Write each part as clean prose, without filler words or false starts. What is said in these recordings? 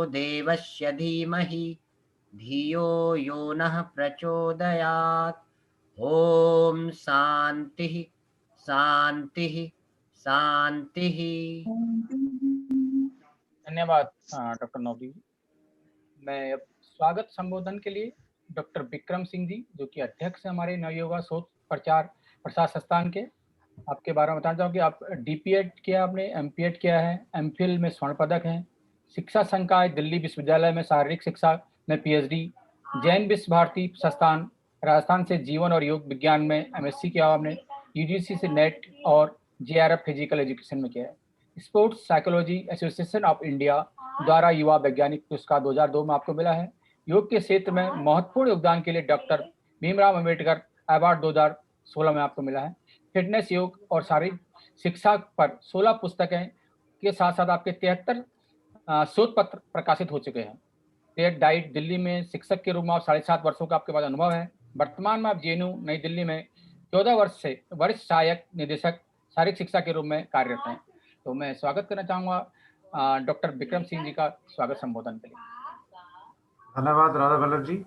देवस्य धीमहि धियो यो नः प्रचोदयात्। ओम शांति शांति शांति। धन्यवाद डॉक्टर नवदीप जी। मैं अब स्वागत संबोधन के लिए डॉक्टर विक्रम सिंह जी, जो कि अध्यक्ष हैं हमारे नवयुवा शोध प्रचार प्रसार संस्थान के, आपके बारे में बताना चाहूँ कि आप डीपीएड किया, आपने एमपीएड किया है, एमफिल में स्वर्ण पदक हैं, शिक्षा संकाय दिल्ली विश्वविद्यालय में शारीरिक शिक्षा में पीएचडी, जैन विश्व भारती संस्थान राजस्थान से जीवन और योग विज्ञान में एमएससी किया आपने, यूजीसी से नेट और जेआरएफ फिजिकल एजुकेशन में किया है। Sports psychology association of India द्वारा युवा वैज्ञानिक पुरस्कार 2002 में आपको मिला है। योग के क्षेत्र में महत्वपूर्ण योगदान के लिए डॉक्टर भीमराव अम्बेडकर अवार्ड 2016 में आपको मिला है। फिटनेस, योग और शारीरिक शिक्षा पर 16 पुस्तकें के साथ साथ आपके 73 शोध पत्र प्रकाशित हो चुके हैं। टेट डाइट दिल्ली में शिक्षक के रूप में आप 7.5 वर्षों का आपके पास अनुभव है। वर्तमान में आप जेएनयू नई दिल्ली में 14 वर्ष से वरिष्ठ सहायक निदेशक शारीरिक शिक्षा के रूप में कार्यरत हैं। तो मैं स्वागत करना चाहूँगा डॉक्टर विक्रम सिंह जी का स्वागत संबोधन के लिए। धन्यवाद राधा वल्लभ जी।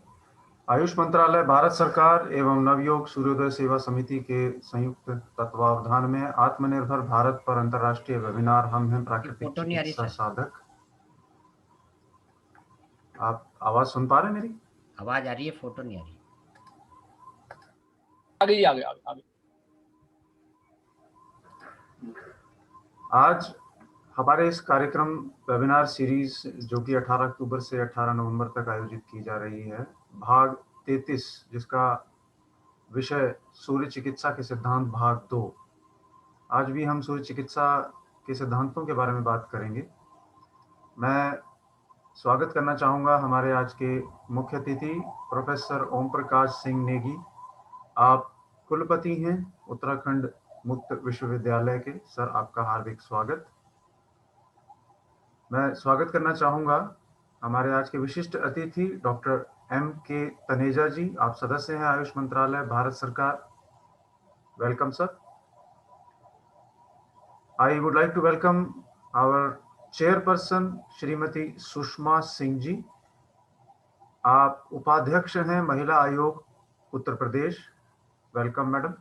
आयुष मंत्रालय, भारत सरकार एवं नवयोग सूर्योदय सेवा समिति के संयुक्त तत्वावधान में आत्मनिर्भर भारत पर अंतर्राष्ट्रीय वेबिनार हम हैं प्राकृतिक चिकित्सा साधक। आप आवाज सुन पा रहे हैं? मेरी आवाज आ रही है, फोटो नहीं आ रही। आगे। आज हमारे इस कार्यक्रम वेबिनार सीरीज, जो कि 18 अक्टूबर से 18 नवंबर तक आयोजित की जा रही है, भाग 33, जिसका विषय सूर्य चिकित्सा के सिद्धांत भाग 2। आज भी हम सूर्य चिकित्सा के सिद्धांतों के बारे में बात करेंगे। मैं स्वागत करना चाहूँगा हमारे आज के मुख्य अतिथि प्रोफेसर ओम प्रकाश सिंह नेगी। आप कुलपति हैं उत्तराखंड मुक्त विश्वविद्यालय के। सर, आपका हार्दिक स्वागत। मैं स्वागत करना चाहूँगा हमारे आज के विशिष्ट अतिथि डॉक्टर M.K. तनेजा जी। आप सदस्य हैं आयुष मंत्रालय, भारत सरकार। Welcome sir. I would like to welcome our chairperson Shrimati Sushma Singh ji. आप उपाध्यक्ष हैं महिला आयोग उत्तर प्रदेश। Welcome madam.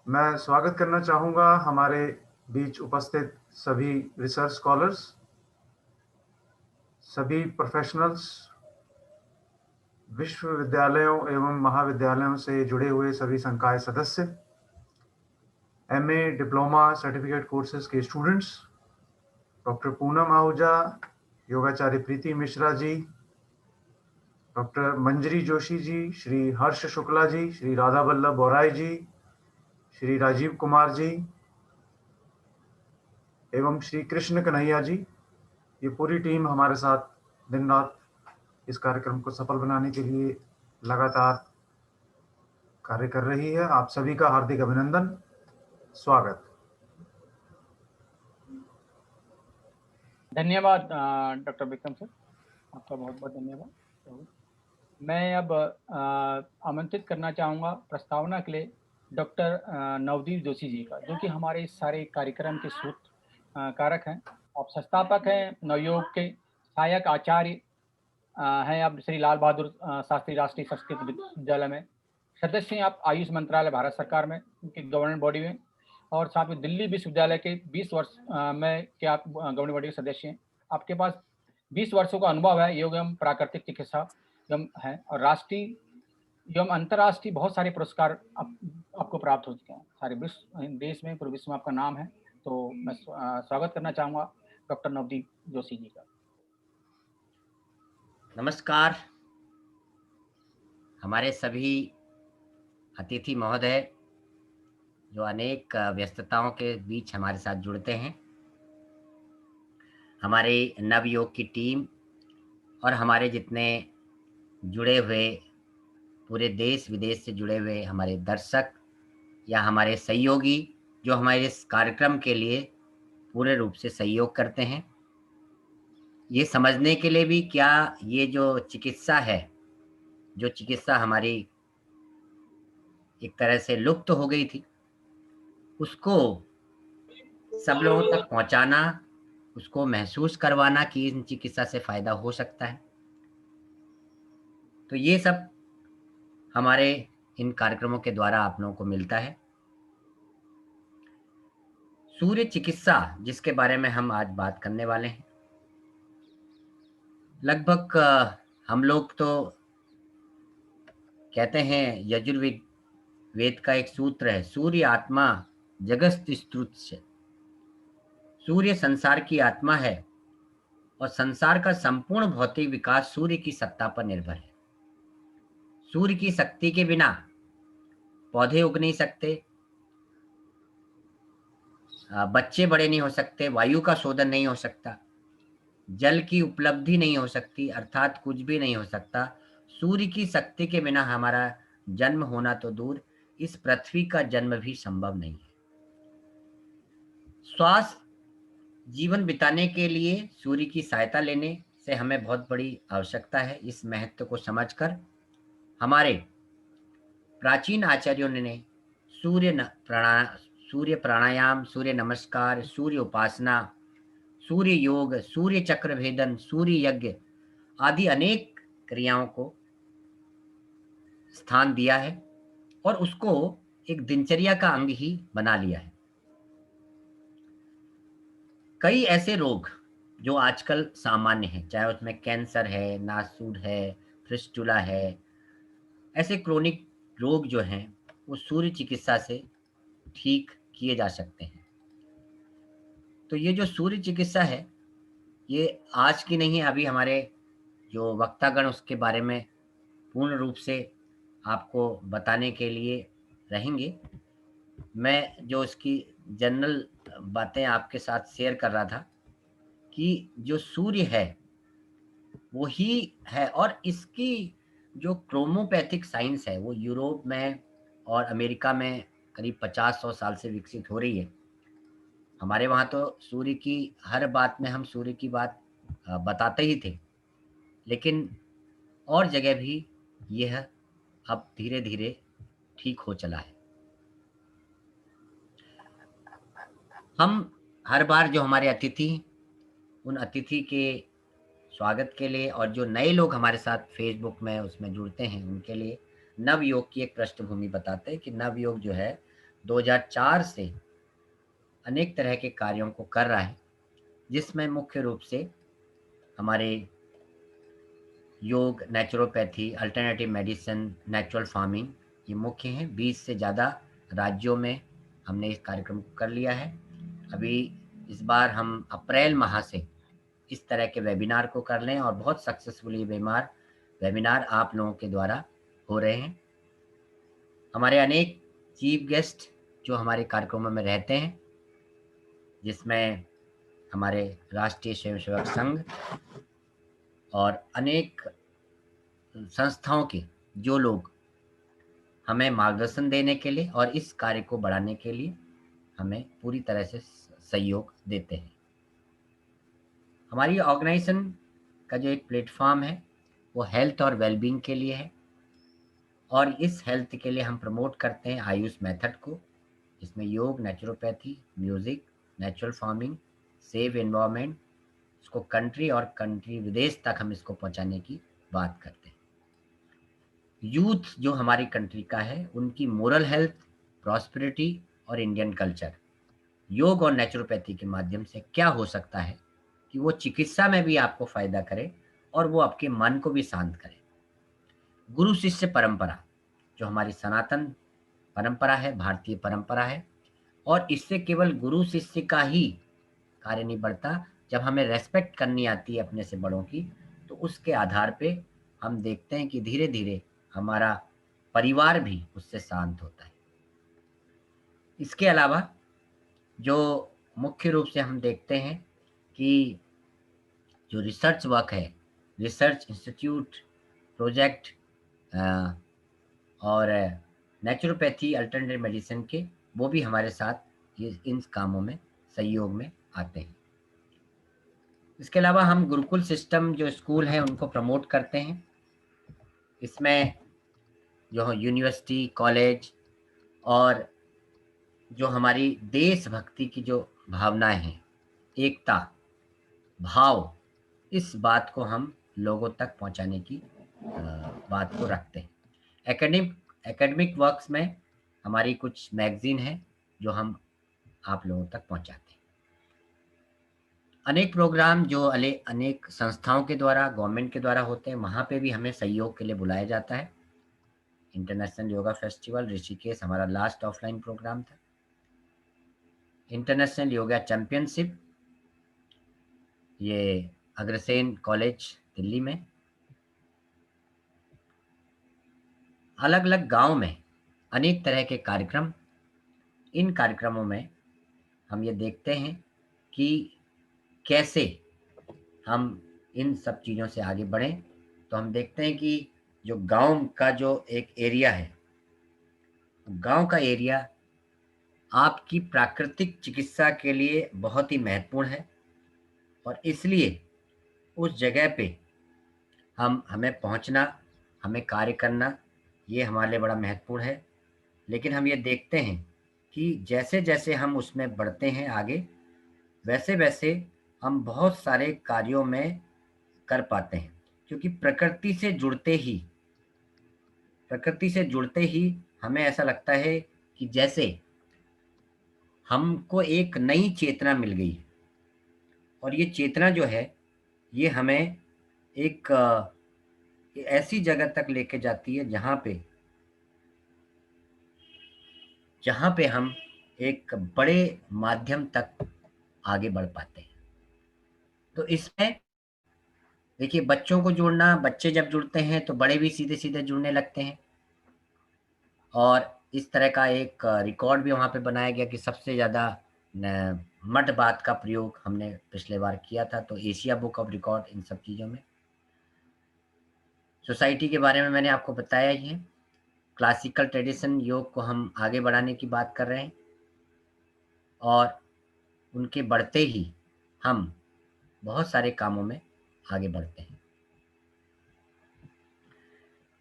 मैं स्वागत करना चाहूँगा हमारे बीच उपस्थित सभी रिसर्च स्कॉलर्स, सभी प्रोफेशनल्स, विश्वविद्यालयों एवं महाविद्यालयों से जुड़े हुए सभी संकाय सदस्य, एमए, डिप्लोमा, सर्टिफिकेट कोर्सेज के स्टूडेंट्स, डॉक्टर पूनम आहूजा, योगाचार्य प्रीति मिश्रा जी, डॉक्टर मंजरी जोशी जी, श्री हर्ष शुक्ला जी, श्री राधा वल्लभ बोराई जी, श्री राजीव कुमार जी एवं श्री कृष्ण कन्हैया जी। ये पूरी टीम हमारे साथ दिन रात इस कार्यक्रम को सफल बनाने के लिए लगातार कार्य कर रही है। आप सभी का हार्दिक अभिनंदन, स्वागत। धन्यवाद डॉक्टर विक्रम सर, आपका बहुत बहुत धन्यवाद। मैं अब आमंत्रित करना चाहूँगा प्रस्तावना के लिए डॉक्टर नवदीप जोशी जी का, जो कि हमारे इस सारे कार्यक्रम के सूत्र कारक हैं। आप संस्थापक हैं, नवयोग के सहायक आचार्य हैं आप श्री लाल बहादुर शास्त्री राष्ट्रीय संस्कृत विश्वविद्यालय में। सदस्य हैं आप आयुष मंत्रालय भारत सरकार में, उनकी गवर्निंग बॉडी में, और साथ में दिल्ली विश्वविद्यालय के 20 वर्ष में के आप गवर्निंग बॉडी के सदस्य हैं। आपके पास 20 वर्षों का अनुभव है योग एवं प्राकृतिक चिकित्सा है, और राष्ट्रीय एवं अंतर्राष्ट्रीय बहुत सारे पुरस्कार आपको प्राप्त हो चुके हैं। सारे विश्व, देश में, पूरे विश्व में आपका नाम है। तो मैं स्वागत करना चाहूँगा डॉक्टर नवदीप जोशी जी का। नमस्कार हमारे सभी अतिथि महोदय, जो अनेक व्यस्तताओं के बीच हमारे साथ जुड़ते हैं, हमारे नवयोग की टीम और हमारे जितने जुड़े हुए पूरे देश विदेश से जुड़े हुए हमारे दर्शक या हमारे सहयोगी, जो हमारे इस कार्यक्रम के लिए पूरे रूप से सहयोग करते हैं, ये समझने के लिए भी क्या ये जो चिकित्सा है, जो चिकित्सा हमारी एक तरह से लुप्त हो गई थी, उसको सब लोगों तक पहुंचाना, उसको महसूस करवाना कि इन चिकित्सा से फ़ायदा हो सकता है। तो ये सब हमारे इन कार्यक्रमों के द्वारा आप लोगों को मिलता है। सूर्य चिकित्सा जिसके बारे में हम आज बात करने वाले हैं, लगभग हम लोग तो कहते हैं यजुर्वेद वेद का एक सूत्र है, सूर्य आत्मा जगत स्तुत्य। सूर्य संसार की आत्मा है और संसार का संपूर्ण भौतिक विकास सूर्य की सत्ता पर निर्भर है। सूर्य की शक्ति के बिना पौधे उग नहीं सकते, बच्चे बड़े नहीं हो सकते, वायु का शोधन नहीं हो सकता, जल की उपलब्धि नहीं हो सकती, अर्थात कुछ भी नहीं हो सकता। सूर्य की शक्ति के बिना हमारा जन्म होना तो दूर, इस पृथ्वी का जन्म भी संभव नहीं है। श्वास जीवन बिताने के लिए सूर्य की सहायता लेने से हमें बहुत बड़ी आवश्यकता है। इस महत्व को समझकर हमारे प्राचीन आचार्यों ने सूर्य प्राणायाम, सूर्य नमस्कार, सूर्य उपासना, सूर्य योग, सूर्य चक्र भेदन, सूर्य यज्ञ आदि अनेक क्रियाओं को स्थान दिया है और उसको एक दिनचर्या का अंग ही बना लिया है। कई ऐसे रोग जो आजकल सामान्य हैं, चाहे उसमें कैंसर है, नासूर है, फिस्टुला है, ऐसे क्रोनिक रोग जो हैं वो सूर्य चिकित्सा से ठीक किए जा सकते हैं। तो ये जो सूर्य चिकित्सा है ये आज की नहीं है, अभी हमारे जो वक्तागण उसके बारे में पूर्ण रूप से आपको बताने के लिए रहेंगे। मैं जो इसकी जनरल बातें आपके साथ शेयर कर रहा था कि जो सूर्य है वो ही है और इसकी जो क्रोमोपैथिक साइंस है वो यूरोप में और अमेरिका में करीब 50-100 साल से विकसित हो रही है। हमारे वहाँ तो सूर्य की हर बात में हम सूर्य की बात बताते ही थे, लेकिन और जगह भी यह अब धीरे-धीरे ठीक हो चला है। हम हर बार जो हमारे अतिथि, उन अतिथि के स्वागत के लिए और जो नए लोग हमारे साथ फेसबुक में उसमें जुड़ते हैं उनके लिए नवयोग की एक पृष्ठभूमि बताते हैं कि नवयोग जो है 2004 से अनेक तरह के कार्यों को कर रहा है, जिसमें मुख्य रूप से हमारे योग, naturopathy, alternative medicine, natural farming ये मुख्य हैं। 20 से ज़्यादा राज्यों में हमने इस कार्यक्रम को कर लिया है। अभी इस बार हम अप्रैल माह से इस तरह के वेबिनार को कर लें और बहुत सक्सेसफुली वेबिनार आप लोगों के द्वारा हो रहे हैं। हमारे अनेक चीफ गेस्ट जो हमारे कार्यक्रमों में रहते हैं, जिसमें हमारे राष्ट्रीय स्वयंसेवक संघ और अनेक संस्थाओं के जो लोग हमें मार्गदर्शन देने के लिए और इस कार्य को बढ़ाने के लिए हमें पूरी तरह से सहयोग देते हैं। हमारी ऑर्गेनाइजेशन का जो एक प्लेटफॉर्म है वो हेल्थ और वेलबींग के लिए है और इस हेल्थ के लिए हम प्रमोट करते हैं आयुष मेथड को, जिसमें योग, naturopathy, music, natural farming, save environment, इसको कंट्री विदेश तक हम इसको पहुंचाने की बात करते हैं। यूथ जो हमारी कंट्री का है उनकी मोरल हेल्थ, प्रॉस्पेरिटी और इंडियन कल्चर योग और नेचुरोपैथी के माध्यम से क्या हो सकता है कि वो चिकित्सा में भी आपको फायदा करे और वो आपके मन को भी शांत करे। गुरु शिष्य परंपरा जो हमारी सनातन परंपरा है, भारतीय परंपरा है और इससे केवल गुरु शिष्य का ही कार्य नहीं बढ़ता। जब हमें रेस्पेक्ट करनी आती है अपने से बड़ों की, तो उसके आधार पे हम देखते हैं कि धीरे धीरे हमारा परिवार भी उससे शांत होता है। इसके अलावा जो मुख्य रूप से हम देखते हैं कि जो रिसर्च वर्क है, रिसर्च इंस्टीट्यूट, प्रोजेक्ट और नेचुरोपैथी, अल्टरनेटिव मेडिसिन के वो भी हमारे साथ ये इन कामों में सहयोग में आते हैं। इसके अलावा हम गुरुकुल सिस्टम जो स्कूल हैं उनको प्रमोट करते हैं। इसमें जो यूनिवर्सिटी, कॉलेज और जो हमारी देशभक्ति की जो भावनाएं हैं, एकता, भाव, इस बात को हम लोगों तक पहुंचाने की बात को रखते हैं। एकेडमिक वर्क्स में हमारी कुछ मैगज़ीन है जो हम आप लोगों तक पहुंचाते हैं। अनेक प्रोग्राम जो अनेक संस्थाओं के द्वारा, गवर्नमेंट के द्वारा होते हैं, वहाँ पे भी हमें सहयोग के लिए बुलाया जाता है। इंटरनेशनल योगा फेस्टिवल ऋषिकेश हमारा लास्ट ऑफलाइन प्रोग्राम था। इंटरनेशनल योगा चैंपियनशिप, ये अग्रसेन कॉलेज दिल्ली में। अलग-अलग गाँव में अनेक तरह के कार्यक्रम, इन कार्यक्रमों में हम ये देखते हैं कि कैसे हम इन सब चीज़ों से आगे बढ़ें। तो हम देखते हैं कि जो गाँव का जो एक एरिया है, गाँव का एरिया आपकी प्राकृतिक चिकित्सा के लिए बहुत ही महत्वपूर्ण है और इसलिए उस जगह पे हमें पहुँचना, हमें कार्य करना, ये हमारे लिए बड़ा महत्वपूर्ण है। लेकिन हम ये देखते हैं कि जैसे-जैसे हम उसमें बढ़ते हैं आगे, वैसे-वैसे हम बहुत सारे कार्यों में कर पाते हैं। क्योंकि प्रकृति से जुड़ते ही हमें ऐसा लगता है कि जैसे हमको एक नई चेतना मिल गई है और ये चेतना जो है, ये हमें एक ऐसी जगह तक लेके जाती है जहाँ पे हम एक बड़े माध्यम तक आगे बढ़ पाते हैं। तो इसमें देखिए बच्चों को जोड़ना, बच्चे जब जुड़ते हैं तो बड़े भी सीधे-सीधे जुड़ने लगते हैं और इस तरह का एक रिकॉर्ड भी वहाँ पे बनाया गया कि सबसे ज़्यादा न मड बात का प्रयोग हमने पिछले बार किया था, तो Asia book of record in सब चीज़ों में। सोसाइटी के बारे में मैंने आपको बताया ही है। क्लासिकल ट्रेडिशन योग को हम आगे बढ़ाने की बात कर रहे हैं और उनके बढ़ते ही हम बहुत सारे कामों में आगे बढ़ते हैं।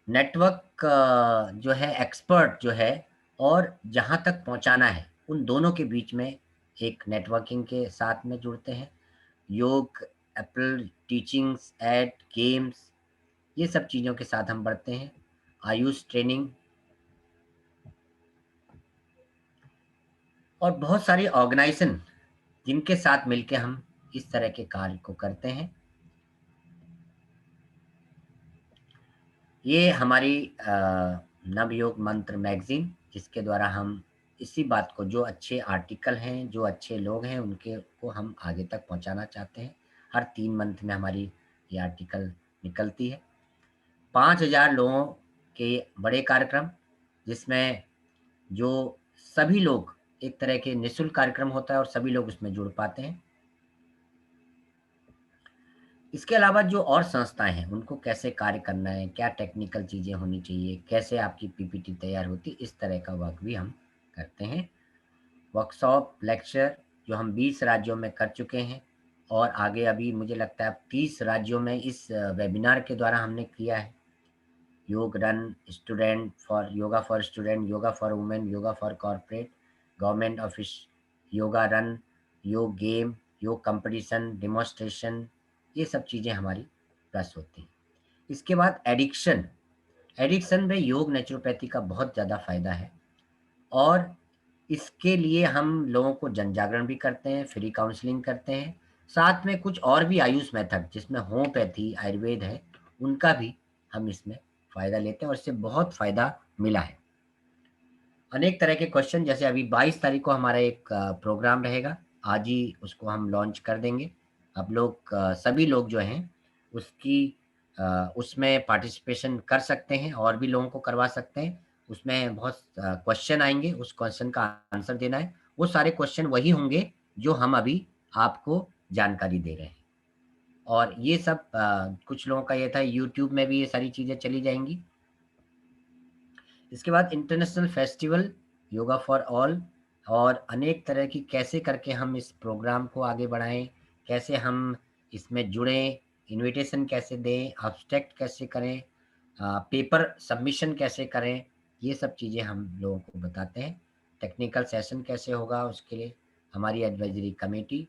नेटवर्क जो है एक्सपर्ट जो है और जहाँ तक पहुँचाना है, उन दोनों के बीच में एक नेटवर्किंग के साथ में जुड़ते हैं। योग, एप्पल टीचिंग्स, एड, गेम्स, ये सब चीज़ों के साथ हम बढ़ते हैं। आयुष ट्रेनिंग और बहुत सारी ऑर्गेनाइज़ेशन जिनके साथ मिलके हम इस तरह के कार्य को करते हैं। ये हमारी नवयोग मंत्र मैगज़ीन जिसके द्वारा हम इसी बात को जो अच्छे आर्टिकल हैं, जो अच्छे लोग हैं, उनके को हम आगे तक पहुँचाना चाहते हैं। हर 3 मंथ में हमारी ये आर्टिकल निकलती है। 5000 लोगों के बड़े कार्यक्रम जिसमें जो सभी लोग एक तरह के निःशुल्क कार्यक्रम होता है और सभी लोग उसमें जुड़ पाते हैं। इसके अलावा जो और संस्थाएँ हैं, उनको कैसे कार्य करना है, क्या टेक्निकल चीज़ें होनी चाहिए, कैसे आपकी पीपीटी तैयार होती है, इस तरह का वर्क भी हम करते हैं। वर्कशॉप, लेक्चर जो हम 20 राज्यों में कर चुके हैं और आगे अभी मुझे लगता है अब 30 राज्यों में इस वेबिनार के द्वारा हमने किया है। योग run, yoga for student, yoga for women, yoga for corporate, government office, yoga run, योग गेम, योग कंपटीशन, डेमोन्स्ट्रेशन, ये सब चीज़ें हमारी प्लस होती हैं। इसके बाद एडिक्शन में योग नेचुरोपैथी का बहुत ज़्यादा फ़ायदा है और इसके लिए हम लोगों को जन जागरण भी करते हैं, फ्री काउंसलिंग करते हैं। साथ में कुछ और भी आयुष मेथड जिसमें होम्योपैथी, आयुर्वेद है, उनका भी हम इसमें फ़ायदा लेते हैं और इससे बहुत फ़ायदा मिला है। अनेक तरह के क्वेश्चन जैसे अभी 22 तारीख को हमारा एक प्रोग्राम रहेगा, आज ही उसको हम लॉन्च कर देंगे। आप लोग सभी लोग जो हैं उसमें पार्टिसिपेशन कर सकते हैं और भी लोगों को करवा सकते हैं। उसमें बहुत क्वेश्चन आएँगे, उस क्वेश्चन का आंसर देना है। वो सारे क्वेश्चन वही होंगे जो हम अभी आपको जानकारी दे रहे हैं। और ये सब कुछ लोगों का ये था यूट्यूब में भी ये सारी चीज़ें चली जाएँगी। इसके बाद international festival yoga for all और अनेक तरह की कैसे करके हम इस प्रोग्राम को आगे बढ़ाएँ, कैसे हम इसमें जुड़ें, इन्विटेशन कैसे दें, एब्स्ट्रैक्ट कैसे करें, पेपर सबमिशन कैसे करें, ये सब चीज़ें हम लोगों को बताते हैं। टेक्निकल सेशन कैसे होगा उसके लिए हमारी एडवाइज़री कमेटी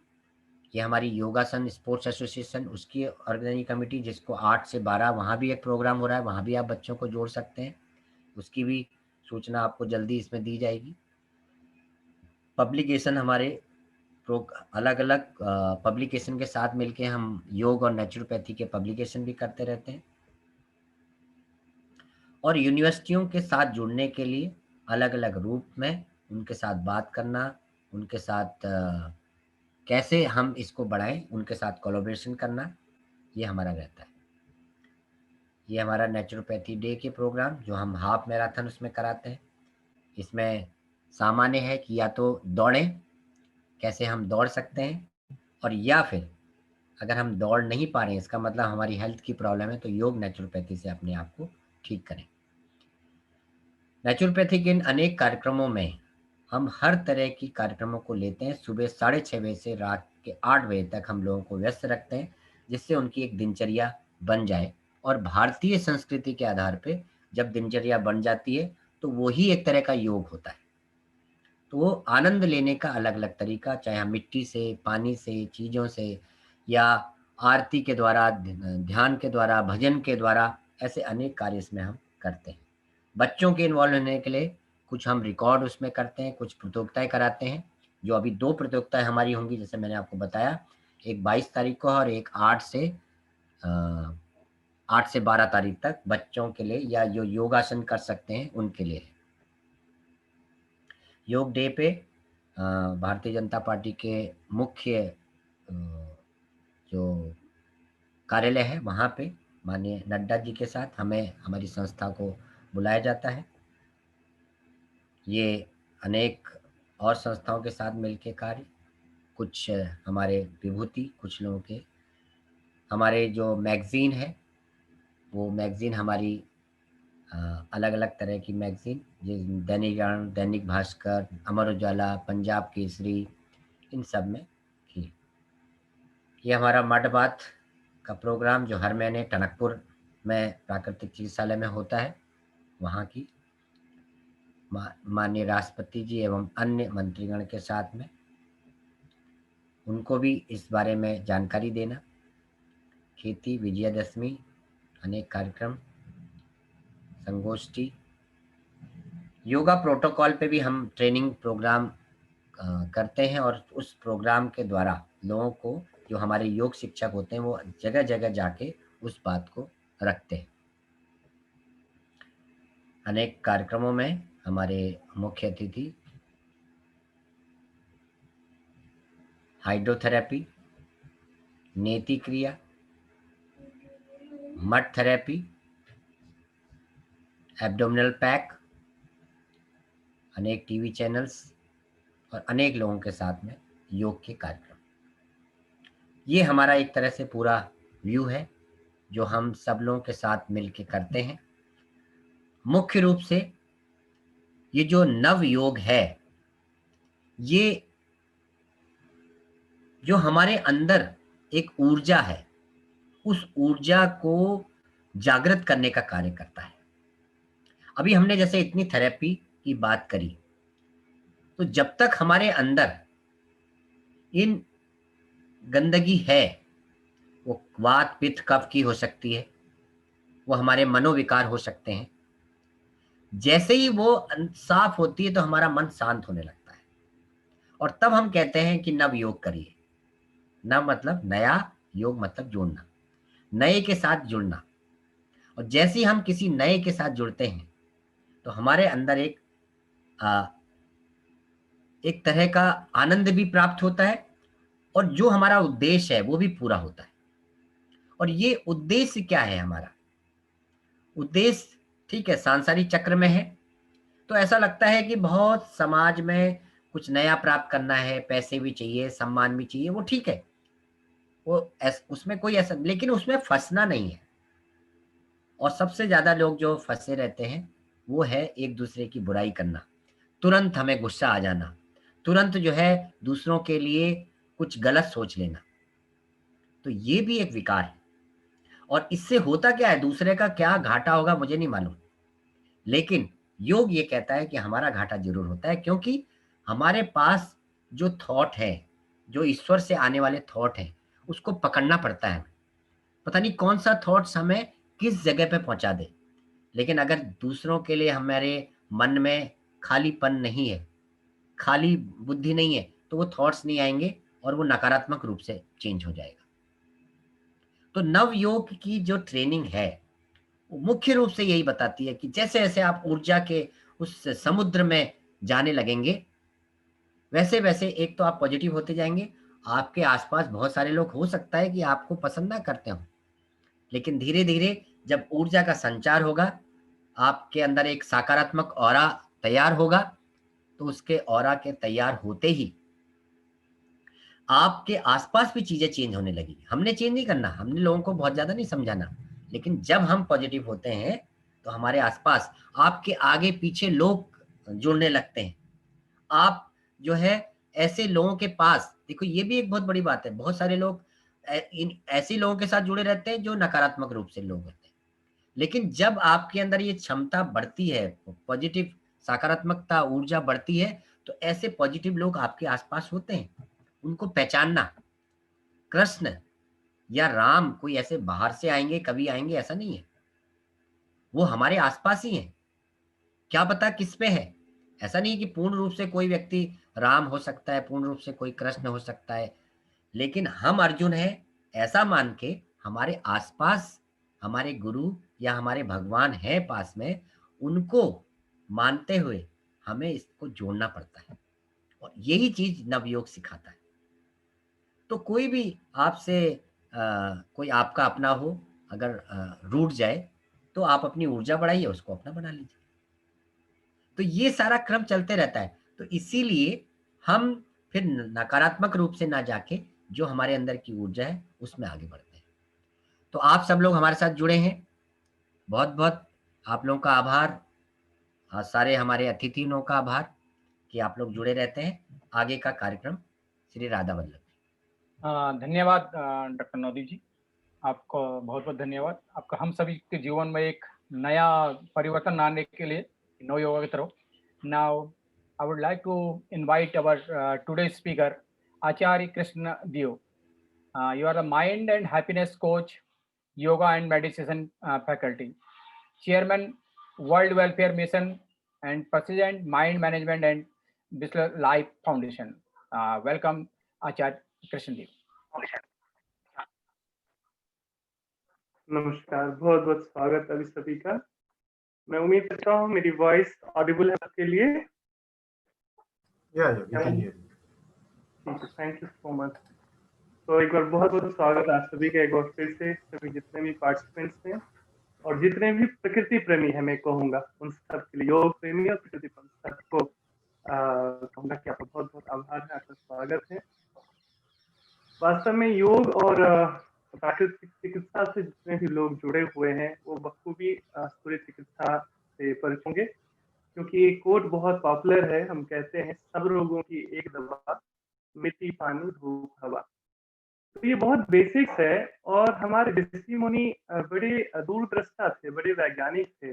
ये हमारी योगासन स्पोर्ट्स एसोसिएशन, उसकी ऑर्गेनाइजिंग कमेटी, जिसको 8 से 12 वहाँ भी एक प्रोग्राम हो रहा है, वहाँ भी आप बच्चों को जोड़ सकते हैं। उसकी भी सूचना आपको जल्दी इसमें दी जाएगी। पब्लिकेशन हमारे अलग-अलग पब्लिकेशन के साथ मिलके हम योग और नेचुरोपैथी के पब्लिकेशन भी करते रहते हैं। और यूनिवर्सिटियों के साथ जुड़ने के लिए अलग-अलग रूप में उनके साथ बात करना, उनके साथ कैसे हम इसको बढ़ाएँ, उनके साथ कोलैबोरेशन करना, ये हमारा रहता है। ये हमारा नेचुरोपैथी डे के प्रोग्राम जो हम हाफ मैराथन उसमें कराते हैं। इसमें सामान्य है कि या तो दौड़ें, कैसे हम दौड़ सकते हैं, और या फिर अगर हम दौड़ नहीं पा रहे हैं, इसका मतलब हमारी हेल्थ की प्रॉब्लम है, तो योग नेचुरोपैथी से अपने आप को ठीक करें। नेचुरोपैथी के इन अनेक कार्यक्रमों में हम हर तरह की कार्यक्रमों को लेते हैं। सुबह 6:30 बजे से रात के 8 बजे तक हम लोगों को व्यस्त रखते हैं, जिससे उनकी एक दिनचर्या बन जाए। और भारतीय संस्कृति के आधार पे जब दिनचर्या बन जाती है, तो वो ही एक तरह का योग होता है। तो वो आनंद लेने का अलग-अलग तरीका, चाहे हम मिट्टी से, पानी से, चीज़ों से, या आरती के द्वारा, ध्यान के द्वारा, भजन के द्वारा, ऐसे अनेक कार्य इसमें हम करते हैं। बच्चों के इन्वॉल्व होने के लिए कुछ हम रिकॉर्ड उसमें करते हैं, कुछ प्रतियोगिताएँ कराते हैं, जो अभी 2 प्रतियोगिताएँ हमारी होंगी, जैसे मैंने आपको बताया। एक 22 तारीख को और एक 8 से 12 तारीख तक बच्चों के लिए, या जो योगासन कर सकते हैं, उनके लिए है। योग डे पे भारतीय जनता पार्टी के मुख्य जो कार्यालय है, वहाँ पे माननीय नड्डा जी के साथ हमें हमारी संस्था को बुलाया जाता है। ये अनेक और संस्थाओं के साथ मिलके कार्य, कुछ हमारे विभूति, कुछ लोगों के, हमारे जो मैगज़ीन है, वो मैगज़ीन हमारी अलग-अलग तरह की मैगज़ीन, दैनिक जागरण, दैनिक भास्कर, अमर उजाला, पंजाब केसरी, इन सब में की। ये हमारा मड बाथ का प्रोग्राम जो हर महीने टनकपुर में प्राकृतिक चिकित्सालय में होता है, वहाँ की माननीय राष्ट्रपति जी एवं अन्य मंत्रीगण के साथ में, उनको भी इस बारे में जानकारी देना। खेती, विजयदशमी, अनेक कार्यक्रम, संगोष्ठी, योगा प्रोटोकॉल पे भी हम ट्रेनिंग प्रोग्राम करते हैं, और उस प्रोग्राम के द्वारा लोगों को, जो हमारे योग शिक्षक होते हैं, वो जगह-जगह जाके उस बात को रखते हैं। अनेक कार्यक्रमों में हमारे मुख्य अतिथि हाइड्रोथेरेपी, नेति क्रिया, मड थेरेपी, एब्डोमिनल पैक, अनेक टीवी चैनल्स और अनेक लोगों के साथ में योग के कार्यक्रम। ये हमारा एक तरह से पूरा व्यू है, जो हम सब लोगों के साथ मिलके करते हैं। मुख्य रूप से ये जो नव योग है, ये जो हमारे अंदर एक ऊर्जा है, उस ऊर्जा को जागृत करने का कार्य करता है। अभी हमने जैसे इतनी थेरेपी की बात करी, तो जब तक हमारे अंदर इन गंदगी है, वो वात, पित्त, कफ की हो सकती है, वो हमारे मनोविकार हो सकते हैं। जैसे ही वो साफ होती है, तो हमारा मन शांत होने लगता है, और तब हम कहते हैं कि नव योग करिए। नव मतलब नया, योग मतलब जुड़ना, नए के साथ जुड़ना। और जैसे ही हम किसी नए के साथ जुड़ते हैं, तो हमारे अंदर एक तरह का आनंद भी प्राप्त होता है, और जो हमारा उद्देश्य है, वो भी पूरा होता है। और ये उद्देश्य क्या है हमारा? उद्देश्य, ठीक है, सांसारिक चक्र में है, तो ऐसा लगता है कि बहुत समाज में कुछ नया प्राप्त करना है, पैसे भी चाहिए, सम्मान भी चाहिए, वो ठीक है। उसमें कोई ऐसा, लेकिन उसमें फँसना नहीं है। और सबसे ज़्यादा लोग जो फँसे रहते हैं, वो है एक-दूसरे की बुराई करना। तुरंत हमें गुस्सा आ जाना, तुरंत जो है दूसरों के लिए कुछ गलत सोच लेना। तो ये भी एक विकार है, और इससे होता क्या है, दूसरे का क्या घाटा होगा मुझे नहीं मालूम। लेकिन योग ये कहता है कि हमारा घाटा ज़रूर होता है, क्योंकि हमारे पास जो थॉट है, जो ईश्वर से आने वाले थॉट हैं, उसको पकड़ना पड़ता है। पता नहीं कौन-सा थॉट्स हमें किस जगह पे पहुँचा दे। लेकिन अगर दूसरों के लिए हमारे मन में खालीपन नहीं है, खाली बुद्धि नहीं है, तो वो थॉट्स नहीं आएँगे और वो नकारात्मक रूप से चेंज हो जाएगा। तो नवयोग की जो ट्रेनिंग है, वो मुख्य रूप से यही बताती है कि जैसे-जैसे आप ऊर्जा के उस समुद्र में जाने लगेंगे, वैसे-वैसे एक तो आप पॉज़िटिव होते जाएँगे, आपके आस-पास बहुत सारे लोग हो सकता है कि आपको पसंद ना करते हों, लेकिन धीरे-धीरे जब ऊर्जा का संचार होगा, आपके अंदर एक सकारात्मक ऑरा तैयार होगा, तो उसके ऑरा के तैयार होते ही आपके आस-पास भी चीज़ें चेंज होने लगेंगी। हमने चेंज नहीं करना, हमने लोगों को बहुत ज़्यादा नहीं समझाना, लेकिन जब हम पॉज़िटिव होते हैं, तो हमारे आस-पास आपके आगे-पीछे लोग जुड़ने लगते हैं। आप जो है ऐसे लोगों के पास देखो ये भी एक बहुत बड़ी बात है, बहुत सारे लोग इन ऐसे लोगों के साथ जुड़े रहते हैं जो नकारात्मक रूप से लोग होते हैं। लेकिन जब आपके अंदर ये क्षमता बढ़ती है, पॉज़िटिव सकारात्मकता, ऊर्जा बढ़ती है, तो ऐसे पॉज़िटिव लोग आपके आस-पास होते हैं। उनको पहचानना, कृष्ण या राम कोई ऐसे बाहर से आएँगे, कभी आएँगे ऐसा नहीं है। वो हमारे आस-पास ही हैं। क्या पता किस पे है? ऐसा नहीं है कि पूर्ण रूप से कोई व्यक्ति राम हो सकता है, पूर्ण रूप से कोई कृष्ण हो सकता है। लेकिन हम अर्जुन हैं, ऐसा मान के हमारे आस-पास हमारे गुरु या हमारे भगवान हैं पास में, उनको मानते हुए हमें इसको जोड़ना पड़ता है और यही चीज़ नवयोग सिखाता है। तो कोई भी आपसे कोई आपका अपना हो अगर रूठ जाए, तो आप अपनी ऊर्जा बढ़ाइए, उसको अपना बना लीजिए। तो ये सारा क्रम चलते रहता है। तो इसीलिए हम फिर न नकारात्मक रूप से ना जाके जो हमारे अंदर की ऊर्जा है, उसमें आगे बढ़ते हैं। तो आप सब लोग हमारे साथ जुड़े हैं, बहुत-बहुत आप लोगों का आभार। सारे हमारे अतिथियों का आभार कि आप लोग जुड़े रहते हैं। आगे का कार्यक्रम श्री राधा वल्लभ। धन्यवाद डॉक्टर नवदीप जी, आपको बहुत-बहुत धन्यवाद। आपका हम सभी के जीवन में एक नया परिवर्तन लाने के लिए नव योगा की तरफ। Now I would like to invite our today speaker Acharya Krishna Dev. You are the mind and happiness coach, yoga and meditation faculty, chairman, World Welfare Mission, and president, Mind Management and Whistler Life Foundation. Welcome, Acharya Krishnadev. नमस्कार, बहुत बहुत स्वागत अभी सभी का। मैं उम्मीद करता हूँ मेरी वॉइस ऑडिबल है आपके लिए। Yeah, we can hear you. ठीक है, थैंक यू सो मच। तो एक बार बहुत बहुत स्वागत आप सभी का एक बार फिर से, सभी जितने भी पार्टिसिपेंट्स हैं और जितने भी प्रकृति प्रेमी हैं, मैं कहूँगा उन सब के लिए, योग प्रेमी और प्रकृति प्रेमी सबको कहूँगा कि आपका बहुत बहुत आभार है, आपका स्वागत है। वास्तव में योग और प्राकृतिक चिकित्सा से जितने भी लोग जुड़े हुए हैं वो बखूबी सूर्य चिकित्सा से परिचित होंगे, क्योंकि एक कोट बहुत पॉपुलर है। हम कहते हैं सब रोगों की एक दवा, मिट्टी, पानी, धूप, हवा। तो ये बहुत बेसिक्स है और हमारे ऋषि मुनि बड़े दूरदृष्टा थे, बड़े वैज्ञानिक थे।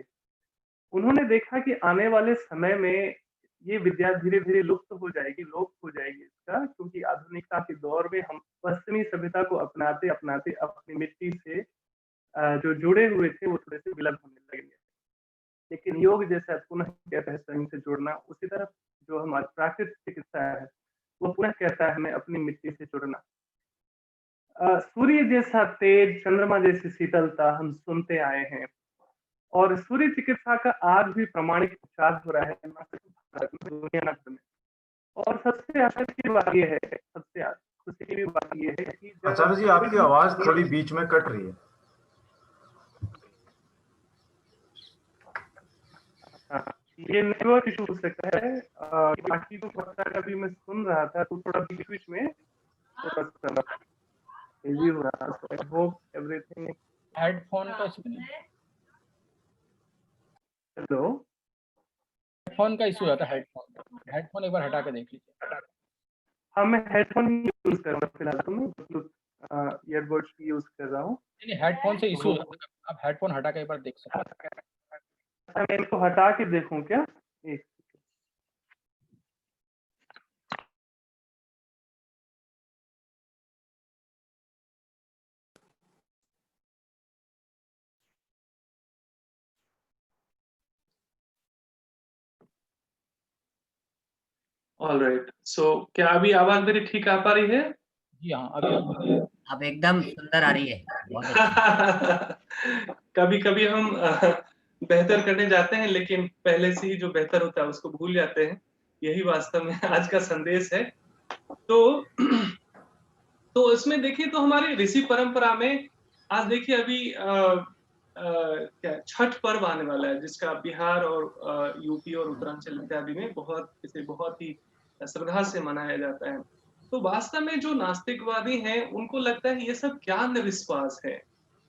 उन्होंने देखा कि आने वाले समय में ये विद्या धीरे-धीरे लुप्त हो जाएगी, लोप हो जाएगी इसका, क्योंकि आधुनिकता के दौर में हम पश्चिमी सभ्यता को अपनाते-अपनाते अपनी मिट्टी से जो जुड़े हुए थे वो थोड़े से विलुप्त होने लगेंगे। लेकिन योग जैसा पुनः कहता है स्वयं से जुड़ना, उसी तरह जो हमारी प्राकृतिक चिकित्सा है वो पुनः कहता है हमें अपनी मिट्टी से जुड़ना। सूर्य जैसा तेज, चंद्रमा जैसी शीतलता हम सुनते आए हैं और सूर्य चिकित्सा का आज भी प्रामाणिक उपचार हो रहा है दुनिया भर में। और सबसे आश्चर्य की बात ये है, सबसे खुशी की बात ये है कि आचार्य जी, आपकी आवाज थोड़ी बीच में कट रही है। ये नेटवर्क इशू हो सकता है। बाकी तो पता कभी मैं सुन रहा था तो थोड़ा बीच में बिजी हो रहा था। So I hope everything. Headphone का इशू नहीं, हेलो, हेडफोन का इशू आता है। हेडफोन एक बार हटा के देख लीजिए। हाँ मैं हेडफोन यूज कर रहा हूँ फिलहाल, तो मैं ब्लूटूथ ईयरबड्स भी यूज कर रहा हूँ। नहीं, हेडफोन से इशू आप हेडफोन हटा के एक बार देख सकते हैं। मैं इसको हटा के देखूं क्या? एक ऑलराइट, सो क्या अभी आवाज मेरी ठीक आ पा रही है? जी हाँ, अभी अब एकदम सुंदर आ रही है, बहुत अच्छी। कभी-कभी हम बेहतर करने जाते हैं, लेकिन पहले से ही जो बेहतर होता है उसको भूल जाते हैं। यही वास्तव में आज का संदेश है। तो तो इसमें देखिए, तो हमारी ऋषि परंपरा में आज देखिए अभी क्या छठ पर्व आने वाला है, जिसका बिहार और यूपी और उत्तरांचल इत्यादि में इसे बहुत ही श्रद्धा से मनाया जाता है। तो वास्तव में जो नास्तिकवादी हैं, उनको लगता है ये सब क्या अंधविश्वास है।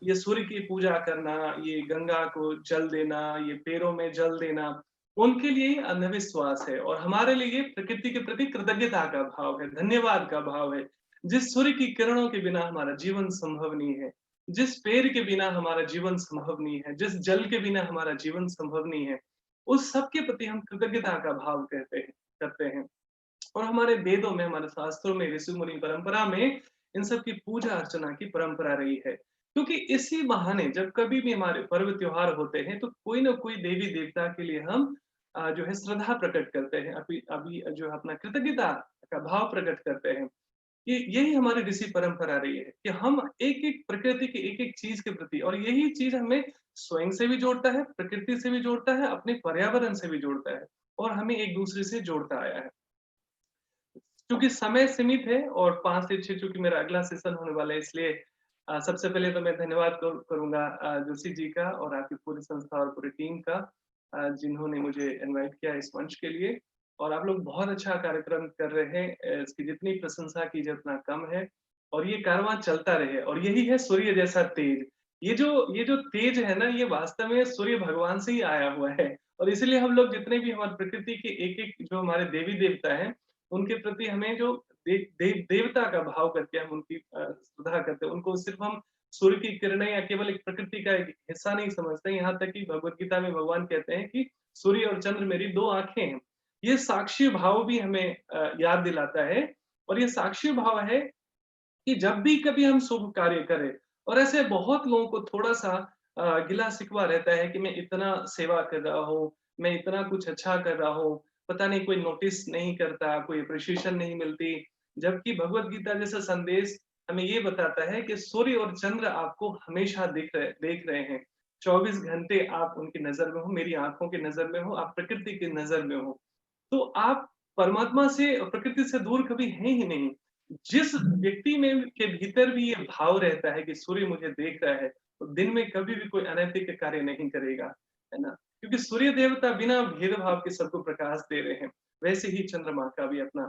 ये सूर्य की पूजा करना, ये गंगा को जल देना, ये पेड़ों में जल देना, उनके लिए ये अंधविश्वास है। और हमारे लिए प्रकृति के प्रति कृतज्ञता का भाव है, धन्यवाद का भाव है। जिस सूर्य की किरणों के बिना हमारा जीवन संभव नहीं है, जिस पेड़ के बिना हमारा जीवन संभव नहीं है, जिस जल के बिना हमारा जीवन संभव नहीं है, उस सब के प्रति हम कृतज्ञता का भाव करते हैं। और हमारे वेदों में, हमारे शास्त्रों में, ऋषि मुनि परंपरा में इन सब की पूजा अर्चना की परंपरा रही है। क्योंकि इसी बहाने जब कभी भी हमारे पर्व त्योहार होते हैं, तो कोई ना कोई देवी देवता के लिए हम जो है श्रद्धा प्रकट करते हैं, अभी अभी जो है अपना कृतज्ञता का भाव प्रकट करते हैं। ये यही हमारी ऋषि परंपरा रही है कि हम एक-एक प्रकृति की एक-एक चीज के प्रति, और यही चीज हमें स्वयं से भी जोड़ता है, प्रकृति से भी जोड़ता है, अपने पर्यावरण से भी जोड़ता है, और हमें एक दूसरे से जोड़ता आया है। क्योंकि समय सीमित है और 5 से 6 चूँकि मेरा अगला सेशन होने वाला है, इसलिए सबसे पहले तो मैं धन्यवाद करूँगा जोशी जी का और आपकी पूरी संस्था और पूरी टीम का, जिन्होंने मुझे इनवाइट किया इस मंच के लिए। और आप लोग बहुत अच्छा कार्यक्रम कर रहे हैं, इसकी जितनी प्रशंसा कीजिए उतना कम है, और ये कारवां चलता रहे, और यही है सूर्य जैसा तेज। ये जो तेज है ना, ये वास्तव में सूर्य भगवान से ही आया हुआ है, और इसीलिए हम लोग जितने भी हमारी प्रकृति के एक-एक जो हमारे देवी-देवता हैं, उनके प्रति हमें जो देवता का भाव करके हम उनकी श्रद्धा करते हैं। उनको सिर्फ हम सूर्य की किरणें या केवल एक प्रकृति का एक हिस्सा नहीं समझते। यहाँ तक कि भगवद गीता में भगवान कहते हैं कि सूर्य और चंद्र मेरी 2 आँखें हैं। ये साक्षी भाव भी हमें याद दिलाता है, और ये साक्षी भाव है कि जब भी कभी हम शुभ कार्य करें, और ऐसे बहुत लोगों को थोड़ा-सा गिला-शिकवा रहता है कि मैं इतना सेवा कर रहा हूँ, मैं इतना कुछ अच्छा कर रहा हूँ, पता नहीं कोई नोटिस नहीं करता, कोई एप्रिशिएशन नहीं मिलती। जबकि भगवद गीता जैसा संदेश हमें ये बताता है कि सूर्य और चंद्र आपको हमेशा देख रहे हैं। 24 घंटे आप उनकी नज़र में हो, मेरी आँखों की नज़र में हो, आप प्रकृति की नज़र में हो। तो आप परमात्मा से, प्रकृति से दूर कभी हैं ही नहीं। जिस व्यक्ति में के भीतर भी ये भाव रहता है कि सूर्य मुझे देख रहा है, तो दिन में कभी भी कोई अनैतिक कार्य नहीं करेगा, है ना? क्योंकि सूर्य देवता बिना भेदभाव के सबको प्रकाश दे रहे हैं, वैसे ही चंद्रमा का भी अपना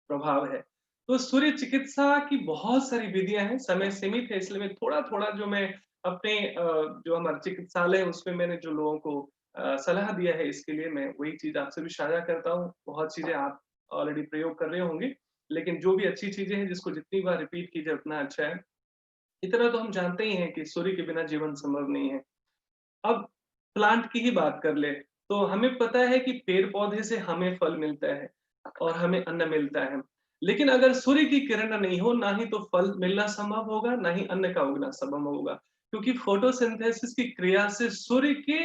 प्रभाव है। तो सूर्य चिकित्सा की बहुत सारी विधियाँ हैं, समय सीमित है, इसलिए मैं थोड़ा-थोड़ा जो मैं अपने जो हमारा चिकित्सालय है उसमें मैंने जो लोगों को सलाह दिया है, इसके लिए मैं वही चीज़ आपसे भी साझा करता हूँ। बहुत चीज़ें आप ऑलरेडी प्रयोग कर रहे होंगे, लेकिन जो भी अच्छी चीज़ें हैं जिसको जितनी बार रिपीट कीजिए उतना अच्छा है। इतना तो हम जानते ही हैं कि सूर्य के बिना जीवन संभव नहीं है। अब प्लांट की ही बात कर लें, तो हमें पता है कि पेड़-पौधे से हमें फल मिलता है और हमें अन्न मिलता है। लेकिन अगर सूर्य की किरण नहीं हो, ना ही तो फल मिलना संभव होगा, ना ही अन्न का उगना संभव होगा। क्योंकि फोटोसिंथेसिस की क्रिया से सूर्य के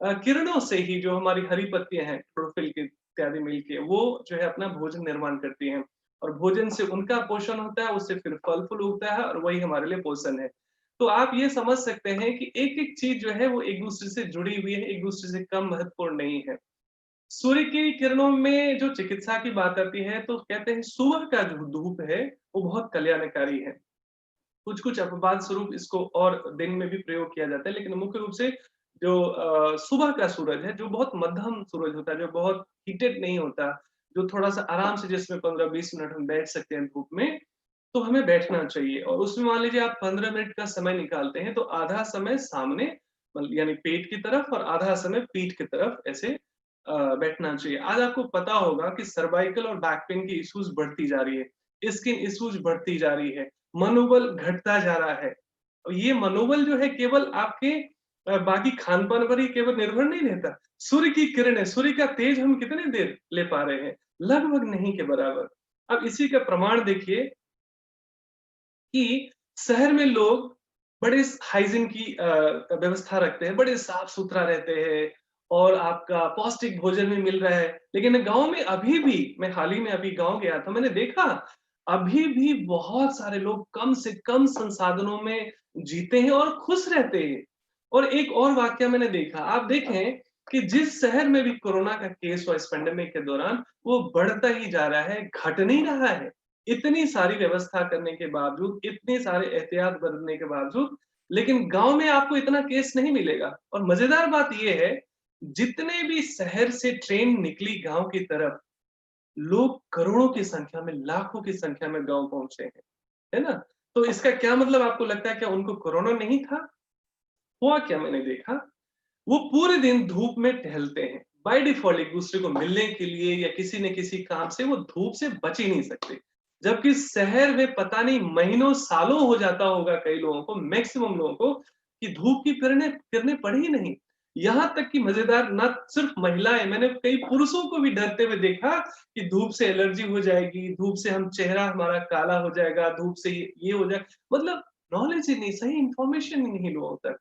किरणों से ही जो हमारी हरी पत्तियाँ हैं, क्लोरोफिल की इत्यादि मिलके, वो जो है अपना भोजन निर्माण करती हैं। और भोजन से उनका पोषण होता है, उससे फिर फल-फूल उगता है, और वही हमारे लिए पोषण है। तो आप ये समझ सकते हैं कि एक-एक चीज़ जो है वो एक-दूसरे से जुड़ी हुई है, एक-दूसरे से कम महत्वपूर्ण नहीं है। सूर्य की किरणों में जो चिकित्सा की बात आती है, तो कहते हैं सुबह का जो धूप है, वो बहुत कल्याणकारी है। कुछ-कुछ अपवाद स्वरूप इसको और दिन में भी प्रयोग किया जाता है, लेकिन मुख्य रूप से जो सुबह का सूरज है, जो बहुत मध्यम सूरज होता है, जो बहुत हीटेड नहीं होता, जो थोड़ा-सा आराम से, जिसमें 15-20 मिनट हम बैठ सकते हैं धूप में, तो हमें बैठना चाहिए। और उसमें मान लीजिए आप 15 मिनट का समय निकालते हैं, तो आधा समय सामने यानी पेट की तरफ, और आधा समय पीठ की तरफ ऐसे बैठना चाहिए। आज आपको पता होगा कि सर्वाइकल और बैक पेन की इश्यूज बढ़ती जा रही है, स्किन इश्यूज बढ़ती जा रही है, मनोबल घटता जा रहा है। और ये मनोबल जो है केवल आपके बाकी खान-पान पर ही केवल निर्भर नहीं रहता। सूर्य की किरणें, सूर्य का तेज हम कितने देर ले पा रहे हैं? लगभग नहीं के बराबर। अब इसी का प्रमाण देखिए कि शहर में लोग बड़े हाइजीन की व्यवस्था रखते हैं, बड़े साफ-सुथरा रहते हैं, और आपका पौष्टिक भोजन भी मिल रहा है। लेकिन गाँव में अभी भी, मैं हाल ही में अभी गाँव गया था, मैंने देखा अभी भी बहुत सारे लोग कम से कम संसाधनों में जीते हैं और खुश रहते हैं। और एक और वाकया मैंने देखा, आप देखें कि जिस शहर में भी कोरोना का केस हुआ इस पैंडेमिक के दौरान, वो बढ़ता ही जा रहा है, घट नहीं रहा है। इतनी सारी व्यवस्था करने के बावजूद, इतने सारे एहतियात बरतने के बावजूद, लेकिन गाँव में आपको इतना केस नहीं मिलेगा। और मजेदार बात ये है, जितने भी शहर से ट्रेन निकली गाँव की तरफ, लोग करोड़ों की संख्या में, लाखों की संख्या में गाँव पहुँचे हैं, है ना? तो इसका क्या मतलब आपको लगता है, क्या उनको कोरोना नहीं था? हुआ क्या मैंने देखा, वो पूरे दिन धूप में टहलते हैं। बाय डिफ़ॉल्ट एक-दूसरे को मिलने के लिए या किसी न किसी काम से वो धूप से बच ही नहीं सकते। जबकि शहर में पता नहीं महीनों, सालों हो जाता होगा कई लोगों को, मैक्सिमम लोगों को, कि धूप की किरणें किरणें पड़ी ही नहीं। यहाँ तक कि मज़ेदार, ना सिर्फ महिलाएँ, मैंने कई पुरुषों को भी डरते हुए देखा कि धूप से एलर्जी हो जाएगी, धूप से हम चेहरा हमारा काला हो जाएगा, धूप से ये हो जाए, मतलब नॉलेज ही नहीं, सही इन्फॉर्मेशन ही नहीं लोगों तक।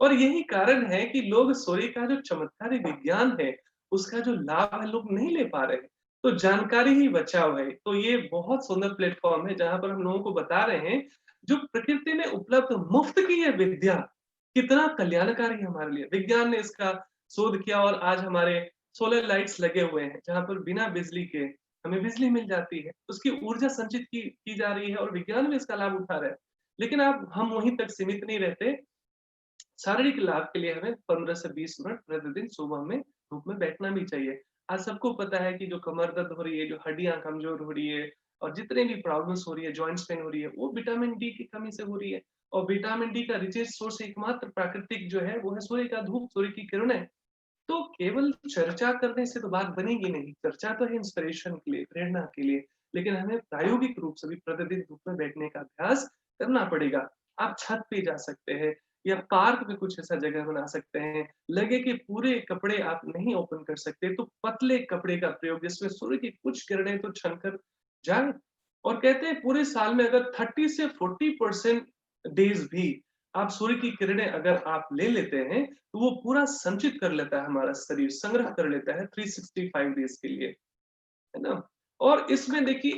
और यही कारण है कि लोग सूर्य का जो चमत्कारी विज्ञान है, उसका जो लाभ है, लोग नहीं ले पा रहे हैं। तो जानकारी ही बचाव है। तो ये बहुत सुंदर प्लेटफ़ॉर्म है जहाँ पर हम लोगों को बता रहे हैं, जो प्रकृति में उपलब्ध मुफ्त की ये विद्या, कितना कल्याणकारी है हमारे लिए। विज्ञान ने इसका शोध किया और आज हमारे सोलर लाइट्स लगे हुए हैं, जहाँ पर बिना बिजली के हमें बिजली मिल जाती है। उसकी ऊर्जा संचित की जा रही है और विज्ञान भी इसका लाभ उठा रहा है। लेकिन अब हम वहीं तक सीमित नहीं रहते, शारीरिक लाभ के लिए हमें 15 से 20 मिनट प्रतिदिन सुबह में धूप में बैठना भी चाहिए। आज सबको पता है कि जो कमर दर्द हो रही है, जो हड्डियाँ कमज़ोर हो रही है और जितने भी प्रॉब्लम्स हो रही है, जॉइंट्स पेन हो रही है, वो विटामिन डी की कमी से हो रही है। और विटामिन डी का रिचेस्ट सोर्स एकमात्र प्राकृतिक जो है, वो है सूर्य का धूप, सूर्य की किरणें। तो केवल चर्चा करने से तो बात बनेगी नहीं। चर्चा तो है इंस्पिरेशन के लिए, प्रेरणा के लिए, लेकिन हमें प्रायोगिक रूप से भी प्रतिदिन धूप में बैठने का अभ्यास करना पड़ेगा। आप छत पे जा सकते हैं या पार्क में कुछ ऐसा जगह बना सकते हैं। लगे कि पूरे कपड़े आप नहीं ओपन कर सकते, तो पतले कपड़े का प्रयोग, जिसमें सूर्य की कुछ किरणें तो छन कर जाए। और कहते हैं पूरे साल में अगर 30 से 40% डेज़ भी आप सूर्य की किरणें अगर आप ले लेते हैं, तो वो पूरा संचित कर लेता है, हमारा शरीर संग्रह कर लेता है 365 डेज़ के लिए, है ना? और इसमें देखिए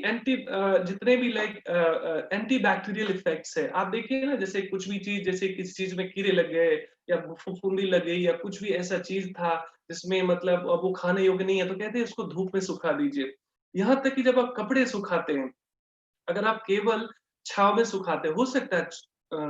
जितने भी एंटी बैक्टीरियल इफेक्ट्स है, आप देखिए ना, जैसे कुछ भी चीज़, जैसे किसी चीज़ में कीड़े लग गए या फफूंदी लग गई या कुछ भी ऐसा चीज़ था, जिसमें मतलब अब वो खाने योग्य नहीं है, तो कहते हैं इसको धूप में सुखा दीजिए। यहाँ तक कि जब आप कपड़े सुखाते हैं, अगर आप केवल छाँव में सुखाते हो सकता है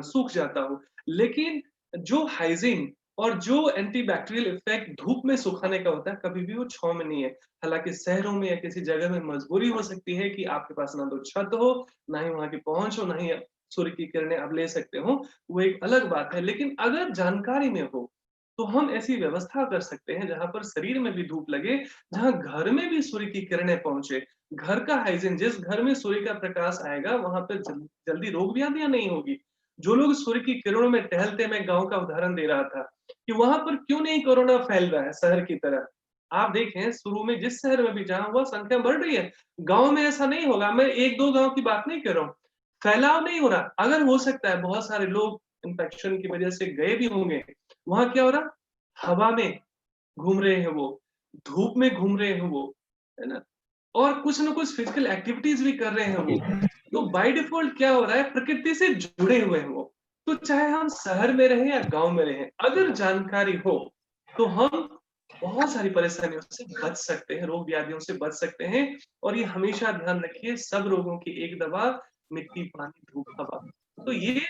सूख जाता हो, लेकिन जो हाइजीन और जो एंटी बैक्टीरियल इफेक्ट धूप में सुखाने का होता है, कभी भी वो छाँव में नहीं है। हालाँकि शहरों में या किसी जगह में मजबूरी हो सकती है कि आपके पास ना तो छत हो, ना ही वहाँ की पहुँच हो, ना ही सूर्य की किरणें आप ले सकते हो, वो एक अलग बात है। लेकिन अगर जानकारी में हो, तो हम ऐसी व्यवस्था कर सकते हैं जहाँ पर शरीर में भी धूप लगे, जहाँ घर में भी सूर्य की किरणें पहुँचे। घर का हाइजीन, जिस घर में सूर्य का प्रकाश आएगा, वहाँ पे जल्दी रोग व्याधियाँ नहीं होगी। जो लोग सूर्य की किरणों में टहलते, मैं गाँव का उदाहरण दे रहा था, कि वहाँ पर क्यों नहीं कोरोना फैल रहा है शहर की तरह। आप देखें शुरू में जिस शहर में भी जहाँ हुआ, संख्या बढ़ रही है। गाँव में ऐसा नहीं होगा, मैं 1-2 गाँव की बात नहीं कर रहा हूँ। फैलाव नहीं हो रहा, अगर हो सकता है बहुत सारे लोग इन्फेक्शन की वजह से गए भी होंगे, वहाँ क्या हो रहा? हवा में घूम रहे हैं वो, धूप में घूम रहे हैं वो, है ना? और कुछ न कुछ फिजिकल एक्टिविटीज़ भी कर रहे हैं वो। तो बाय डिफ़ॉल्ट क्या हो रहा है, प्रकृति से जुड़े हुए हैं वो। तो चाहे हम शहर में रहें या गाँव में रहें, अगर जानकारी हो, तो हम बहुत सारी परेशानियों से बच सकते हैं, रोग व्याधियों से बच सकते हैं। और ये हमेशा ध्यान रखिए, सब रोगों की एक दवा, मिट्टी, पानी, धूप, हवा। तो ये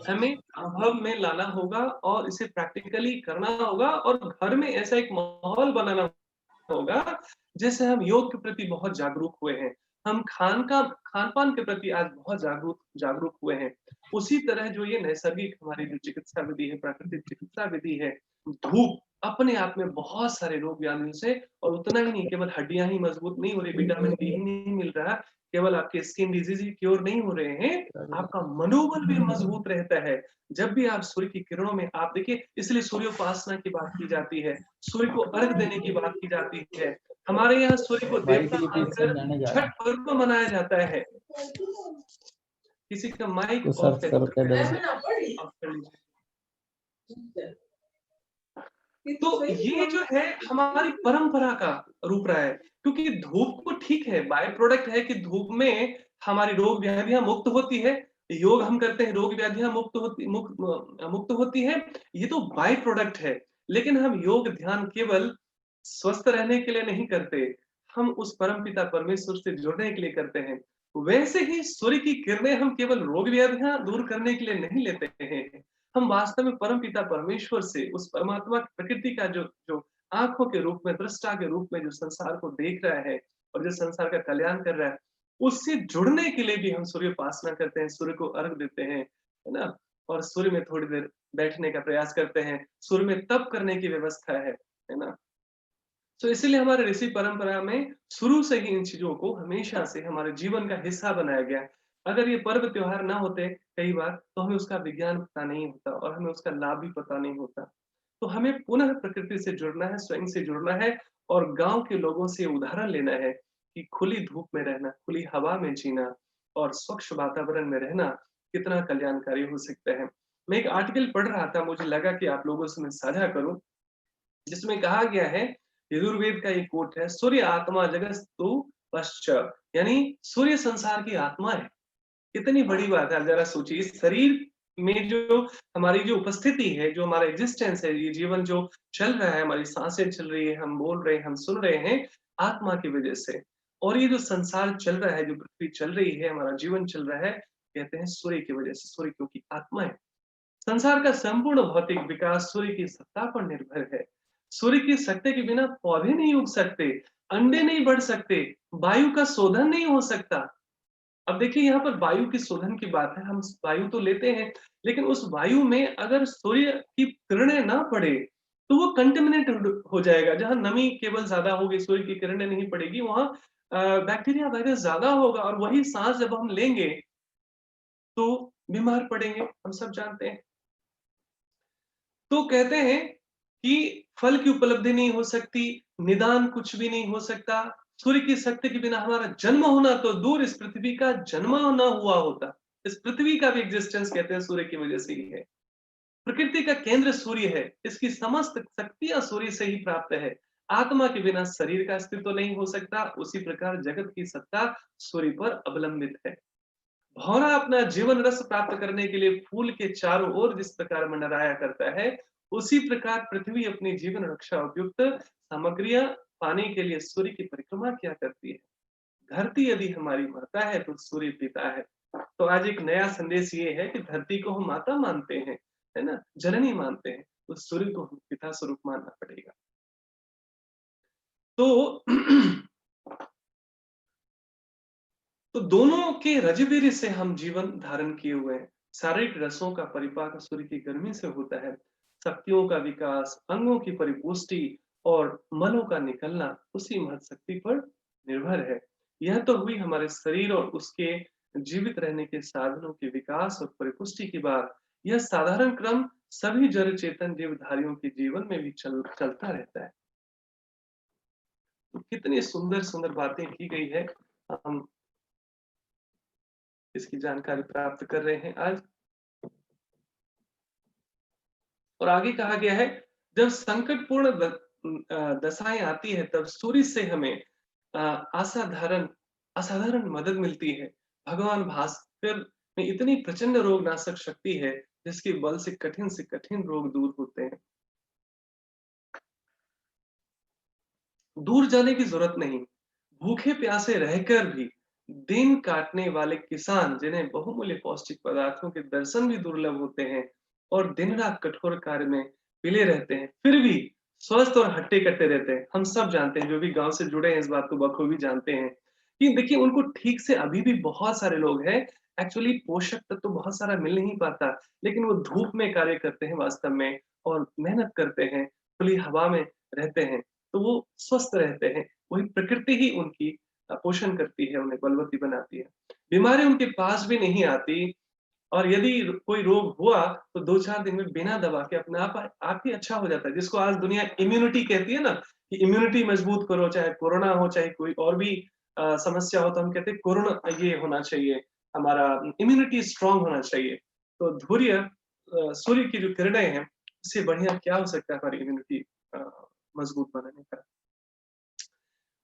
हमें अनुभव में लाना होगा और इसे प्रैक्टिकली करना होगा और घर में ऐसा एक माहौल बनाना होगा, जैसे हम योग के प्रति बहुत जागरूक हुए हैं। हम खान-पान के प्रति आज बहुत जागरूक जागरूक हुए हैं। उसी तरह जो ये नैसर्गिक हमारी जो चिकित्सा विधि है, प्राकृतिक चिकित्सा विधि है, धूप अपने आप में बहुत सारे रोग व्याधियों से, और उतना ही नहीं, केवल हड्डियाँ ही मजबूत नहीं हो रही, विटामिन डी ही नहीं मिल रहा, केवल आपके स्किन डिजीज़ ही क्योर नहीं हो रहे हैं, आपका मनोबल भी मजबूत रहता है। जब भी आप सूर्य की किरणों में, आप देखिए, इसलिए सूर्योपासना की बात की जाती है, सूर्य को अर्घ देने की बात की जाती है। हमारे यहाँ सूर्य को देवता मानकर छठ पर्व मनाया जाता है। किसी का माइक ऑफ है, ऑफ कर लीजिए। तो ये जो है हमारी परंपरा का रूप रहा है, क्योंकि धूप को ठीक है, बाय प्रोडक्ट है कि धूप में हमारी रोग व्याधियां मुक्त होती है, योग हम करते हैं, रोग व्याधियां मुक्त होती है, ये तो बाय प्रोडक्ट है। लेकिन हम योग ध्यान केवल स्वस्थ रहने के लिए नहीं करते, हम उस परमपिता परमेश्वर से जुड़ने के लिए करते हैं। वैसे ही सूर्य की किरणें हम केवल रोग व्याधियां दूर करने के लिए नहीं लेते हैं, हम वास्तव में परमपिता परमेश्वर से, उस परमात्मा की प्रकृति का जो जो आंखों के रूप में, दृष्टा के रूप में जो संसार को देख रहा है और जो संसार का कल्याण कर रहा है, उससे जुड़ने के लिए भी हम सूर्य उपासना करते हैं, सूर्य को अर्घ देते हैं, है ना? और सूर्य में थोड़ी देर बैठने का प्रयास करते हैं, सूर्य में तप करने की व्यवस्था है ना? तो इसीलिए हमारे ऋषि परंपरा में शुरू से ही इन चीजों को हमेशा से हमारे जीवन का हिस्सा बनाया गया है। अगर ये पर्व त्योहार ना होते कई बार, तो हमें उसका विज्ञान पता नहीं होता और हमें उसका लाभ भी पता नहीं होता। तो हमें पुनः प्रकृति से जुड़ना है, स्वयं से जुड़ना है और गांव के लोगों से उदाहरण लेना है कि खुली धूप में रहना, खुली हवा में जीना और स्वच्छ वातावरण में रहना कितना कल्याणकारी हो सकता है। मैं एक आर्टिकल पढ़ रहा था, मुझे लगा कि आप लोगों से मैं साझा करूं, जिसमें कहा गया है, यजुर्वेद का एक कोट है, सूर्य आत्मा जगस्तु पश्च, यानी सूर्य संसार की आत्मा है। कितनी बड़ी बात है, जरा सोचिए, इस शरीर में जो हमारी जो उपस्थिति है, जो हमारा एग्जिस्टेंस है, ये जीवन जो चल रहा है, हमारी सांसें चल रही है, हम बोल रहे हैं, हम सुन रहे हैं, आत्मा की वजह से। और ये जो संसार चल रहा है, जो पृथ्वी चल रही है, हमारा जीवन चल रहा है, कहते हैं सूर्य की वजह से, सूर्य क्योंकि आत्मा है। संसार का संपूर्ण भौतिक विकास सूर्य की सत्ता पर निर्भर है। सूर्य की शक्ति के बिना पौधे नहीं उग सकते, अंडे नहीं बढ़ सकते, वायु का शोधन नहीं हो सकता। अब देखिए यहाँ पर वायु की शोधन की बात है, हम वायु तो लेते हैं, लेकिन उस वायु में अगर सूर्य की किरणें ना पड़े तो वो कंटेमिनेट हो जाएगा। जहां नमी केवल ज्यादा होगी, सूर्य की किरणें नहीं पड़ेगी, वहां बैक्टीरिया वायरस ज्यादा होगा और वही सांस जब हम लेंगे तो बीमार पड़ेंगे, हम सब जानते हैं। तो कहते हैं कि फल की उपलब्धि नहीं हो सकती, निदान कुछ भी नहीं हो सकता। सूर्य की शक्ति के बिना हमारा जन्म होना तो दूर, इस पृथ्वी का जन्म ना हुआ होता। इस पृथ्वी का भी एग्जिस्टेंस कहते हैं सूर्य की वजह से ही है। प्रकृति का केंद्र सूर्य है, इसकी समस्त शक्तियां सूर्य से ही प्राप्त है। आत्मा के बिना शरीर का अस्तित्व नहीं हो सकता, उसी प्रकार जगत की सत्ता सूर्य पर अवलंबित है। भौरा अपना जीवन रस प्राप्त करने के लिए फूल के चारों ओर जिस प्रकार मंडराया करता है, उसी प्रकार पृथ्वी अपनी जीवन रक्षा उपयुक्त सामग्रियां पाने के लिए सूर्य की परिक्रमा किया करती है। धरती यदि हमारी माता है तो सूर्य पिता है। तो आज एक नया संदेश ये है कि धरती को हम माता मानते हैं, है ना, जननी मानते हैं, तो सूर्य को हम पिता स्वरूप मानना पड़ेगा। तो तो दोनों के रजवीर से हम जीवन धारण किए हुए हैं। शारीरिक रसों का परिपाक सूर्य की गर्मी से होता है। शक्तियों का विकास, अंगों की परिपुष्टि और मलों का निकलना उसी महत शक्ति पर निर्भर है। यह तो हुई हमारे शरीर और उसके जीवित रहने के साधनों के विकास और परिपुष्टि की बात। यह साधारण क्रम सभी जड़ चेतन जीवधारियों के जीवन में भी चलता रहता है। तो कितनी सुंदर सुंदर बातें की गई है, हम इसकी जानकारी प्राप्त कर रहे हैं आज। और आगे कहा गया है, जब संकटपूर्ण दशाएं आती है तब सूर्य से हमें असाधारण असाधारण मदद मिलती है। भगवान भास्कर में इतनी प्रचंड रोग नाशक शक्ति है जिसके बल से कठिन रोग दूर होते हैं। दूर जाने की जरूरत नहीं, भूखे प्यासे रहकर भी दिन काटने वाले किसान, जिन्हें बहुमूल्य पौष्टिक पदार्थों के दर्शन भी दुर्लभ होते हैं और दिन रात कठोर कार्य में मिले रहते हैं, फिर भी स्वस्थ और हट्टे कट्टे रहते हैं। हम सब जानते हैं, जो भी गांव से जुड़े हैं इस बात को बखूबी जानते हैं कि देखिए उनको ठीक से, अभी भी बहुत सारे लोग हैं एक्चुअली पोषक तत्व तो बहुत सारा मिल नहीं पाता, लेकिन वो धूप में कार्य करते हैं वास्तव में और मेहनत करते हैं, खुली हवा में रहते हैं, तो वो स्वस्थ रहते हैं। वही प्रकृति ही उनकी पोषण करती है, उन्हें बलवती बनाती है। बीमारी उनके पास भी नहीं आती और यदि कोई रोग हुआ तो 2-4 दिन में बिना दवा के अपने आप ही अच्छा हो जाता है। जिसको आज दुनिया इम्यूनिटी कहती है ना, कि इम्यूनिटी मजबूत करो, चाहे कोरोना हो, चाहे कोई और भी समस्या हो, तो हम कहते हैं कोरोना ये होना चाहिए, हमारा इम्यूनिटी स्ट्रांग होना चाहिए। तो सूर्य की जो किरणें हैं इससे बढ़िया क्या हो सकता है हमारी इम्यूनिटी मजबूत बनाने का।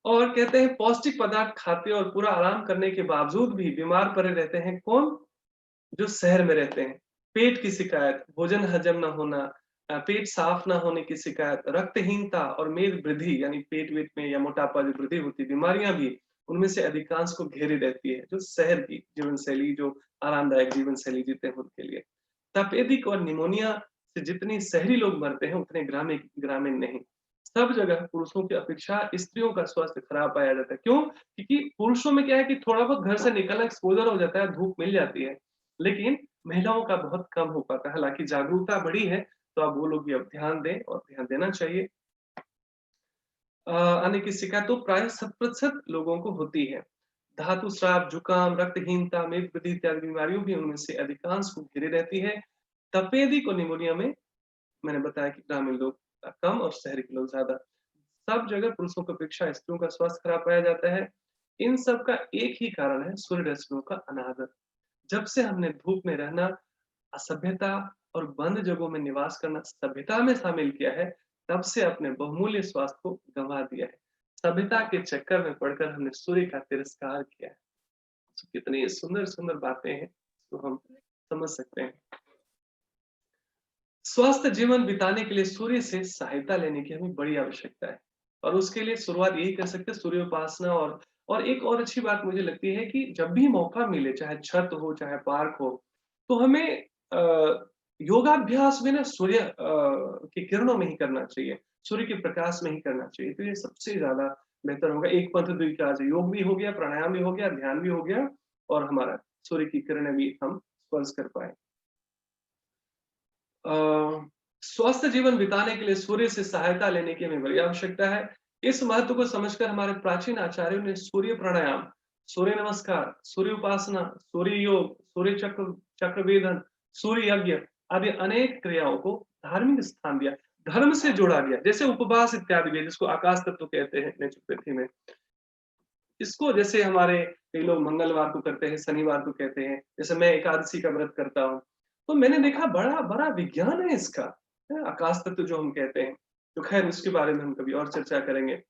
और कहते हैं पौष्टिक पदार्थ खाते और पूरा आराम करने के बावजूद भी बीमार पड़े रहते हैं कौन? जो शहर में रहते हैं। पेट की शिकायत, भोजन हजम ना होना, पेट साफ ना होने की शिकायत, रक्तहीनता और मेद वृद्धि यानी पेट-वेट में या मोटापा जो वृद्धि होती है, बीमारियां भी उनमें से अधिकांश को घेरे रहती है, जो शहर की जीवन शैली, जो आरामदायक जीवन शैली जीते हैं उनके लिए। तपेदिक और निमोनिया से जितने शहरी लोग मरते हैं उतने ग्रामीण ग्रामीण नहीं। सब जगह पुरुषों की अपेक्षा स्त्रियों का स्वास्थ्य खराब पाया जाता है। क्यों? क्योंकि पुरुषों में क्या है कि थोड़ा बहुत घर से निकलना एक्सपोज़र हो जाता है, धूप मिल जाती है। लेकिन महिलाओं का बहुत कम हो पाता है। हालाँकि जागरूकता बढ़ी है, तो अब वो लोग भी अब ध्यान दें और ध्यान देना चाहिए। आने की शिकायत तो प्राय 100% लोगों को होती है। धातु स्राव, जुकाम, रक्तहीनता, मेद वृद्धि इत्यादि बीमारियों भी उनमें से अधिकांश को घेरे रहती है। तपेदिक और निमोनिया में मैंने बताया कि ग्रामीण लोग कम और शहर के लोग ज़्यादा। सब जगह पुरुषों की अपेक्षा स्त्रियों का स्वास्थ्य खराब पाया जाता है। इन सब का एक ही कारण है सूर्य रश्मियों का अनादर। जब से हमने धूप में रहना, असभ्यता और बंद जगहों में निवास करना सभ्यता में शामिल किया है, तब से अपने बहुमूल्य स्वास्थ्य को गंवा दिया है। सभ्यता के चक्कर में पड़कर हमने सूर्य का तिरस्कार किया है। तो कितनी सुंदर-सुंदर बातें हैं, तो हम समझ सकते हैं। स्वस्थ जीवन बिताने के लिए सूर्य से सहायता लेने की हमें बड़ी आवश्यकता है और उसके लिए शुरुआत यही कर सकते हैं सूर्य उपासना। और एक और अच्छी बात मुझे लगती है कि जब भी मौका मिले, चाहे छत हो चाहे पार्क हो, तो हमें योगाभ्यास में ना सूर्य की किरणों में ही करना चाहिए, सूर्य के प्रकाश में ही करना चाहिए, तो ये सबसे ज्यादा बेहतर होगा। एक पंथ दुई काज, योग भी हो गया, प्राणायाम भी हो गया, ध्यान भी हो गया और हमारा सूर्य की किरणें भी हम स्पर्श कर पाए। अ, स्वस्थ जीवन बिताने के लिए सूर्य से सहायता लेने की हमें बड़ी आवश्यकता है। इस महत्व को समझकर हमारे प्राचीन आचार्यों ने सूर्य प्राणायाम, सूर्य नमस्कार, सूर्य उपासना, सूर्य योग, सूर्य चक्र चक्रवेदन, सूर्य यज्ञ आदि अनेक क्रियाओं को धार्मिक स्थान दिया, धर्म से जोड़ा गया। जैसे उपवास इत्यादि भी है, जिसको आकाश तत्व कहते हैं नेचुरोपैथी में। इसको जैसे हमारे कई लोग मंगलवार को करते हैं, शनिवार को कहते हैं, जैसे मैं एकादशी का व्रत करता हूँ। तो मैंने देखा बड़ा बड़ा विज्ञान है इसका, आकाश तत्व जो हम कहते हैं। तो खैर उसके बारे में हम कभी और चर्चा करेंगे।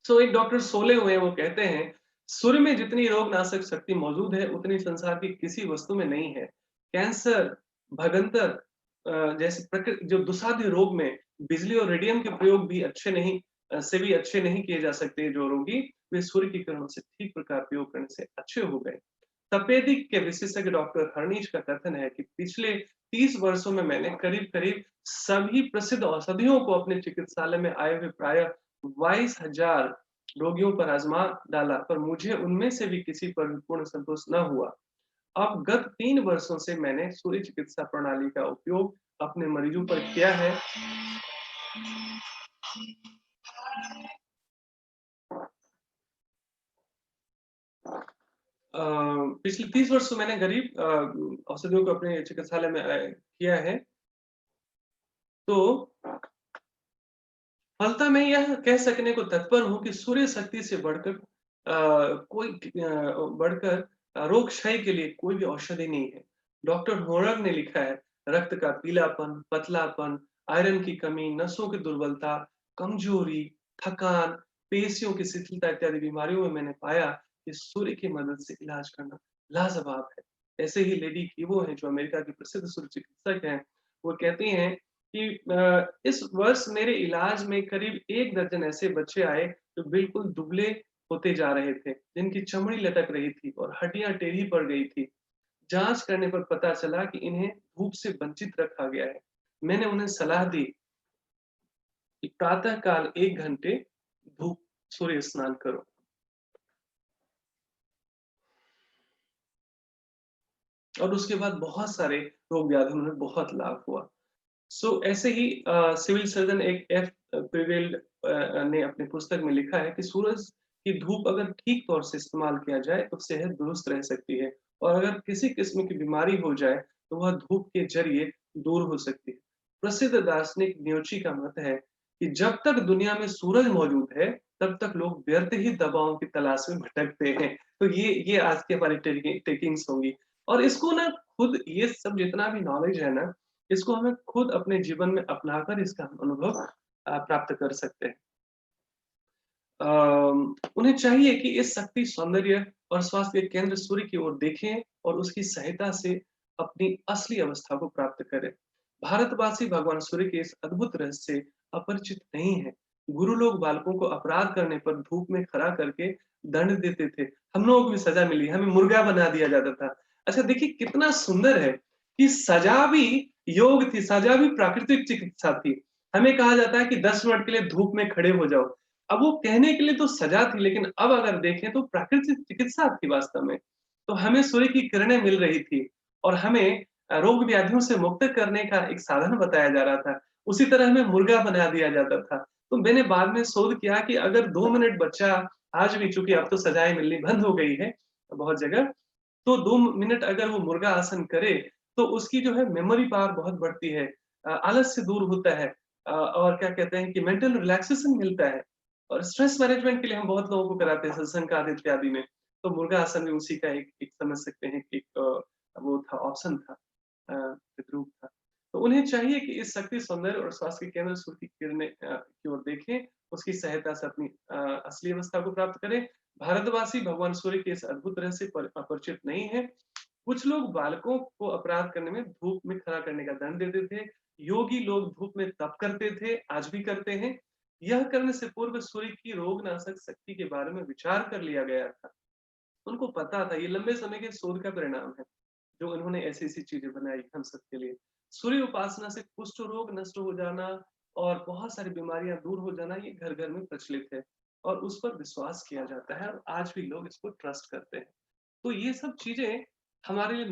सो एक डॉक्टर सोले हुए हैं, वो कहते हैं सूर्य में जितनी रोगनाशक शक्ति मौजूद है उतनी संसार की किसी वस्तु में नहीं है। कैंसर, भगंतर जैसे जो दुस्साध्य रोग में बिजली और रेडियम के प्रयोग भी अच्छे नहीं से भी अच्छे नहीं किए जा सकते। जो रोगी वे सूर्य की किरणों से ठीक प्रकार प्रयोग करने से अच्छे हो गए। तपेदिक के विशेषज्ञ डॉक्टर हर्निश का कथन है कि पिछले 30 वर्षों में मैंने करीब-करीब सभी प्रसिद्ध औषधियों को अपने चिकित्सालय में आए हुए प्राय 22,000 रोगियों पर आजमा डाला, पर मुझे उनमें से भी किसी पर भी पूर्ण संतोष न हुआ। अब गत 3 वर्षों से मैंने सूर्य चिकित्सा प्रणाली का उपयोग अपने मरीजों पर किया है। पिछले 30 वर्ष से मैंने गरीब औषधियों को अपने चिकित्सालय में किया है। तो फलतः मैं यह कह सकने को तत्पर हूँ कि सूर्य शक्ति से बढ़कर रोग क्षय के लिए कोई भी औषधि नहीं है। डॉक्टर होरर ने लिखा है, रक्त का पीलापन, पतलापन, आयरन की कमी, नसों की दुर्बलता, कमजोरी, थकान, पेशियों की शिथिलता इत्यादि बीमारियों में मैंने पाया कि सूर्य की मदद से इलाज करना लाजवाब है। ऐसे ही लेडी कीवो है, जो अमेरिका की प्रसिद्ध सूर्य चिकित्सक हैं, वो कहती हैं कि इस वर्ष मेरे इलाज में करीब 1 दर्जन ऐसे बच्चे आए जो बिल्कुल दुबले होते जा रहे थे, जिनकी चमड़ी लटक रही थी और हड्डियां टेढ़ी पड़ गई थी। जांच करने पर पता चला कि इन्हें धूप से वंचित रखा गया है। मैंने उन्हें सलाह दी कि प्रातः काल 1 घंटे धूप सूर्य स्नान करो। और उसके बाद बहुत सारे रोग व्याधियों में बहुत लाभ हुआ। ऐसे ही सिविल सर्जन एक एफ प्रीवेल्ड ने अपनी पुस्तक में लिखा है कि सूरज की धूप अगर ठीक तौर से इस्तेमाल किया जाए तो सेहत दुरुस्त रह सकती है और अगर किसी किस्म की बीमारी हो जाए तो वह धूप के जरिए दूर हो सकती है। प्रसिद्ध दार्शनिक न्योची का मत है कि जब तक दुनिया में सूरज मौजूद है तब तक लोग व्यर्थ ही दवाओं की तलाश में भटकते हैं। तो ये आज की हमारी टेकिंग्स होंगी और इसको ना खुद ये सब जितना भी नॉलेज है ना, इसको हमें खुद अपने जीवन में अपनाकर इसका हम अनुभव प्राप्त कर सकते हैं। उन्हें चाहिए कि इस शक्ति, सौंदर्य और स्वास्थ्य के केंद्र सूर्य की ओर देखें और उसकी सहायता से अपनी असली अवस्था को प्राप्त करें। भारतवासी भगवान सूर्य के इस अद्भुत रहस्य से अपरिचित नहीं है। गुरु लोग बालकों को अपराध करने पर धूप में खड़ा करके दंड देते थे। हम लोगों को भी सजा मिली, हमें मुर्गा बना दिया जाता था। अच्छा देखिए कितना सुंदर है कि सजा भी योग थी, सजा भी प्राकृतिक चिकित्सा थी। हमें कहा जाता है कि 10 मिनट के लिए धूप में खड़े हो जाओ। अब वो कहने के लिए तो सजा थी, लेकिन अब अगर देखें तो प्राकृतिक चिकित्सा थी वास्तव में। तो हमें सूर्य की किरणें मिल रही थी और हमें रोग व्याधियों से मुक्त करने का एक साधन बताया जा रहा था। उसी तरह हमें मुर्गा बना दिया जाता था। तो मैंने बाद में शोध किया कि अगर 2 मिनट बच्चा आज भी, चूँकि अब तो सजाएँ मिलनी बंद हो गई है बहुत जगह, तो 2 मिनट अगर वो मुर्गा आसन करे, तो उसकी जो है मेमोरी पावर बहुत बढ़ती है। आलस्य दूर होता है और क्या कहते हैं कि मेंटल रिलैक्सेशन मिलता है। और स्ट्रेस मैनेजमेंट के लिए हम बहुत लोगों को कराते हैं सत्संग आदि इत्यादि में। तो मुर्गा आसन भी उसी का एक एक समझ सकते हैं कि एक वो था, ऑप्शन था, विकल्प था। तो उन्हें चाहिए कि इस शक्ति, सौंदर्य और स्वास्थ्य के केंद्र सूर्य की किरणें की ओर देखें, उसकी सहायता से अपनी असली अवस्था को प्राप्त करें। भारतवासी भगवान सूर्य के इस अद्भुत रहस्य पर अपरिचित नहीं है। कुछ लोग बालकों को अपराध करने में धूप में खड़ा करने का दंड देते थे। योगी लोग धूप में तप करते थे, आज भी करते हैं। यह करने से पूर्व सूर्य की रोगनाशक शक्ति के बारे में विचार कर लिया गया था। उनको पता था, ये लंबे समय के शोध का परिणाम है, जो उन्होंने ऐसी-ऐसी चीजें बनाई हम सबके लिए। सूर्य उपासना से कुष्ठ रोग नष्ट हो जाना और बहुत सारी बीमारियां दूर हो जाना, ये घर-घर में प्रचलित है और उस पर विश्वास किया जाता है और आज भी लोग इसको ट्रस्ट करते हैं। तो ये सब चीजें हमारे लिए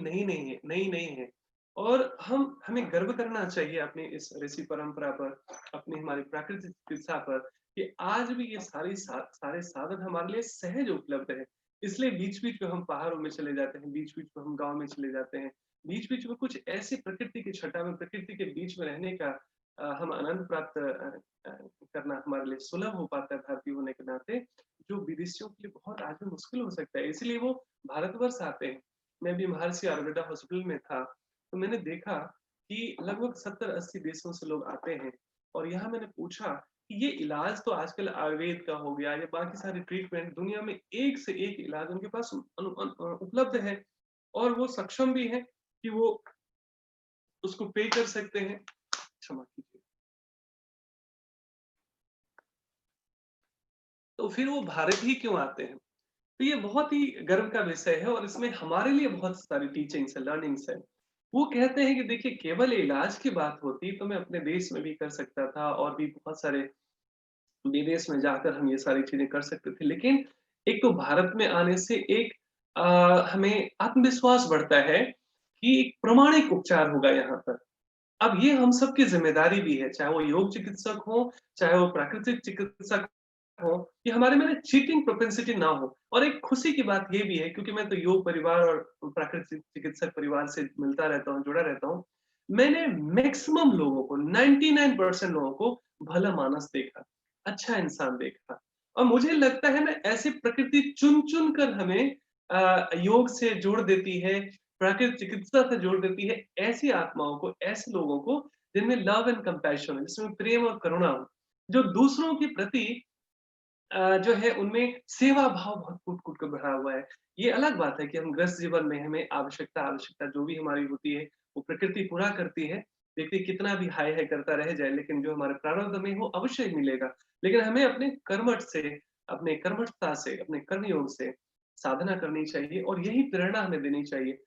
नई-नई है और हमें गर्व करना चाहिए अपनी इस ऋषि परंपरा पर, अपनी हमारी प्राकृतिक चिकित्सा पर, कि आज भी ये सारे साधन हमारे लिए सहज उपलब्ध है। इसलिए बीच-बीच में हम पहाड़ों में चले जाते हैं, बीच-बीच में हम गाँव में चले जाते हैं, बीच-बीच में कुछ ऐसी प्रकृति की छटा में, प्रकृति के बीच में रहने का हम आनंद प्राप्त करना हमारे लिए सुलभ हो पाता है भारतीय होने के नाते, जो विदेशियों के लिए बहुत आज भी मुश्किल हो सकता है। इसलिए वो भारतवर्ष आते हैं। मैं भी महर्षि आयुर्वेदा हॉस्पिटल में था, तो मैंने देखा कि लगभग 70-80 देशों से लोग आते हैं और यहाँ मैंने पूछा कि ये इलाज तो आजकल आयुर्वेद का हो गया या बाकी सारे ट्रीटमेंट, दुनिया में एक से एक इलाज उनके पास उपलब्ध है और वो सक्षम भी है कि वो उसको पे कर सकते हैं। क्षमा कीजिए। तो फिर वो भारत ही क्यों आते हैं? तो ये बहुत ही गर्व का विषय है और इसमें हमारे लिए बहुत सारी टीचिंग्स है, लर्निंग्स है। वो कहते हैं कि देखिए केवल इलाज की बात होती तो मैं अपने देश में भी कर सकता था और भी बहुत सारे विदेश में जाकर हम ये सारी चीजें कर सकते थे। लेकिन एक तो भारत में आने से एक हमें आत्मविश्वास बढ़ता है कि एक प्रामाणिक उपचार होगा यहाँ पर। अब ये हम सबकी ज़िम्मेदारी भी है, चाहे वो योग चिकित्सक हो, चाहे वो प्राकृतिक चिकित्सक हो, कि हमारे में ना चीटिंग प्रोपेंसिटी ना हो। और एक खुशी की बात ये भी है, क्योंकि मैं तो योग परिवार और प्राकृतिक चिकित्सक परिवार से मिलता रहता हूँ, जुड़ा रहता हूँ। मैंने मैक्सिमम लोगों को, 99% लोगों को भला-मानस देखा, अच्छा इंसान देखा। और मुझे लगता है ना ऐसे प्रकृति चुन-चुन कर हमें योग से जोड़ देती है, प्राकृतिक चिकित्सा से जोड़ देती है, ऐसी आत्माओं को, ऐसे लोगों को जिनमें लव एंड कंपैशन है, जिसमें प्रेम और करुणा हो, जो दूसरों के प्रति जो है उनमें सेवा भाव बहुत कूट-कूट के भरा हुआ है। ये अलग बात है कि हम ग्रस्त जीवन में हमें आवश्यकता जो भी हमारी होती है, वो प्रकृति पूरा करती है। व्यक्ति कितना भी हाय-हाय करता रह जाए, लेकिन जो हमारे प्रारब्ध में वो अवश्य ही मिलेगा। लेकिन हमें अपने कर्मठ से, अपने कर्मठता से, अपने कर्मयोग से साधना करनी चाहिए और यही प्रेरणा हमें देनी चाहिए।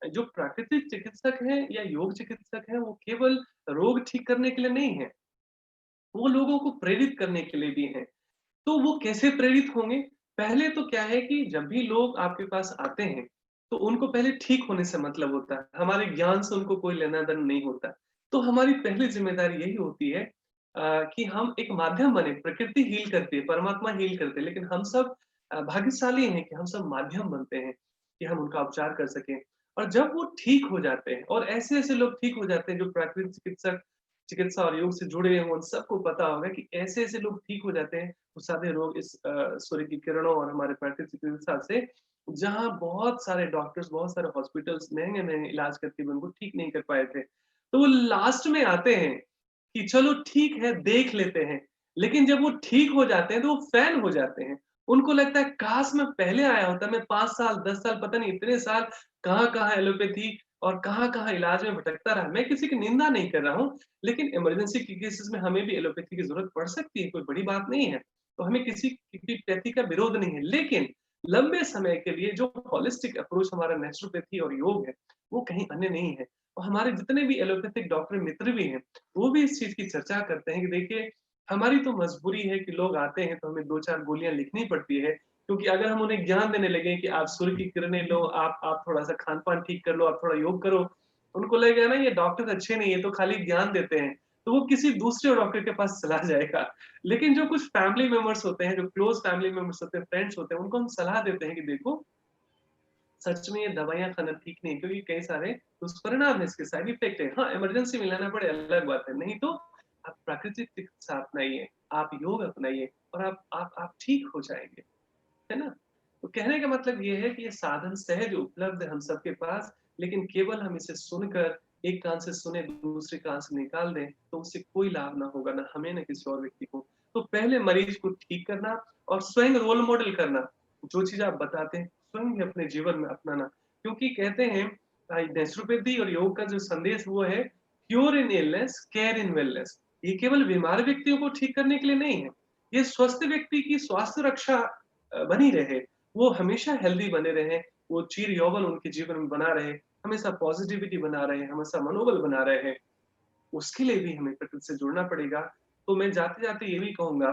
जो प्राकृतिक चिकित्सक हैं या योग चिकित्सक हैं, वो केवल रोग ठीक करने के लिए नहीं है, वो लोगों को प्रेरित करने के लिए भी हैं। तो वो कैसे प्रेरित होंगे? पहले तो क्या है कि जब भी लोग आपके पास आते हैं, तो उनको पहले ठीक होने से मतलब होता है। हमारे ज्ञान से उनको कोई लेना-देना नहीं होता। तो हमारी पहली ज़िम्मेदारी यही होती है कि हम एक माध्यम बने। प्रकृति हील करती है, परमात्मा हील करते हैं, लेकिन हम सब भाग्यशाली हैं कि हम सब माध्यम बनते हैं, कि हम उनका उपचार कर सकें। और जब वो ठीक हो जाते हैं और ऐसे-ऐसे लोग ठीक हो जाते हैं जो प्राकृतिक चिकित्सा और योग से जुड़े हैं, उन सबको पता होगा कि ऐसे-ऐसे लोग ठीक हो जाते हैं, वो सारे रोग इस सूर्य की किरणों और हमारे प्राकृतिक चिकित्सा से, जहाँ बहुत सारे डॉक्टर्स, बहुत सारे हॉस्पिटल्स महँगे-महँगे इलाज करके भी उनको ठीक नहीं कर पाए थे। तो वो लास्ट में आते हैं कि चलो ठीक है, देख लेते हैं। लेकिन जब वो ठीक हो जाते हैं तो वो फैन हो जाते हैं। उनको लगता है काश मैं पहले आया होता, मैं 5 साल, 10 साल पता नहीं इतने साल कहाँ-कहाँ एलोपैथी और कहाँ-कहाँ इलाज में भटकता रहा। मैं किसी की निंदा नहीं कर रहा हूँ, लेकिन इमरजेंसी के केसेस में हमें भी एलोपैथी की ज़रूरत पड़ सकती है, कोई बड़ी बात नहीं है। तो हमें किसी की पैथी का विरोध नहीं है। लेकिन लंबे समय के लिए जो होलिस्टिक अप्रोच हमारा नेचुरोपैथी और योग है, वो कहीं अन्य नहीं है। और हमारे जितने भी एलोपैथिक डॉक्टर मित्र भी हैं, वो भी इस चीज़ की चर्चा करते हैं कि देखिए, हमारी तो मजबूरी है कि लोग आते हैं तो हमें 2-4 गोलियाँ लिखनी पड़ती है, क्योंकि अगर हम उन्हें ज्ञान देने लगे कि आप सूर्य की किरणें लो, आप थोड़ा-सा खान-पान ठीक कर लो, आप थोड़ा योग करो, उनको लगेगा ना ये डॉक्टर अच्छे नहीं है, तो खाली ज्ञान देते हैं, तो वो किसी दूसरे डॉक्टर के पास चला जाएगा। लेकिन जो कुछ फैमिली मेंबर्स होते हैं, जो क्लोज़ फैमिली मेंबर्स होते हैं, फ्रेंड्स होते हैं, उनको हम सलाह देते हैं कि देखो, सच में ये दवाइयाँ खाना ठीक नहीं है, क्योंकि कई सारे दुष्परिणाम है, इसके साइड इफेक्ट है। हाँ, इमरजेंसी में लाना पड़े अलग बात है, नहीं तो आप प्राकृतिक चिकित्सा अपनाइए, आप योग अपनाइए और आप ठीक हो जाएँगे, है ना? तो कहने का मतलब ये है कि ये साधन सहज उपलब्ध है हम सबके पास, लेकिन केवल हम इसे सुनकर एक कान से सुने, दूसरे कान से निकाल दें, तो उससे कोई लाभ ना होगा, ना हमें, ना किसी और व्यक्ति को। तो पहले मरीज को ठीक करना और स्वयं रोल मॉडल करना, जो चीज़ आप बताते हैं, स्वयं भी अपने जीवन में अपनाना। क्योंकि कहते हैं नेचुरोपैथी और योग का जो संदेश वो है, क्योर इन इलनेस, केयर इन वेलनेस। ये केवल बीमार व्यक्तियों को ठीक करने के लिए नहीं है, ये स्वस्थ व्यक्ति की स्वास्थ्य रक्षा बनी रहे, वो हमेशा हेल्दी बने रहें, वो चिर यौवन उनके जीवन में बना रहे, हमेशा पॉजिटिविटी बना रहे, हमेशा मनोबल बना रहे, उसके लिए भी हमें प्रकृति से जुड़ना पड़ेगा। तो मैं जाते-जाते ये भी कहूँगा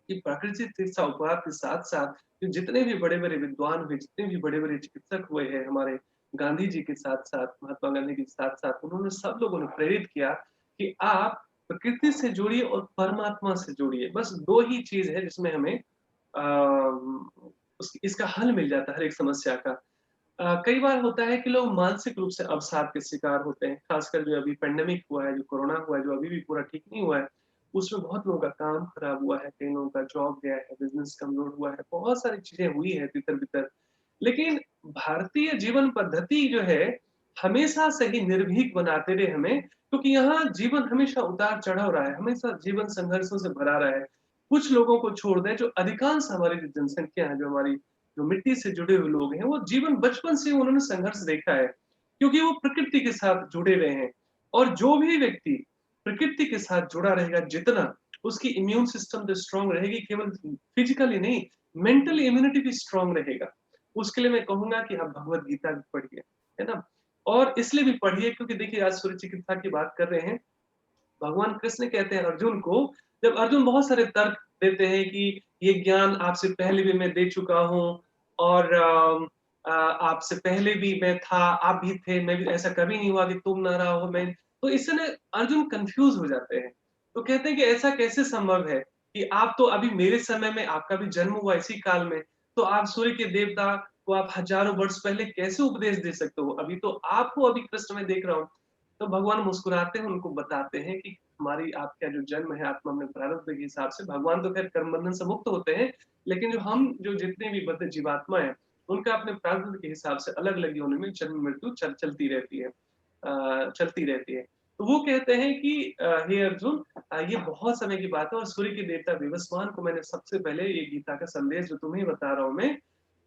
कि प्राकृतिक चिकित्सा उपचार के साथ-साथ जो जितने भी बड़े-बड़े विद्वान हुए, जितने भी बड़े-बड़े चिकित्सक हुए हैं हमारे गांधी जी के साथ-साथ, महात्मा गांधी के साथ-साथ, उन्होंने सब लोगों ने प्रेरित किया कि आप प्रकृति से जुड़िए और परमात्मा से जुड़िए। बस 2 ही चीज़ है जिसमें हमें इसका हल मिल जाता है हर एक समस्या का। कई बार होता है कि लोग मानसिक रूप से अवसाद के शिकार होते हैं, खासकर जो अभी पैंडेमिक हुआ है, जो कोरोना हुआ है, जो अभी भी पूरा ठीक नहीं हुआ है, उसमें बहुत लोगों का काम खराब हुआ है, कई लोगों का जॉब गया है, बिज़नेस कमज़ोर हुआ है, बहुत सारी चीज़ें हुई है तितर-बितर। लेकिन भारतीय जीवन पद्धति जो है, हमेशा से ही निर्भीक बनाते रहे हमें, क्योंकि यहाँ जीवन हमेशा उतार-चढ़ाव रहा है, हमेशा जीवन संघर्षों से भरा रहा है। कुछ लोगों को छोड़ दें, जो अधिकांश हमारी जो जनसंख्या है, जो हमारी जो मिट्टी से जुड़े हुए लोग हैं, वो जीवन बचपन से उन्होंने संघर्ष देखा है, क्योंकि वो प्रकृति के साथ जुड़े रहे हैं। और जो भी व्यक्ति प्रकृति के साथ जुड़ा रहेगा जितना, उसकी इम्यून सिस्टम तो स्ट्रॉन्ग रहेगी, केवल फिजिकली नहीं, मेंटली इम्यूनिटी भी स्ट्रॉन्ग रहेगा। उसके लिए मैं कहूँगा कि आप भगवद गीता भी पढ़िए, है ना? और इसलिए भी पढ़िए क्योंकि देखिए आज सूर्य चिकित्सा की बात कर रहे हैं, भगवान कृष्ण कहते हैं अर्जुन को, जब अर्जुन बहुत सारे तर्क देते हैं कि ये ज्ञान आपसे पहले भी मैं दे चुका हूँ और आपसे पहले भी मैं था, आप भी थे, मैं भी, ऐसा कभी नहीं हुआ कि तुम ना रहा हो, मैं, तो इससे ना अर्जुन कन्फ्यूज़ हो जाते हैं। तो कहते हैं कि ऐसा कैसे संभव है कि आप तो अभी मेरे समय में, आपका भी जन्म हुआ इसी काल में, तो आप सूर्य के देवता को आप हज़ारों वर्ष पहले कैसे उपदेश दे सकते हो? अभी तो आप हो, अभी कृष्ण मैं देख रहा हूँ। तो भगवान मुस्कुराते हैं, उनको बताते हैं कि हमारी आपका जो जन्म है आत्मा में प्रारब्ध के हिसाब से, भगवान तो खैर कर्म बंधन से मुक्त होते हैं, लेकिन जो जितने भी बद्ध जीवात्मा है, उनका अपने प्रारब्ध के हिसाब से अलग-अलग योनि में जन्म मृत्यु चलती रहती है, चलती रहती है। तो वो कहते हैं कि हे अर्जुन, ये बहुत समय की बात है और सूर्य के देवता विवस्वान को मैंने सबसे पहले ये गीता का संदेश जो तुम्हें बता रहा हूँ मैं,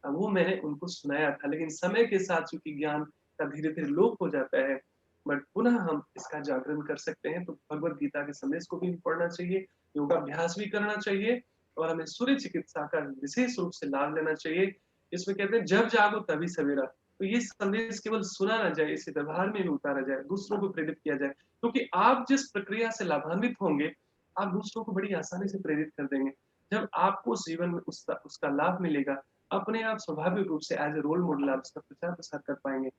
वो मैंने उनको सुनाया था। लेकिन समय के साथ चूँकि ज्ञान का धीरे-धीरे लोप हो जाता है, बट पुनः हम इसका जागरण कर सकते हैं, तो भगवद गीता के संदेश को भी पढ़ना चाहिए, योगाभ्यास भी करना चाहिए और हमें सूर्य चिकित्सा का विशेष रूप से लाभ लेना चाहिए। इसमें कहते हैं जब जागो तभी सवेरा। तो ये संदेश केवल सुना ना जाए, इसे व्यवहार में भी उतारा जाए, दूसरों को प्रेरित किया जाए। क्योंकि आप जिस प्रक्रिया से लाभान्वित होंगे, आप दूसरों को बड़ी आसानी से प्रेरित कर देंगे। जब आपको उस जीवन में उसका लाभ मिलेगा, अपने आप स्वाभाविक रूप से एज़ अ रोल मॉडल आप इसका प्रचार-प्रसार कर पाएँगे।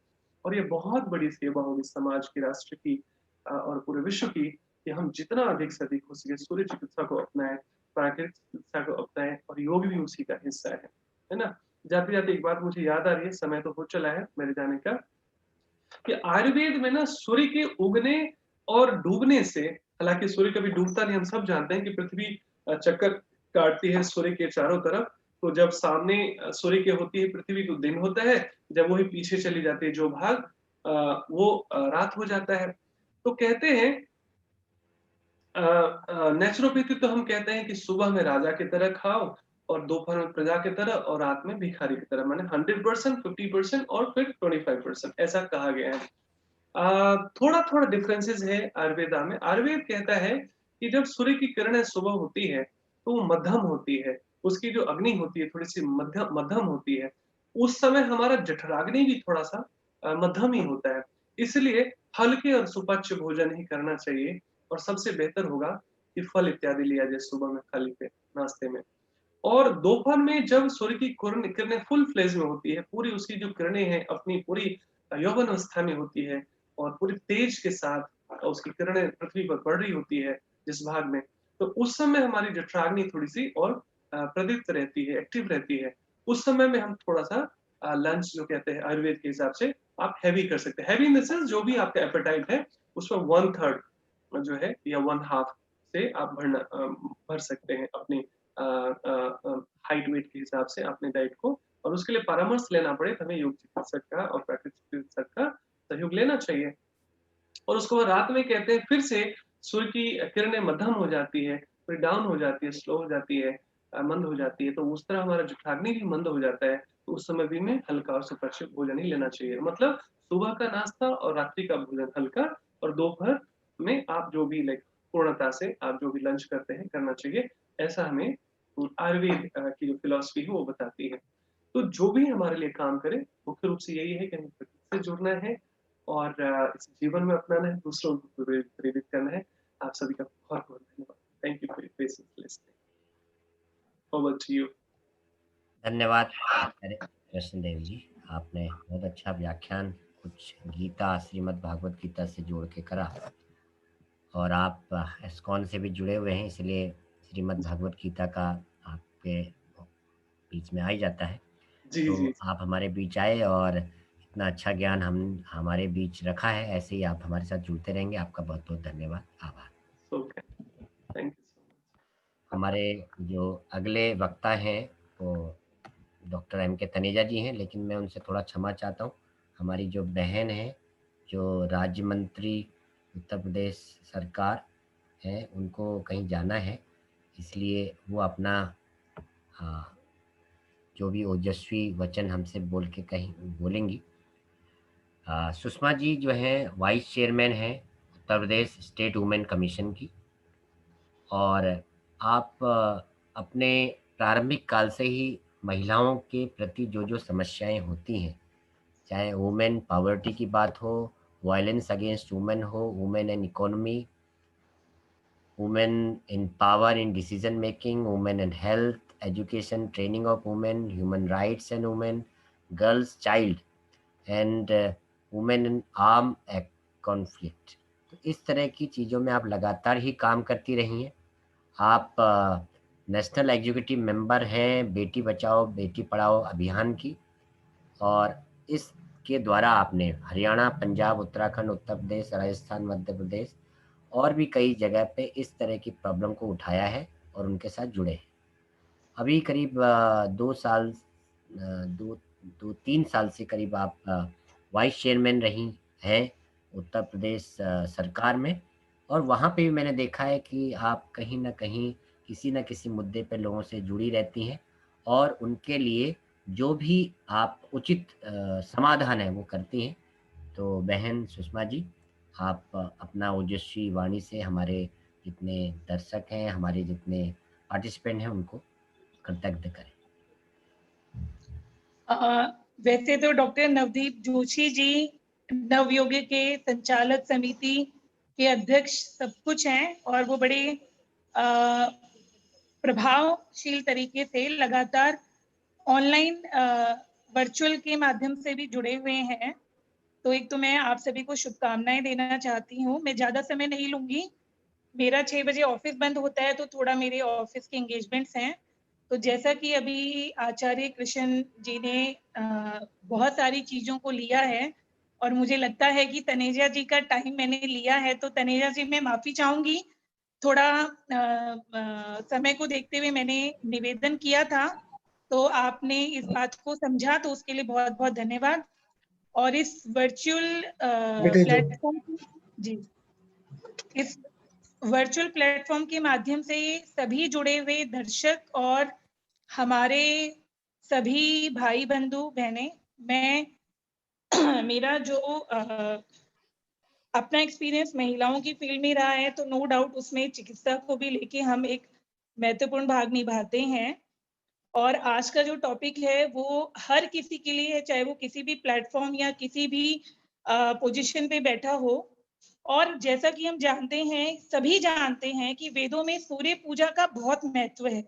और ये बहुत बड़ी सेवा होगी समाज की, राष्ट्र की और पूरे विश्व की, कि हम जितना अधिक से अधिक हो सके सूर्य चिकित्सा को अपनाएँ, प्राकृतिक चिकित्सा को अपनाएँ और योग भी उसी का हिस्सा है ना? जाते-जाते एक बात मुझे याद आ रही है, समय तो हो चला है मेरे जाने का, कि आयुर्वेद में ना सूर्य के उगने और डूबने से, हालाँकि सूर्य कभी डूबता नहीं, हम सब जानते हैं कि पृथ्वी चक्कर काटती है सूर्य के चारों तरफ, तो जब सामने सूर्य के होती है पृथ्वी तो दिन होता है, जब वही पीछे चली जाती है जो भाग वो रात हो जाता है। तो कहते हैं नेचुरोपैथी तो हम कहते हैं कि सुबह में राजा की तरह खाओ और दोपहर में प्रजा की तरह और रात में भिखारी की तरह, माने 100%, 50% और फिर 25%, ऐसा कहा गया है। थोड़ा थोड़ा डिफरेंसेस है आयुर्वेदा में। आयुर्वेद कहता है कि जब सूर्य की किरणें सुबह होती है तो वो मध्यम होती है, उसकी जो अग्नि होती है थोड़ी सी मध्यम मध्यम होती है। उस समय हमारा जठराग्नि भी थोड़ा सा मध्यम ही होता है, इसलिए हल्के और सुपाच्य भोजन ही करना चाहिए। और सबसे बेहतर होगा कि फल इत्यादि लिया जाए सुबह में खाली पेट नाश्ते में। और दोपहर में जब सूर्य की किरणें फुल फ्लेज में होती है, पूरी उसकी जो किरणें हैं अपनी पूरी यौवन अवस्था में होती है और पूरी तेज के साथ उसकी किरणें पृथ्वी पर पड़ रही होती है जिस भाग में, तो उस समय हमारी जठराग्नि थोड़ी सी और प्रदीप्त रहती है, एक्टिव रहती है। उस समय में हम थोड़ा सा लंच जो कहते हैं आयुर्वेद के हिसाब से आप हैवी कर सकते हैं। हैवी इन द सेंस जो भी आपका एपेटाइट है उसमें 1/3 जो है या 1/2 से आप भर सकते हैं अपनी हाइट वेट के हिसाब से अपने डाइट को। और उसके लिए परामर्श लेना पड़े तो हमें योग चिकित्सक का और प्राकृतिक चिकित्सक का सहयोग लेना चाहिए। और उसको रात में कहते हैं फिर से सूर्य की किरणें मध्यम हो जाती है, फिर डाउन हो जाती है, स्लो हो जाती है, मंद हो जाती है, तो उस तरह हमारा जठराग्नि भी मंद हो जाता है। तो उस समय भी हमें हल्का और सुपाच्य भोजन ही लेना चाहिए। मतलब सुबह का नाश्ता और रात्रि का भोजन हल्का, और दोपहर में आप जो भी लाइक पूर्णता से आप जो भी लंच करते हैं करना चाहिए, ऐसा हमें आयुर्वेद की जो फिलॉसफी है वो बताती है। तो जो भी हमारे लिए काम करे मुख्य रूप से यही है कि हमें प्रकृति से जुड़ना है और इस जीवन में अपनाना है, दूसरों को प्रेरित करना है। आप सभी का बहुत बहुत धन्यवाद। Thank you for your patience listening. Over to you. धन्यवाद डॉक्टर कृष्णदेव जी, आपने बहुत अच्छा व्याख्यान कुछ गीता श्रीमद् भागवत गीता से जोड़ के करा, और आप इस्कॉन से भी जुड़े हुए हैं, इसलिए श्रीमद् भागवत गीता का आपके बीच में आ ही जाता है। जी तो जी आप हमारे बीच आए और इतना अच्छा ज्ञान हम हमारे बीच रखा है, ऐसे ही आप हमारे साथ जुड़ते रहेंगे। आपका बहुत बहुत धन्यवाद, आभार। Thank you so much. हमारे जो अगले वक्ता हैं वो डॉक्टर एम के तनेजा जी हैं, लेकिन मैं उनसे थोड़ा क्षमा चाहता हूँ। हमारी जो बहन है, जो राज्य मंत्री उत्तर प्रदेश सरकार है, उनको कहीं जाना है, इसलिए वो अपना जो भी ओजस्वी वचन हमसे बोल के कहीं बोलेंगी। सुषमा जी जो हैं वाइस चेयरमैन हैं Uttar Pradesh state women commission की, और आप अपने प्रारंभिक काल से ही महिलाओं के प्रति जो जो समस्याएं होती हैं, चाहे वुमेन पॉवर्टी की बात हो, वायलेंस अगेंस्ट वुमेन हो, women in economy, women in power in decision making, women in health, education, training of women, human rights and women, girls child and women in arm conflict. तो इस तरह की चीज़ों में आप लगातार ही काम करती रही हैं। आप नेशनल एग्जीक्यूटिव मेंबर हैं बेटी बचाओ बेटी पढ़ाओ अभियान की, और इसके द्वारा आपने हरियाणा, पंजाब, उत्तराखंड, उत्तर प्रदेश, राजस्थान, मध्य प्रदेश और भी कई जगह पे इस तरह की प्रॉब्लम को उठाया है और उनके साथ जुड़े हैं। अभी करीब 2 साल 2-3 साल से करीब आप वाइस चेयरमैन रही हैं उत्तर प्रदेश सरकार में, और वहाँ पे भी मैंने देखा है कि आप कहीं न कहीं किसी न किसी मुद्दे पे लोगों से जुड़ी रहती हैं, और उनके लिए जो भी आप उचित समाधान है वो करती हैं। तो बहन सुषमा जी, आप अपना ओजस्वी वाणी से हमारे जितने दर्शक हैं, हमारे जितने पार्टिसिपेंट हैं, उनको कृतज्ञ करें। वैसे तो डॉक्टर नवदीप जोशी जी नवयोगी के संचालक समिति के अध्यक्ष सब कुछ हैं, और वो बड़े प्रभावशील तरीके से लगातार ऑनलाइन वर्चुअल के माध्यम से भी जुड़े हुए हैं। तो एक तो मैं आप सभी को शुभकामनाएं देना चाहती हूँ। मैं ज्यादा समय नहीं लूंगी, मेरा 6 बजे ऑफिस बंद होता है, तो थोड़ा मेरे ऑफिस के एंगेजमेंट्स हैं। तो जैसा कि अभी आचार्य कृष्ण जी ने बहुत सारी चीजों को लिया है, और मुझे लगता है कि तनेजा जी का टाइम मैंने लिया है, तो तनेजा जी मैं माफी चाहूंगी। थोड़ा समय को देखते हुए मैंने निवेदन किया था, तो आपने इस बात को समझा, तो उसके लिए बहुत बहुत धन्यवाद। और इस वर्चुअल प्लेटफॉर्म जी इस वर्चुअल प्लेटफॉर्म के माध्यम से सभी जुड़े हुए दर्शक और हमारे सभी भाई बंधु बहनें, मैं मेरा जो अपना एक्सपीरियंस महिलाओं की फील्ड में रहा है, तो नो डाउट उसमें चिकित्सा को भी लेके हम एक महत्वपूर्ण भाग निभाते हैं। और आज का जो टॉपिक है वो हर किसी के लिए है, चाहे वो किसी भी प्लेटफॉर्म या किसी भी पोजीशन पे बैठा हो। और जैसा कि हम जानते हैं, सभी जानते हैं कि वेदों में सूर्य पूजा का बहुत महत्व है।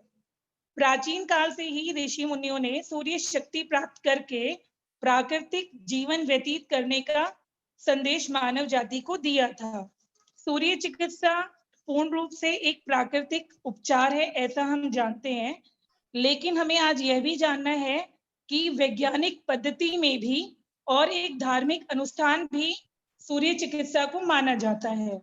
प्राचीन काल से ही ऋषि मुनियों ने सूर्य शक्ति प्राप्त करके प्राकृतिक जीवन व्यतीत करने का संदेश मानव जाति को दिया था। सूर्य चिकित्सा पूर्ण रूप से एक प्राकृतिक उपचार है, ऐसा हम जानते हैं। लेकिन हमें आज यह भी जानना है कि वैज्ञानिक पद्धति में भी और एक धार्मिक अनुष्ठान भी सूर्य चिकित्सा को माना जाता है।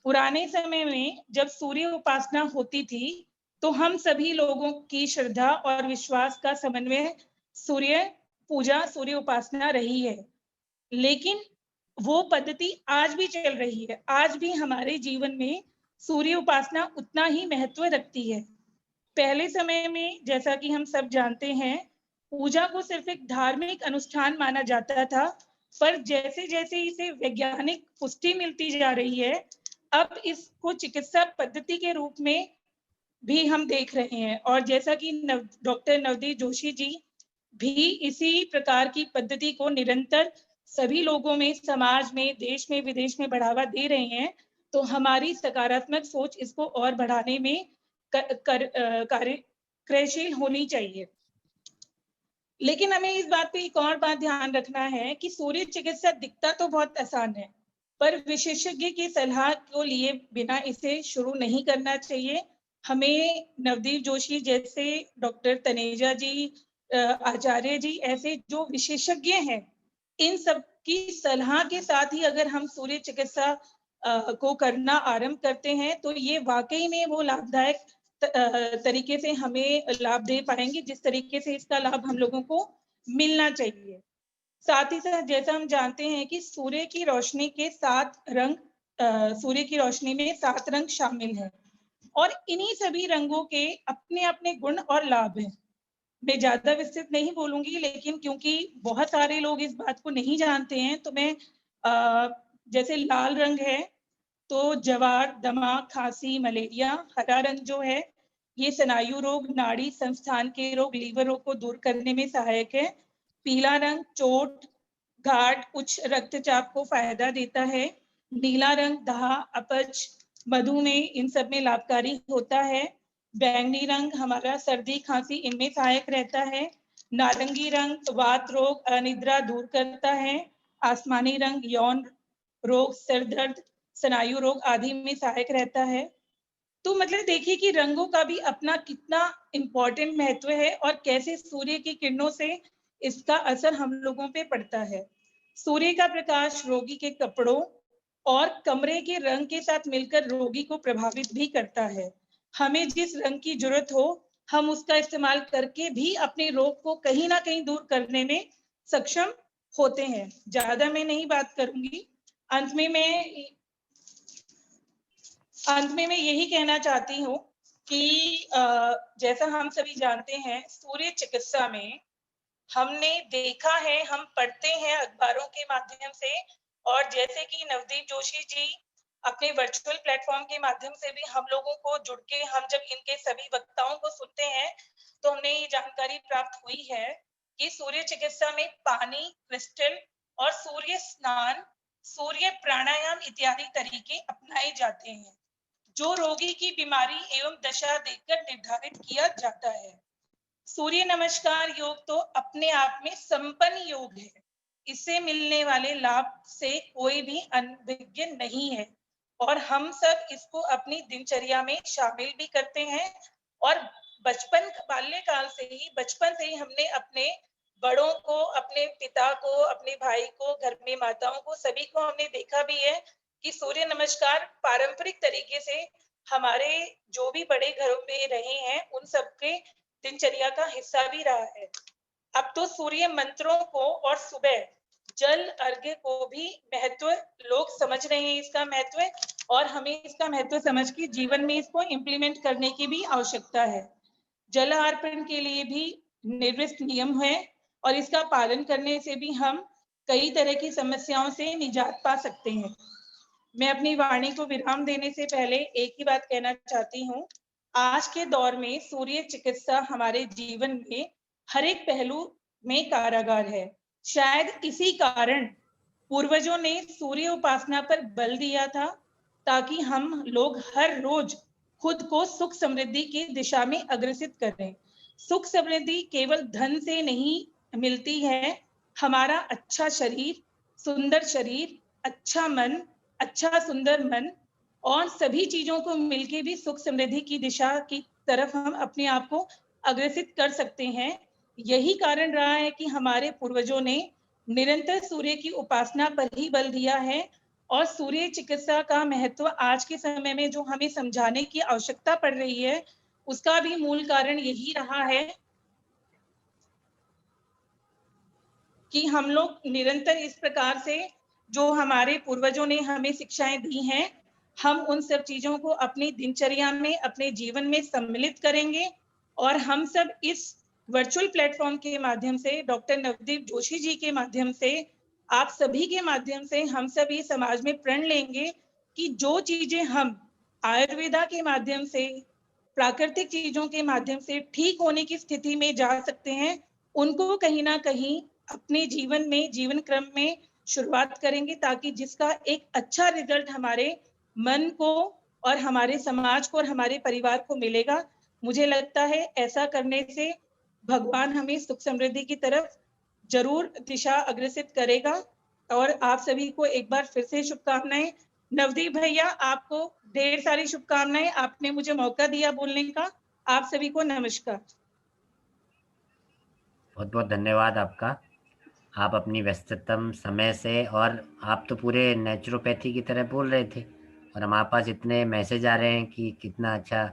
पुराने समय में जब सूर्य उपासना होती थी, तो हम सभी लोगों की श्रद्धा और विश्वास का समन्वय सूर्य पूजा, सूर्य उपासना रही है। लेकिन वो पद्धति आज भी चल रही है। आज भी हमारे जीवन में सूर्य उपासना उतना ही महत्व रखती है। पहले समय में, जैसा कि हम सब जानते हैं, पूजा को सिर्फ एक धार्मिक अनुष्ठान माना जाता था, पर जैसे जैसे इसे वैज्ञानिक पुष्टि मिलती जा रही है, अब इसको चिकित्सा पद्धति के रूप में भी हम देख रहे हैं। और जैसा कि डॉक्टर नवदीप जोशी जी भी इसी प्रकार की पद्धति को निरंतर सभी लोगों में, समाज में, देश में, विदेश में बढ़ावा दे रहे हैं, तो हमारी सकारात्मक सोच इसको और बढ़ाने में कार्यशील होनी चाहिए। लेकिन हमें इस बात पे एक और बात ध्यान रखना है कि सूर्य चिकित्सा दिखता तो बहुत आसान है, पर विशेषज्ञ की सलाह को लिए बिना इसे शुरू नहीं करना चाहिए। हमें नवदीप जोशी जैसे, डॉक्टर तनेजा जी, आचार्य जी, ऐसे जो विशेषज्ञ हैं, इन सब की सलाह के साथ ही अगर हम सूर्य चिकित्सा को करना आरंभ करते हैं, तो ये वाकई में वो लाभदायक तरीके से हमें लाभ दे पाएंगे, जिस तरीके से इसका लाभ हम लोगों को मिलना चाहिए। साथ ही साथ जैसा हम जानते हैं कि सूर्य की रोशनी के 7 रंग, सूर्य की रोशनी में 7 रंग शामिल हैं, और इन्हीं सभी रंगों के अपने अपने गुण और लाभ हैं। मैं ज्यादा विस्तृत नहीं बोलूंगी, लेकिन क्योंकि बहुत सारे लोग इस बात को नहीं जानते हैं, तो मैं जैसे लाल रंग है तो जवार, दमा, खांसी, मलेरिया। हरा रंग जो है ये स्नायु रोग, नाड़ी संस्थान के रोग, लीवर रोग को दूर करने में सहायक है। पीला रंग चोट, घाट, उच्च रक्तचाप को फायदा देता है। नीला रंग दाह, अपच, मधुमेह, इन सब में लाभकारी होता है। बैंगनी रंग हमारा सर्दी, खांसी, इनमें सहायक रहता है। नारंगी रंग वात रोग, अनिद्रा दूर करता है। आसमानी रंग यौन रोग, सिर दर्द, स्नायु रोग आदि में सहायक रहता है। तो मतलब देखिए कि रंगों का भी अपना कितना इम्पोर्टेंट महत्व है, और कैसे सूर्य की किरणों से इसका असर हम लोगों पे पड़ता है। सूर्य का प्रकाश रोगी के कपड़ों और कमरे के रंग के साथ मिलकर रोगी को प्रभावित भी करता है। हमें जिस रंग की जरूरत हो, हम उसका इस्तेमाल करके भी अपने रोग को कहीं ना कहीं दूर करने में सक्षम होते हैं। ज्यादा मैं नहीं बात करूंगी। अंत में मैं यही कहना चाहती हूँ कि जैसा हम सभी जानते हैं, सूर्य चिकित्सा में हमने देखा है, हम पढ़ते हैं अखबारों के माध्यम से, और जैसे कि नवदीप जोशी जी अपने वर्चुअल प्लेटफॉर्म के माध्यम से भी हम लोगों को जुड़ के, हम जब इनके सभी वक्ताओं को सुनते हैं, तो हमने ये जानकारी प्राप्त हुई है कि सूर्य चिकित्सा में पानी, क्रिस्टल और सूर्य स्नान, सूर्य प्राणायाम इत्यादि तरीके अपनाए जाते हैं, जो रोगी की बीमारी एवं दशा देखकर निर्धारित किया जाता है। सूर्य नमस्कार योग तो अपने आप में संपन्न योग है। इससे मिलने वाले लाभ से कोई भी अनभिज्ञ नहीं है, और हम सब इसको अपनी दिनचर्या में शामिल भी करते हैं। और बाल्यकाल से ही हमने अपने बड़ों को, अपने पिता को, अपने भाई को, घर में माताओं को, सभी को हमने देखा भी है कि सूर्य नमस्कार पारंपरिक तरीके से हमारे जो भी बड़े घरों में रहे हैं, उन सबके दिनचर्या का हिस्सा भी रहा है। अब तो सूर्य मंत्रों को और सुबह जल अर्घ्य को भी महत्व लोग समझ रहे हैं, इसका महत्व, और हमें इसका महत्व समझ के जीवन में इसको इम्प्लीमेंट करने की भी आवश्यकता है। जल अर्पण के लिए भी निर्दिष्ट नियम है और इसका पालन करने से भी हम कई तरह की समस्याओं से निजात पा सकते हैं। मैं अपनी वाणी को विराम देने से पहले एक ही बात कहना चाहती हूँ। आज के दौर में सूर्य चिकित्सा हमारे जीवन में हर एक पहलू में कारागार है। शायद इसी कारण पूर्वजों ने सूर्य उपासना पर बल दिया था, ताकि हम लोग हर रोज खुद को सुख समृद्धि की दिशा में अग्रसित करें। सुख समृद्धि केवल धन से नहीं मिलती है। हमारा अच्छा शरीर, अच्छा मन, अच्छा सुंदर मन और सभी चीजों को मिलके भी सुख समृद्धि की दिशा की तरफ हम अपने आप को अग्रसित कर सकते हैं। यही कारण रहा है कि हमारे पूर्वजों ने निरंतर सूर्य की उपासना पर ही बल दिया है और सूर्य चिकित्सा का महत्व आज के समय में जो हमें समझाने की आवश्यकता पड़ रही है, उसका भी मूल कारण यही रहा है कि हम लोग निरंतर इस प्रकार से जो हमारे पूर्वजों ने हमें शिक्षाएं दी हैं, हम उन सब चीजों को अपनी दिनचर्या में, अपने जीवन में सम्मिलित करेंगे और हम सब इस वर्चुअल प्लेटफॉर्म के माध्यम से, डॉक्टर नवदीप जोशी जी के माध्यम से, आप सभी के माध्यम से हम सभी समाज में प्रण लेंगे कि जो चीजें हम आयुर्वेदा के माध्यम से, प्राकृतिक चीजों के माध्यम से ठीक होने की स्थिति में जा सकते हैं, उनको कहीं ना कहीं अपने जीवन में, जीवन क्रम में शुरुआत करेंगे, ताकि जिसका एक अच्छा रिजल्ट हमारे मन को और हमारे समाज को और हमारे परिवार को मिलेगा। मुझे लगता है ऐसा करने से भगवान हमें सुख समृद्धि की तरफ जरूर दिशा अग्रसित करेगा। और आप सभी को एक बार फिर से शुभकामनाएं। नवदीप भैया, आपको ढेर सारी शुभकामनाएं, आपने मुझे मौका दिया बोलने का। आप सभी को नमस्कार। बहुत बहुत धन्यवाद आपका। आप अपनी व्यस्ततम समय से, और आप तो पूरे नेचुरोपैथी की तरह बोल रहे थे, और हमारे पास इतने मैसेज आ रहे हैं कि कितना अच्छा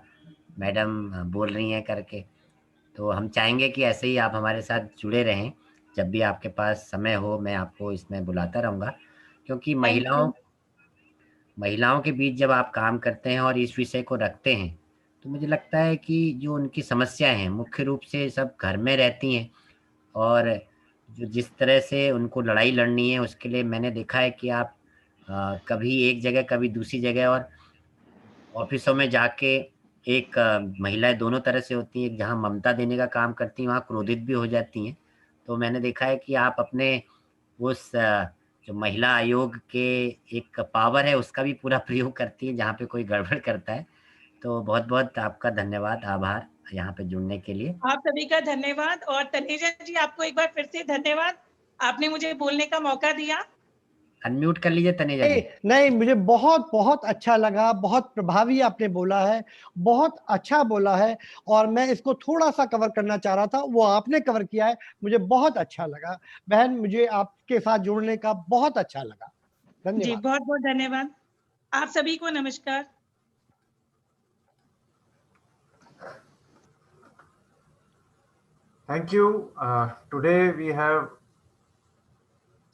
मैडम बोल रही हैं करके। तो हम चाहेंगे कि ऐसे ही आप हमारे साथ जुड़े रहें। जब भी आपके पास समय हो, मैं आपको इसमें बुलाता रहूँगा, क्योंकि महिलाओं के बीच जब आप काम करते हैं और इस विषय को रखते हैं, तो मुझे लगता है कि जो उनकी समस्याएं हैं, मुख्य रूप से सब घर में रहती हैं, और जो जिस तरह से उनको लड़ाई लड़नी है, उसके लिए मैंने देखा है कि आप कभी एक जगह, कभी दूसरी जगह, और ऑफिसों में जाके एक महिलाएं दोनों तरह से होती हैं, जहाँ ममता देने का काम करती हैं, वहाँ क्रोधित भी हो जाती हैं। तो मैंने देखा है कि आप अपने उस जो महिला आयोग के एक पावर है, उसका भी पूरा प्रयोग करती है जहाँ पे कोई गड़बड़ करता है। तो बहुत बहुत आपका धन्यवाद, आभार यहाँ पे जुड़ने के लिए। आप सभी का धन्यवाद। और तनेजा जी, आपको एक बार फिर से धन्यवाद, आपने मुझे बोलने का मौका दिया। अनम्यूट कर लीजिए तनेजा जी। नहीं, मुझे बहुत बहुत अच्छा लगा, बहुत प्रभावी आपने बोला है, बहुत अच्छा बोला है, और मैं इसको थोड़ा सा कवर करना चाह रहा था, वो आपने कवर किया है, मुझे बहुत अच्छा लगा। बहन, मुझे आपके साथ जुड़ने का बहुत अच्छा लगा। धन्यवाद जी, बहुत बहुत धन्यवाद। आप सभी को नमस्कार। Thank you. Today we have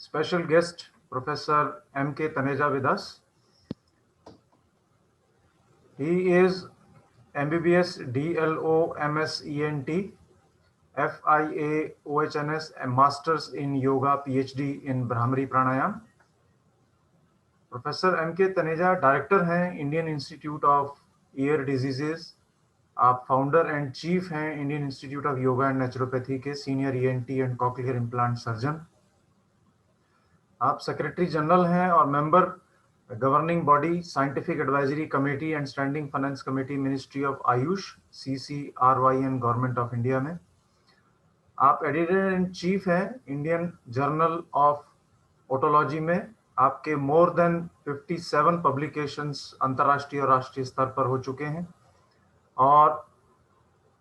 special guest Professor M.K. Taneja with us. He is MBBS DLO MS ENT, FIA OHNS, and Masters in Yoga PhD in Brahmari Pranayam. Professor M.K. Taneja director हैं Indian institute of ear diseases. आप founder and chief हैं Indian institute of yoga and naturopathy के, senior ENT and cochlear implant surgeon. आप secretary general हैं और member governing body scientific advisory committee and standing finance committee, ministry of Ayush, CCRYN, government of India में। आप editor in chief हैं Indian journal of otology में। आपके more than 57 publications अंतर्राष्ट्रीय और राष्ट्रीय स्तर पर हो चुके हैं, और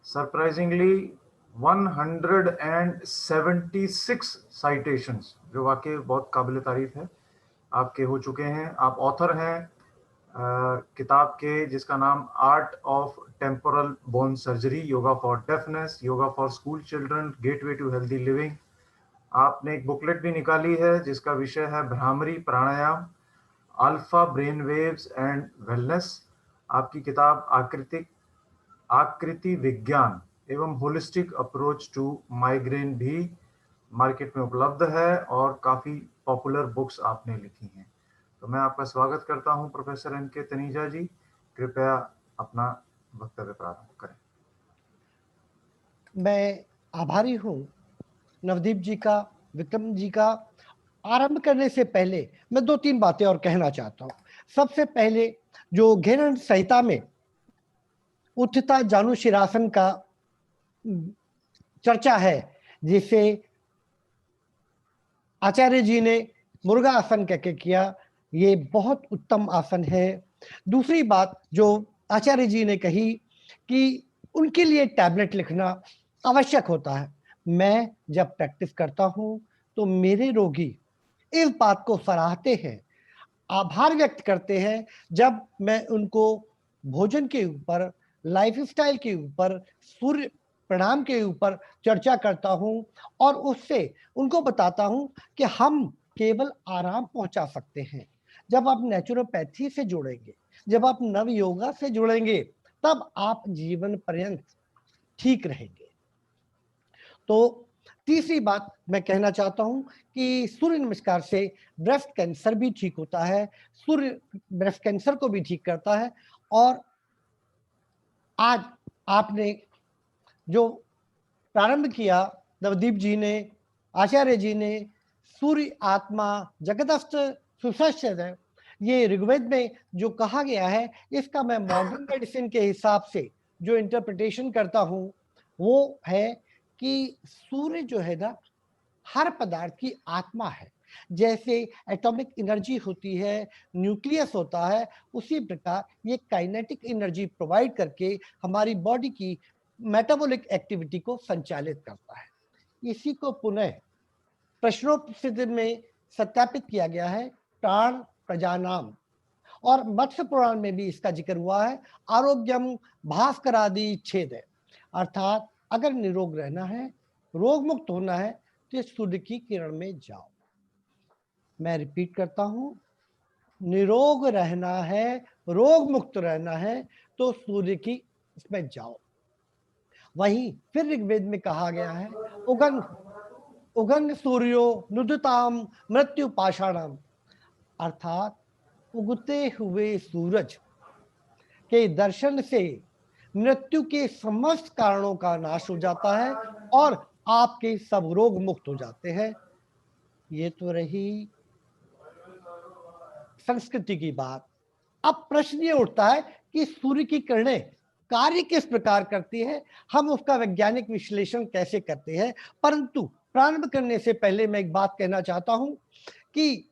सरप्राइजिंगली 176 साइटेशंस, जो वाकई बहुत काबिल तारीफ है, आपके हो चुके हैं। आप ऑथर हैं किताब के जिसका नाम art of temporal bone surgery, yoga for deafness, yoga for school children, gateway to healthy living. आपने एक बुकलेट भी निकाली है जिसका विषय है Bhramari pranayam, alpha brain waves and wellness. आपकी किताब Aakriti Vigyan evam holistic approach to migraine भी मार्केट में उपलब्ध है और काफ़ी पॉपुलर बुक्स आपने लिखी हैं। तो मैं आपका स्वागत करता हूं प्रोफेसर एन.के. तनेजा जी, कृपया अपना वक्तव्य प्रारंभ करें। मैं आभारी हूँ नवदीप जी का, विक्रम जी का। आरंभ करने से पहले मैं 2-3 बातें और कहना चाहता हूँ। सबसे पहले जो घेरन संहिता में उत्थिता जानुशिरासन का चर्चा है, जिसे आचार्य जी ने मुर्गा आसन कह के किया, ये बहुत उत्तम आसन है। दूसरी बात जो आचार्य जी ने कही कि उनके लिए टैबलेट लिखना आवश्यक होता है। मैं जब प्रैक्टिस करता हूँ तो मेरे रोगी इस बात को सराहते हैं, आभार व्यक्त करते हैं जब मैं उनको भोजन के ऊपर, लाइफस्टाइल के ऊपर, सूर्य प्रणाम के ऊपर चर्चा करता हूं और उससे उनको बताता हूं कि हम केवल आराम पहुंचा सकते हैं। जब आप नेचुरोपैथी से जुड़ेंगे, जब आप नव योगा से जुड़ेंगे, तब आप जीवन पर्यंत ठीक रहेंगे। तो तीसरी बात मैं कहना चाहता हूं कि सूर्य नमस्कार से ब्रेस्ट कैंसर भी ठीक होता है, सूर्य ब्रेस्ट कैंसर को भी ठीक करता है। और आज आपने जो प्रारंभ किया नवदीप जी ने, आचार्य जी ने, सूर्य आत्मा जगदस्त सुसह्य, ये ऋग्वेद में जो कहा गया है, इसका मैं मॉडर्न मेडिसिन के हिसाब से जो इंटरप्रिटेशन करता हूं वो है कि सूर्य जो है ना, हर पदार्थ की आत्मा है। जैसे एटॉमिक एनर्जी होती है, न्यूक्लियस होता है, उसी प्रकार ये काइनेटिक एनर्जी प्रोवाइड करके हमारी बॉडी की मेटाबॉलिक एक्टिविटी को संचालित करता है। इसी को पुनः प्रश्नोपनिषद में सत्यापित किया गया है, प्राण प्रजानाम, और मत्स्य पुराण में भी इसका जिक्र हुआ है, आरोग्यम भास्करादि छेद है। अर्थात अगर निरोग रहना है, रोग मुक्त होना है, तो सूर्य की किरण में जाओ। मैं रिपीट करता हूं, निरोग रहना है, रोग मुक्त रहना है, तो सूर्य की इसमें जाओ। वहीं फिर ऋग्वेद में कहा गया है, उगंग सूर्यो नुदताम मृत्यु पाषाणम, अर्थात उगते हुए सूरज के दर्शन से मृत्यु के समस्त कारणों का नाश हो जाता है और आपके सब रोग मुक्त हो जाते हैं। ये तो रही संस्कृति की बात। अब प्रश्न ये उठता है कि सूर्य की किरणें कार्य किस प्रकार करती है, हम उसका वैज्ञानिक विश्लेषण कैसे करते हैं। परंतु प्रारंभ करने से पहले मैं एक बात कहना चाहता हूं कि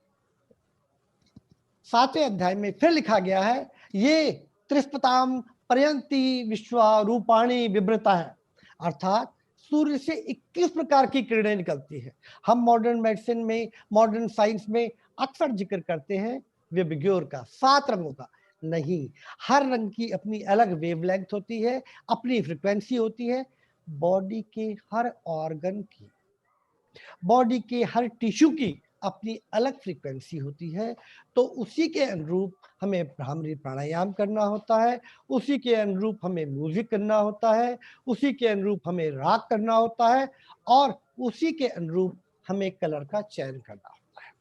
7वें अध्याय में फिर लिखा गया है, ये त्रिस्पताम पर्यंती विश्वा रूपाणी विभ्रता है, अर्थात सूर्य से 21 प्रकार की किरणें निकलती है। हम मॉडर्न मेडिसिन में, मॉडर्न साइंस में अक्सर जिक्र करते हैं विबग्योर का, 7 रंगों का। नहीं, हर रंग की अपनी अलग वेवलेंथ होती है, अपनी फ्रीक्वेंसी होती है। बॉडी के हर ऑर्गन की, बॉडी के हर टिश्यू की अपनी अलग फ्रीक्वेंसी होती है। तो उसी के अनुरूप हमें भ्रामरी प्राणायाम करना होता है, उसी के अनुरूप हमें म्यूजिक करना होता है, उसी के अनुरूप हमें राग करना होता है, और उसी के अनुरूप हमें कलर का चयन करना होता है।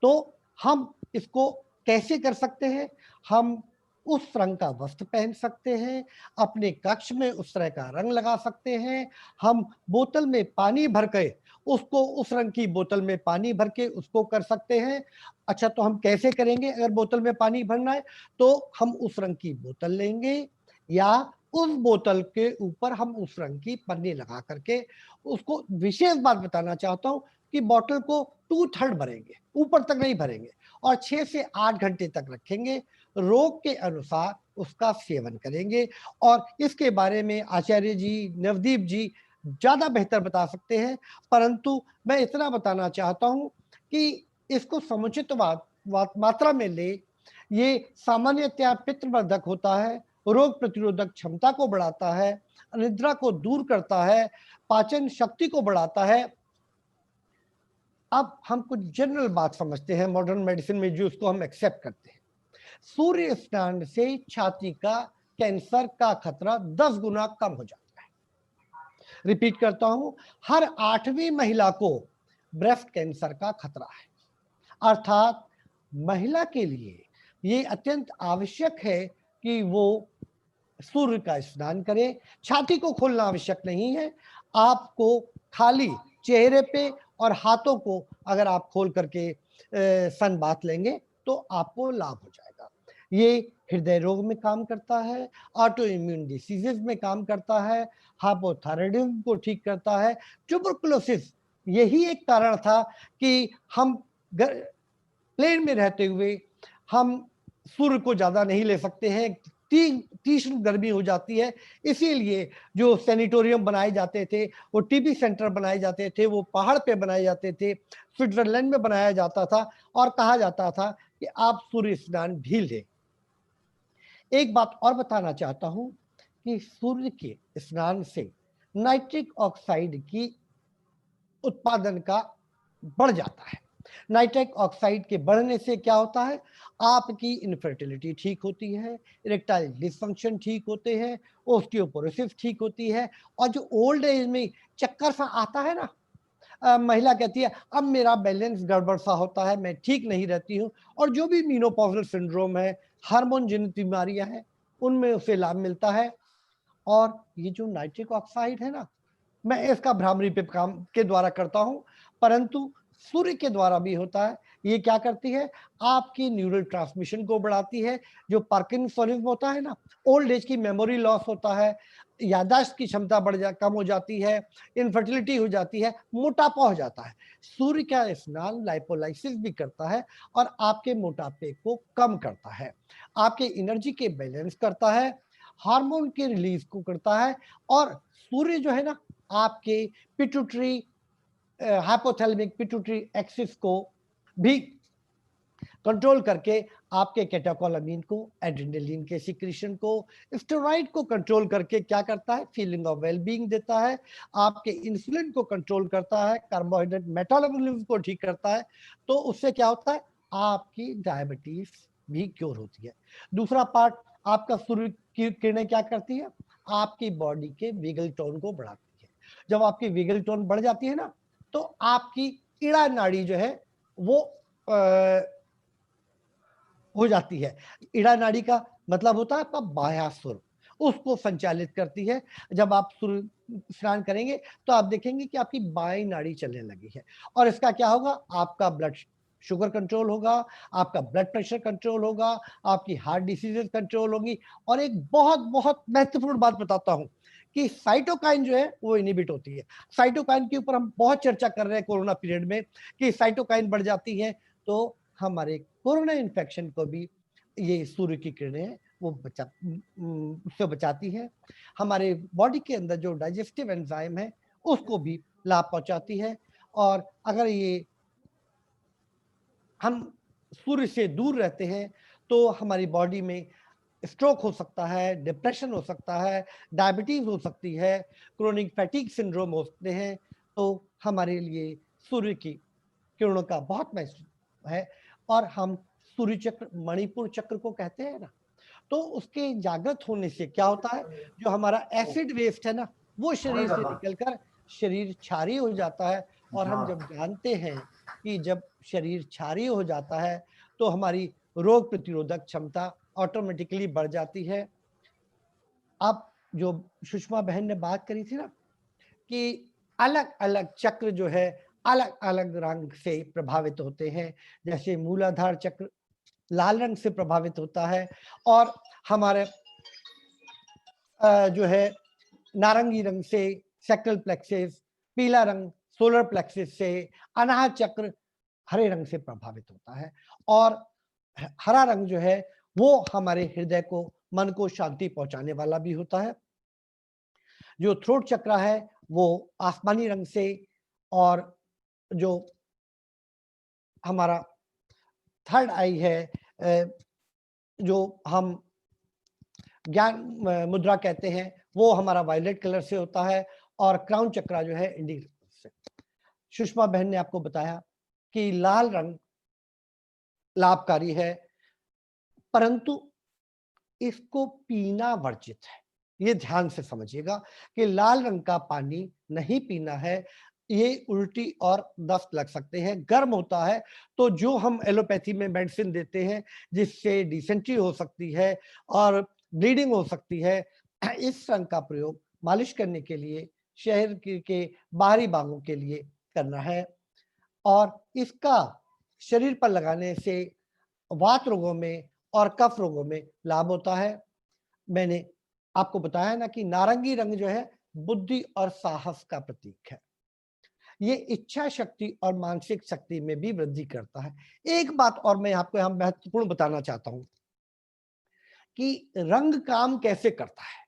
तो हम इसको कैसे कर सकते हैं? हम उस रंग का वस्त्र पहन सकते हैं, अपने कक्ष में उस तरह का रंग लगा सकते हैं। हम बोतल में पानी भर के उसको, उस रंग की बोतल में पानी भर के उसको कर सकते हैं। अच्छा, तो हम कैसे करेंगे? अगर बोतल में पानी भरना है तो हम उस रंग की बोतल लेंगे, या उस बोतल के ऊपर हम उस रंग की पन्नी लगा करके, उसको विशेष बात बताना चाहता हूं कि बोतल को 2/3 भरेंगे, ऊपर तक नहीं भरेंगे, और 6 से 8 घंटे तक रखेंगे। रोग के अनुसार उसका सेवन करेंगे। और इसके बारे में आचार्य जी, नवदीप जी ज्यादा बेहतर बता सकते हैं, परंतु मैं इतना बताना चाहता हूं कि इसको समुचित मात्रा में ले। ये सामान्यतया पित्तवर्धक होता है, रोग प्रतिरोधक क्षमता को बढ़ाता है, निद्रा को दूर करता है, पाचन शक्ति को बढ़ाता है, अब हम कुछ जनरल बात समझते हैं मॉडर्न मेडिसिन में जो उसको हम एक्सेप्ट करते हैं। सूर्य स्नान से छाती का कैंसर का खतरा 10 गुना कम हो जाता है। रिपीट करता हूं, हर 8वीं महिला को ब्रेस्ट कैंसर का खतरा है। अर्थात महिला के लिए ये अत्यंत आवश्यक है कि वो सूर्य का स्नान करे। छाती को खोलना आवश्यक नहीं है, आपको खाली चेहरे पे और हाथों को अगर आप खोल करके सन बाथ लेंगे तो आपको लाभ हो जाएगा। ये हृदय रोग में काम करता है, ऑटो इम्यून डिसीजेज में काम करता है, हाइपोथायराइडिज्म को ठीक करता है, ट्यूबरकुलोसिस। यही एक कारण था कि हम प्लेन में रहते हुए हम सूर्य को ज्यादा नहीं ले सकते हैं, तीक्ष्ण गर्मी हो जाती है। इसीलिए जो सैनिटोरियम बनाए जाते थे, वो टीबी सेंटर बनाए जाते थे, वो पहाड़ पे बनाए जाते थे, स्विट्जरलैंड में बनाया जाता था और कहा जाता था कि आप सूर्य स्नान भी लें। एक बात और बताना चाहता हूं कि सूर्य के स्नान से नाइट्रिक ऑक्साइड की उत्पादन का बढ़ जाता है। नाइट्रिक ऑक्साइड के बढ़ने से क्या होता है, आपकी इनफर्टिलिटी ठीक होती है, इरेक्टाइल डिसफंक्शन ठीक होते हैं, ओस्टियोपोरोसिस ठीक होती है, और जो ओल्ड एज में चक्कर सा आता है ना, महिला कहती है अब मेरा बैलेंस गड़बड़ सा होता है, मैं ठीक नहीं रहती हूँ, और जो भी मेनोपॉजल सिंड्रोम है, हार्मोन जनित बीमारियां हैं, उनमें उसे लाभ मिलता है। और ये जो नाइट्रिक ऑक्साइड है ना, मैं इसका भ्रामरी पे काम के द्वारा करता हूं, परंतु सूर्य के द्वारा भी होता है। ये क्या करती है, आपकी न्यूरल ट्रांसमिशन को बढ़ाती है। जो पार्किंसनिज्म होता है ना, ओल्ड एज की मेमोरी लॉस होता है, याददाश्त की क्षमता कम हो जाती है, इनफर्टिलिटी हो जाती है, मोटापा हो जाता है। सूर्य का स्नान लाइपोलाइसिस भी करता है और आपके मोटापे को कम करता है, आपके एनर्जी के बैलेंस करता है, हार्मोन के रिलीज को करता है। और सूर्य जो है ना, आपके पिट्यूटरी हाइपोथैलेमिक पिट्यूटरी एक्सिस को भी कंट्रोल करके आपके कैटेकोलामीन को, एड्रेनलिन के सिक्रीशन को, स्टेरॉइड को कंट्रोल करके क्या करता है, फीलिंग ऑफ वेलबींग देता है, आपके इंसुलिन को कंट्रोल करता है, कार्बोहाइड्रेट मेटाबॉलिज्म को ठीक करता है। तो उससे क्या होता है, आपकी डायबिटीज भी क्योर होती है। दूसरा पार्ट, आपका सूर्य की किरणें क्या करती है, आपकी बॉडी के विगल टोन को बढ़ाती है। जब आपकी विगल टोन बढ़ जाती है ना, तो आपकी इड़ा नाड़ी जो है वो हो जाती है। इड़ा नाड़ी का मतलब होता है आपका बाह्य सुर, उसको संचालित करती है। जब आप सूर्य स्नान करेंगे तो आप देखेंगे कि आपकी बाई नाड़ी चलने लगी है, और इसका क्या होगा, आपका ब्लड शुगर कंट्रोल होगा, आपका ब्लड प्रेशर कंट्रोल होगा, आपकी हार्ट डिसीजेज कंट्रोल होगी। और एक बहुत बहुत महत्वपूर्ण बात बताता हूं कि साइटोकाइन जो है वो इनहिबिट होती है। साइटोकाइन के ऊपर हम बहुत चर्चा कर रहे हैं कोरोना पीरियड में कि साइटोकाइन बढ़ जाती है, तो हमारे कोरोना इन्फेक्शन को भी ये सूर्य की किरणें वो उससे बचाती है। हमारे बॉडी के अंदर जो डाइजेस्टिव एंजाइम है उसको भी लाभ पहुंचाती है। और अगर ये हम सूर्य से दूर रहते हैं तो हमारी बॉडी में स्ट्रोक हो सकता है, डिप्रेशन हो सकता है, डायबिटीज हो सकती है, क्रोनिक फैटिग सिंड्रोम हो सकते हैं। तो हमारे लिए सूर्य की किरणों का बहुत महत्व है। और हम सूर्य चक्र, मणिपुर चक्र को कहते हैं ना, तो उसके जागृत होने से क्या होता है, जो हमारा एसिड वेस्ट है ना, वो शरीर से निकलकर शरीर क्षारीय हो जाता है। और हम जब जानते हैं कि जब शरीर क्षारीय हो जाता है तो हमारी रोग प्रतिरोधक क्षमता ऑटोमेटिकली बढ़ जाती है। अब जो सुषमा बहन ने बात करी थी ना कि अलग अलग चक्र जो है अलग अलग रंग से प्रभावित होते हैं, जैसे मूलाधार चक्र लाल रंग से प्रभावित होता है, और हमारे जो है नारंगी रंग से सैक्रल प्लेक्सिस, पीला रंग सोलर प्लेक्सिस से, अनाहत चक्र हरे रंग से प्रभावित होता है। और हरा रंग जो है वो हमारे हृदय को, मन को शांति पहुंचाने वाला भी होता है। जो थ्रोट चक्र है वो आसमानी रंग से, और जो हमारा थर्ड आई है जो हम ज्ञान मुद्रा कहते हैं, वो हमारा वायलेट कलर से होता है। और क्राउन चक्र जो है इंडिगो से। सुषमा बहन ने आपको बताया कि लाल रंग लाभकारी है, परंतु इसको पीना वर्जित है। ये ध्यान से समझिएगा कि लाल रंग का पानी नहीं पीना है। ये उल्टी और दस्त लग सकते हैं, गर्म होता है तो जो हम एलोपैथी में मेडिसिन देते हैं जिससे डिसेंट्री हो सकती है और ब्लीडिंग हो सकती है, इस रंग का प्रयोग मालिश करने के लिए शहर के बाहरी भागों के लिए करना है। और इसका शरीर पर लगाने से वात रोगों में और कफ रोगों में लाभ होता है। मैंने आपको बताया ना कि नारंगी रंग जो है बुद्धि और साहस का प्रतीक है। ये इच्छा शक्ति और मानसिक शक्ति में भी वृद्धि करता है। एक बात और मैं आपको यहाँ महत्वपूर्ण बताना चाहता हूं कि रंग काम कैसे करता है।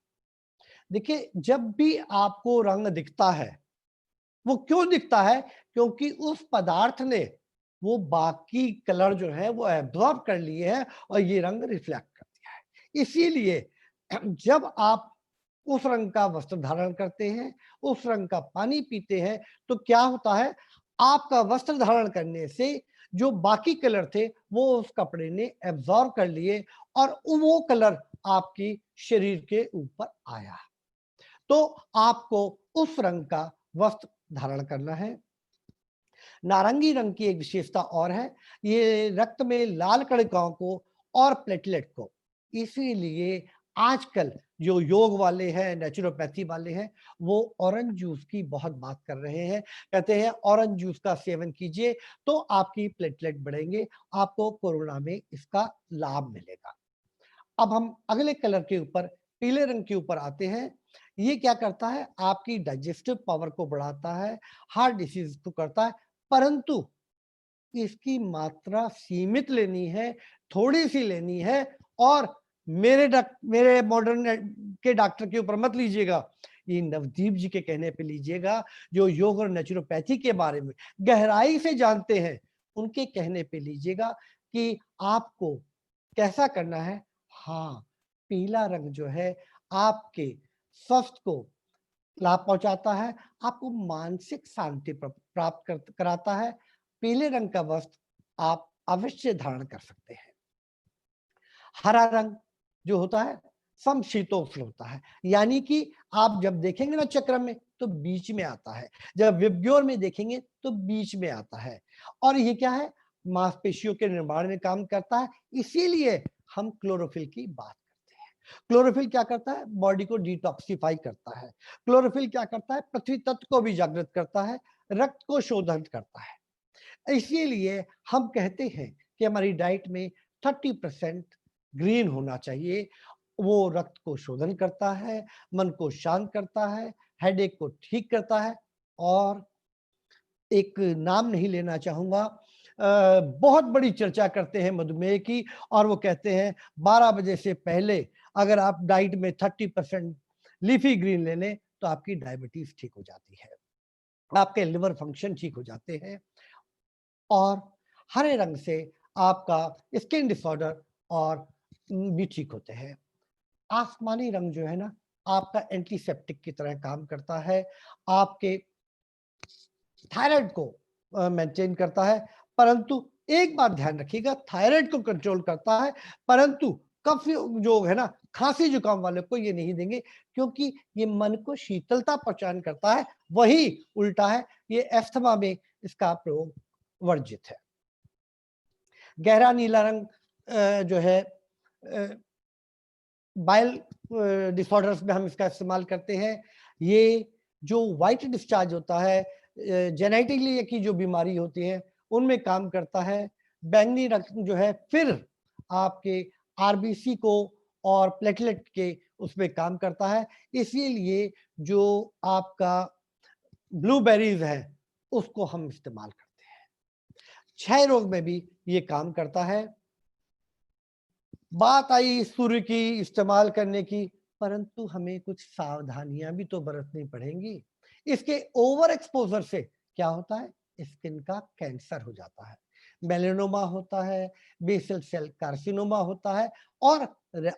देखिए, जब भी आपको रंग दिखता है, वो क्यों दिखता है? क्योंकि उस पदार्थ ने वो बाकी कलर जो है वो एब्जॉर्ब कर लिए हैं और ये रंग रिफ्लेक्ट कर दिया है। इसीलिए जब आप उस रंग का वस्त्र धारण करते हैं, उस रंग का पानी पीते हैं, तो क्या होता है, आपका वस्त्र धारण करने से जो बाकी कलर थे वो उस कपड़े ने एब्जॉर्ब कर लिए और वो कलर आपकी शरीर के ऊपर आया। तो आपको उस रंग का वस्त्र धारण करना है। नारंगी रंग की एक विशेषता और है, ये रक्त में लाल कणिकाओं को और प्लेटलेट को, इसीलिए आजकल जो योग वाले हैं, नेचुरोपैथी वाले हैं, वो ऑरेंज जूस की बहुत बात कर रहे हैं। कहते हैं ऑरेंज जूस का सेवन कीजिए तो आपकी प्लेटलेट बढ़ेंगे, आपको कोरोना में इसका लाभ मिलेगा। अब हम अगले कलर के ऊपर, पीले रंग के ऊपर आते हैं। ये क्या करता है? आपकी डाइजेस्टिव पावर को बढ़ाता है, हार्ट डिसीज को करता है, परंतु इसकी मात्रा सीमित लेनी है, थोड़ी सी लेनी है। और मेरे मॉडर्न के डॉक्टर के ऊपर मत लीजिएगा, ये नवदीप जी के कहने पे लीजिएगा, जो योग और नेचुरोपैथी के बारे में गहराई से जानते हैं, उनके कहने पे लीजिएगा कि आपको कैसा करना है। हाँ, पीला रंग जो है आपके स्वास्थ्य को लाभ पहुंचाता है, आपको मानसिक शांति प्राप्त कराता है। पीले रंग का वस्त्र आप अवश्य धारण कर सकते हैं। हरा रंग जो होता है समशीतोष्ण होता है, यानी कि आप जब देखेंगे ना चक्र में तो बीच में आता है, जब विबग्योर में देखेंगे तो बीच में आता है। और ये क्या है? मांसपेशियों के निर्माण में काम करता है। इसीलिए हम क्लोरोफिल की बात करते हैं। क्लोरोफिल क्या करता है? बॉडी को डिटॉक्सिफाई करता है। क्लोरोफिल क्या करता है? पृथ्वी तत्व को भी जागृत करता है, रक्त को शोधन करता है। इसीलिए हम कहते हैं कि हमारी डाइट में 30% ग्रीन होना चाहिए। वो रक्त को शोधन करता है, मन को शांत करता है, हेडेक को ठीक करता है। और एक नाम नहीं लेना चाहूंगा, बहुत बड़ी चर्चा करते हैं मधुमेह की, और वो कहते हैं 12 बजे से पहले अगर आप डाइट में 30% लीफी ग्रीन ले लें तो आपकी डायबिटीज ठीक हो जाती है, आपके लिवर फंक्शन ठीक हो जाते हैं। और हरे रंग से आपका स्किन डिसऑर्डर और भी ठीक होते हैं। आसमानी रंग जो है ना, आपका एंटीसेप्टिक की तरह काम करता है, आपके थायराइड को मेंटेन करता है। परंतु एक बात ध्यान रखिएगा, थायराइड को कंट्रोल करता है, परंतु कफ जो है ना, खांसी जुकाम वाले को ये नहीं देंगे, क्योंकि ये मन को शीतलता प्रदान करता है। वही उल्टा है, ये अस्थमा में इसका प्रयोग वर्जित है। गहरा नीला रंग जो है बाइल डिसऑर्डर्स में हम इसका इस्तेमाल करते हैं। ये जो व्हाइट डिस्चार्ज होता है, जेनेटिकली की जो बीमारी होती है उनमें काम करता है। बैंगनी रंग जो है फिर आपके आरबीसी को और प्लेटलेट के उसमें काम करता है। इसीलिए जो आपका ब्लूबेरीज है उसको हम इस्तेमाल करते हैं। क्षय रोग में भी ये काम करता है। बात आई सूर्य की इस्तेमाल करने की, परंतु हमें कुछ सावधानियां भी तो बरतनी पड़ेंगी। इसके ओवर एक्सपोजर से क्या होता है? स्किन का कैंसर हो जाता है, मेलेनोमा होता है, बेसल सेल कार्सिनोमा होता है और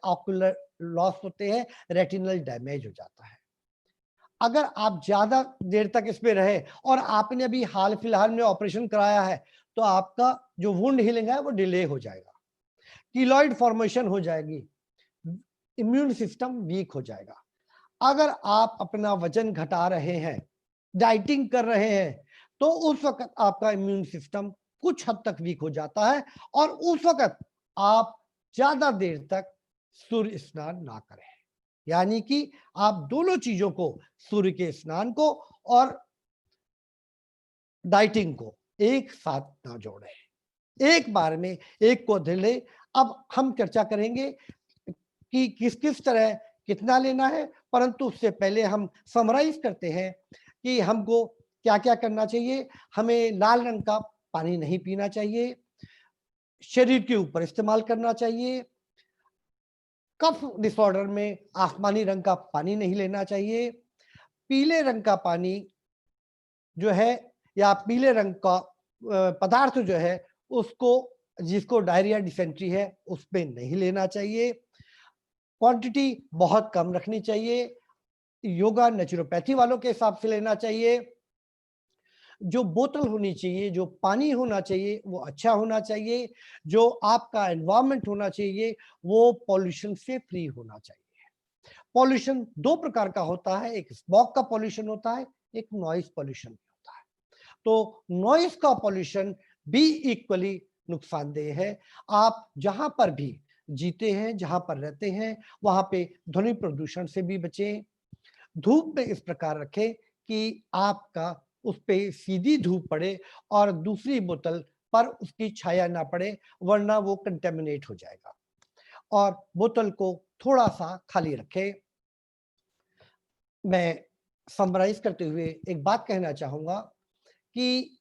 ऑक्यूलर लॉस होते हैं, रेटिनल डैमेज हो जाता है। अगर आप ज्यादा देर तक इसमें रहे और आपने अभी हाल फिलहाल में ऑपरेशन कराया है, तो तो आपका जो वुंड हीलिंग है वो डिले हो जाएगा, कीलॉइड फॉर्मेशन हो जाएगी, इम्यून सिस्टम वीक हो जाएगा। अगर आप अपना वजन घटा रहे हैं, डाइटिंग कर रहे हैं, तो उस वक्त आपका इम्यून सिस्टम कुछ हद तक वीक हो जाता है और उस वक्त आप ज्यादा देर तक सूर्य स्नान ना करें। यानी कि आप दोनों चीजों को, सूर्य के स्नान को और डाइटिंग को एक साथ ना जोड़ें, एक बार में एक को ले। अब हम चर्चा करेंगे कि किस किस तरह कितना लेना है, परंतु उससे पहले हम समराइज करते हैं कि हमको क्या क्या करना चाहिए। हमें लाल रंग का पानी नहीं पीना चाहिए, शरीर के ऊपर इस्तेमाल करना चाहिए। कफ डिसऑर्डर में आसमानी रंग का पानी नहीं लेना चाहिए। पीले रंग का पानी जो है या पीले रंग का पदार्थ जो है उसको, जिसको डायरिया डिसेंट्री है, उसमें नहीं लेना चाहिए। क्वांटिटी बहुत कम रखनी चाहिए। योगा नेचुरोपैथी वालों के हिसाब से लेना चाहिए। जो बोतल होनी चाहिए, जो पानी होना चाहिए वो अच्छा होना चाहिए। जो आपका एनवायरनमेंट होना चाहिए वो पॉल्यूशन से फ्री होना चाहिए। पॉल्यूशन दो प्रकार का होता है, एक स्मॉग का पॉल्यूशन होता है, एक नॉइज पॉल्यूशन होता है। तो नॉइज का पॉल्यूशन भी इक्वली नुकसानदेह है। आप जहां पर भी जीते हैं, जहां पर रहते हैं, वहां पे ध्वनि प्रदूषण से भी बचें। धूप में इस प्रकार रखें कि आपका उस पे सीधी धूप पड़े और दूसरी बोतल पर उसकी छाया ना पड़े, वरना वो कंटेमिनेट हो जाएगा। और बोतल को थोड़ा सा खाली रखें। मैं समराइज करते हुए एक बात कहना चाहूंगा कि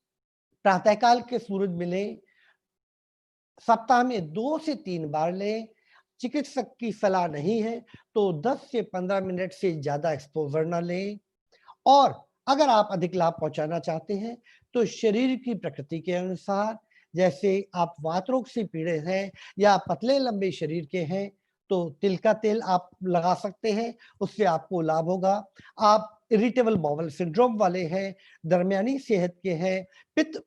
प्रातःकाल के सूरज मिलें, सप्ताह में 2 से 3 बार लें। चिकित्सक की सलाह नहीं है तो 10 से 15 मिनट से ज्यादा एक्सपोजर ना लें। और अगर आप अधिक लाभ पहुंचाना चाहते हैं तो शरीर की प्रकृति के अनुसार, जैसे आप वात रोग से पीड़ित हैं या पतले लंबे शरीर के हैं, तो तिल का तेल आप लगा सकते हैं, उससे आपको लाभ होगा। आप इरिटेबल बाउल सिंड्रोम वाले हैं, दरमियानी सेहत के हैं, पित्त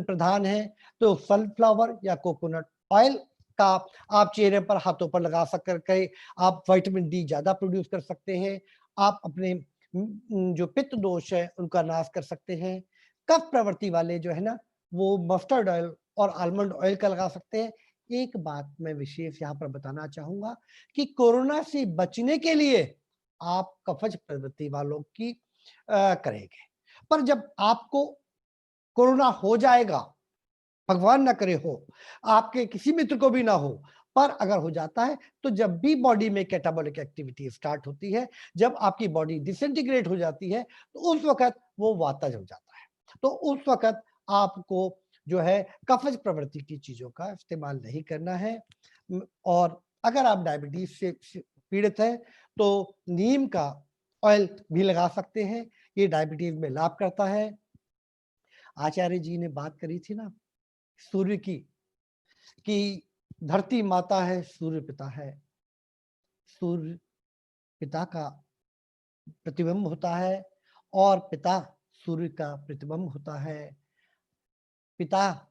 प्रधान हैं, तो सनफ्लावर या कोकोनट ऑयल का आप चेहरे पर, हाथों पर लगा सककर आप विटामिन डी ज्यादा प्रोड्यूस कर सकते हैं। आप अपने जो पित्त दोष है उनका नाश कर सकते हैं। कफ प्रवृत्ति वाले जो है ना, वो मस्टर्ड ऑयल और आलमंड ऑयल का लगा सकते हैं। एक बात मैं विशेष यहाँ पर बताना चाहूंगा कि कोरोना से बचने के लिए आप कफज प्रवृत्ति वालों की करेंगे, पर जब आपको कोरोना हो जाएगा, भगवान ना करे हो, आपके किसी मित्र को भी ना हो, पर अगर हो जाता है तो जब भी बॉडी में कैटाबॉलिक एक्टिविटी स्टार्ट होती है, जब आपकी बॉडी डिसइंटीग्रेट हो जाती है, तो उस वक्त वो वातज हो जाता है। तो उस वक्त आपको जो है कफज प्रवृत्ति की चीजों का इस्तेमाल नहीं करना है। और अगर आप डायबिटीज से पीड़ित हैं तो नीम का ऑयल भी लगा सकते हैं, ये डायबिटीज में लाभ करता है। आचार्य जी ने बात करी थी ना सूर्य की, कि धरती माता है, सूर्य पिता है। सूर्य पिता का प्रतिबिंब होता है और पिता सूर्य का प्रतिबिंब होता है। पिता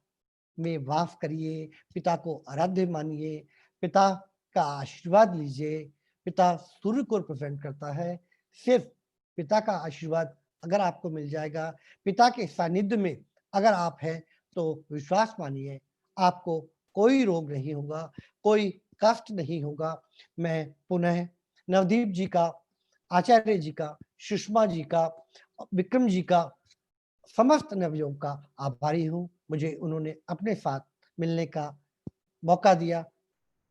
में वास करिए, पिता को आराध्य मानिए, पिता का आशीर्वाद लीजिए। पिता सूर्य को रिप्रेजेंट करता है। सिर्फ पिता का आशीर्वाद अगर आपको मिल जाएगा, पिता के सानिध्य में अगर आप हैं, तो विश्वास मानिए आपको कोई रोग नहीं होगा, कोई कष्ट नहीं होगा। मैं पुनः नवदीप जी का, आचार्य जी का, सुषमा जी का, विक्रम जी का, समस्त नवयुवकों का आभारी हूँ। मुझे उन्होंने अपने साथ मिलने का मौका दिया।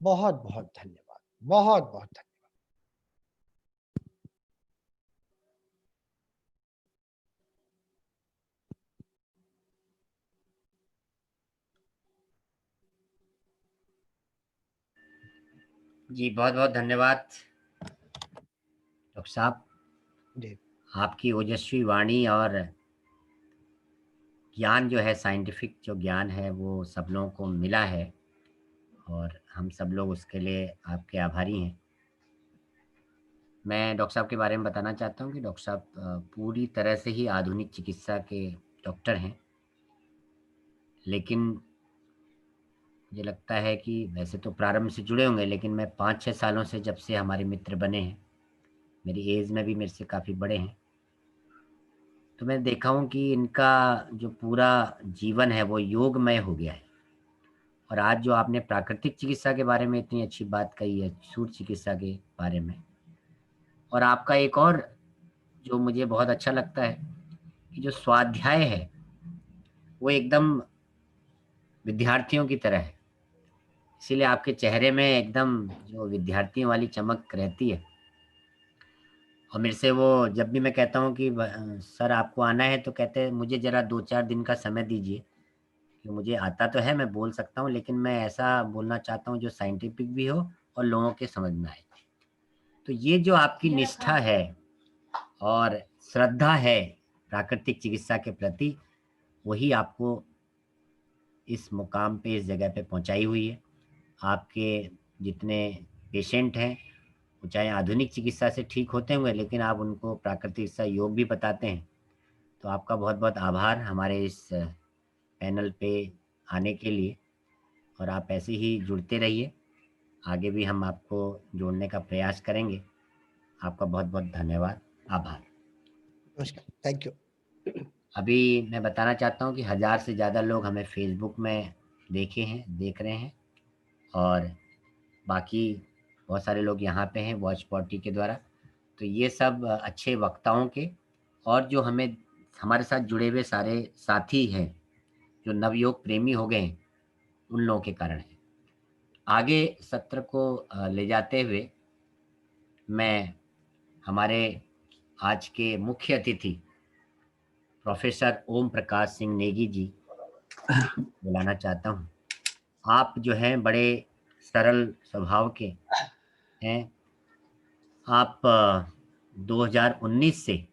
बहुत बहुत धन्यवाद, बहुत बहुत धन्यवाद। जी बहुत बहुत धन्यवाद डॉक्टर साहब। जी आपकी ओजस्वी वाणी और ज्ञान जो है, साइंटिफिक जो ज्ञान है, वो सब लोगों को मिला है और हम सब लोग उसके लिए आपके आभारी हैं। मैं डॉक्टर साहब के बारे में बताना चाहता हूँ कि डॉक्टर साहब पूरी तरह से ही आधुनिक चिकित्सा के डॉक्टर हैं। लेकिन मुझे लगता है कि वैसे तो प्रारंभ से जुड़े होंगे, लेकिन मैं 5-6 सालों से जब से हमारे मित्र बने हैं, मेरी एज में भी मेरे से काफ़ी बड़े हैं, तो मैं देखा हूँ कि इनका जो पूरा जीवन है वो योगमय हो गया है। और आज जो आपने प्राकृतिक चिकित्सा के बारे में इतनी अच्छी बात कही है, सूर्य चिकित्सा के बारे में, और आपका एक और जो मुझे बहुत अच्छा लगता है कि जो स्वाध्याय है वो एकदम विद्यार्थियों की तरह है। इसीलिए आपके चेहरे में एकदम जो विद्यार्थियों वाली चमक रहती है। और मेरे से वो जब भी मैं कहता हूँ कि सर आपको आना है, तो कहते हैं मुझे ज़रा 2-4 दिन का समय दीजिए, कि मुझे आता तो है, मैं बोल सकता हूँ, लेकिन मैं ऐसा बोलना चाहता हूँ जो साइंटिफिक भी हो और लोगों के समझ में आए। तो ये जो आपकी निष्ठा है और श्रद्धा है प्राकृतिक चिकित्सा के प्रति, वही आपको इस मुकाम पे, इस जगह पे पहुंचाई हुई है। आपके जितने पेशेंट हैं, वो चाहे आधुनिक चिकित्सा से ठीक होते होंगे, लेकिन आप उनको प्राकृतिक चिकित्सा योग भी बताते हैं। तो आपका बहुत-बहुत आभार हमारे इस पैनल पे आने के लिए, और आप ऐसे ही जुड़ते रहिए। आगे भी हम आपको जोड़ने का प्रयास करेंगे। आपका बहुत-बहुत धन्यवाद, आभार। नमस्कार, थैंक यू। अभी मैं बताना चाहता हूँ कि 1000 से ज़्यादा लोग हमें फ़ेसबुक में देख रहे हैं, और बाकी बहुत सारे लोग यहाँ पे हैं वॉच पार्टी के द्वारा। तो ये सब अच्छे वक्ताओं के, और जो हमारे साथ जुड़े हुए सारे साथी हैं, जो नवयोग प्रेमी हो गए हैं, उन लोगों के कारण है। आगे सत्र को ले जाते हुए मैं हमारे आज के मुख्य अतिथि प्रोफेसर ओम प्रकाश सिंह नेगी जी बुलाना चाहता हूँ। आप जो हैं बड़े सरल स्वभाव के हैं। आप 2019 से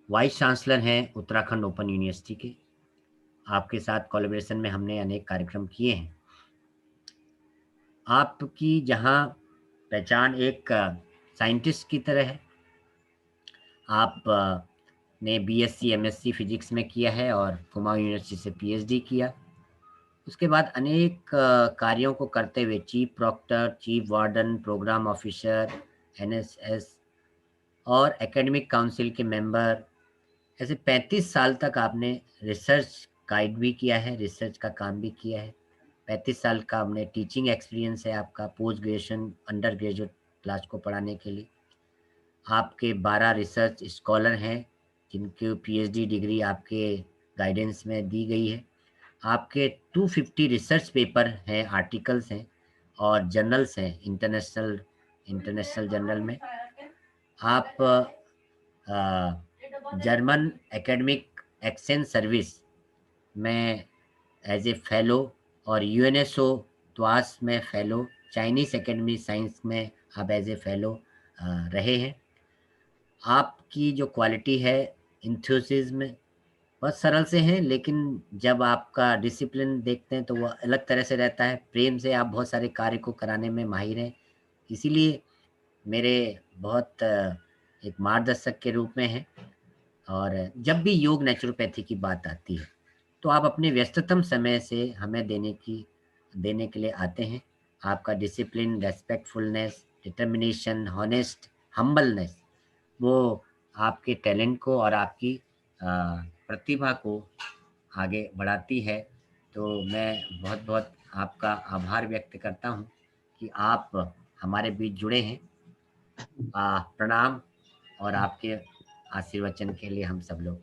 वाइस चांसलर हैं उत्तराखंड ओपन यूनिवर्सिटी के। आपके साथ कोलैबोरेशन में हमने अनेक कार्यक्रम किए हैं। आपकी जहाँ पहचान एक साइंटिस्ट की तरह है, आप ने बीएससी एमएससी फिजिक्स में किया है और कुमाऊं यूनिवर्सिटी से पीएचडी किया। उसके बाद अनेक कार्यों को करते हुए chief proctor, chief warden, program officer, NSS और एकेडमिक काउंसिल के मेंबर, ऐसे 35 साल तक आपने रिसर्च गाइड भी किया है, रिसर्च का काम भी किया है। 35 साल का आपने टीचिंग एक्सपीरियंस है आपका, post graduation, under graduate class को पढ़ाने के लिए। आपके 12 रिसर्च स्कॉलर हैं जिनकी पीएचडी डिग्री आपके गाइडेंस में दी गई है। आपके 250 रिसर्च पेपर हैं, आर्टिकल्स हैं और जर्नल्स हैं इंटरनेशनल जर्नल में। आप जर्मन एकेडमिक एक्सचेंज सर्विस में एज ए फेलो, और यूएनएसओ द्वास में फेलो, चाइनीज एकेडमी साइंस में आप एज ए फेलो रहे हैं। आपकी जो क्वालिटी है इंथ्यूसिज्म बहुत सरल से हैं, लेकिन जब आपका डिसिप्लिन देखते हैं तो वो अलग तरह से रहता है। प्रेम से आप बहुत सारे कार्य को कराने में माहिर हैं, इसीलिए मेरे बहुत एक मार्गदर्शक के रूप में हैं। और जब भी योग नेचुरोपैथी की बात आती है तो आप अपने व्यस्ततम समय से हमें देने के लिए आते हैं। आपका डिसिप्लिन, रेस्पेक्टफुलनेस, डिटर्मिनेशन, हॉनेस्ट, हम्बलनेस, वो आपके टैलेंट को और आपकी प्रतिभा को आगे बढ़ाती है। तो मैं बहुत-बहुत आपका आभार व्यक्त करता हूँ कि आप हमारे बीच जुड़े हैं। प्रणाम, और आपके आशीर्वचन के लिए हम सब लोग।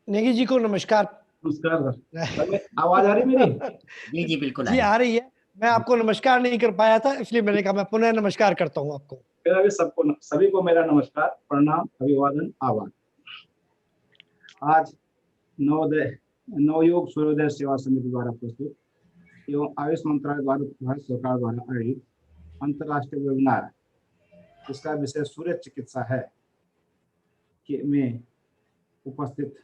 नेगी जी को नमस्कार। नमस्कार सर, आवाज आ रही मेरी? जी बिल्कुल जी आ रही है। मैं आपको नमस्कार नहीं कर पाया था, इसलिए मैंने कहा मैं पुनः नमस्कार करता हूँ आपको। मेरा भी सभी को मेरा नमस्कार, प्रणाम, अभिवादन, आभार। आज नवयोग सूर्योदय सेवा समिति द्वारा प्रस्तुत एवं आयुष मंत्रालय द्वारा भारत सरकार द्वारा आयोजित अंतर्राष्ट्रीय वेबिनार, इसका विषय सूर्य चिकित्सा है, कि में उपस्थित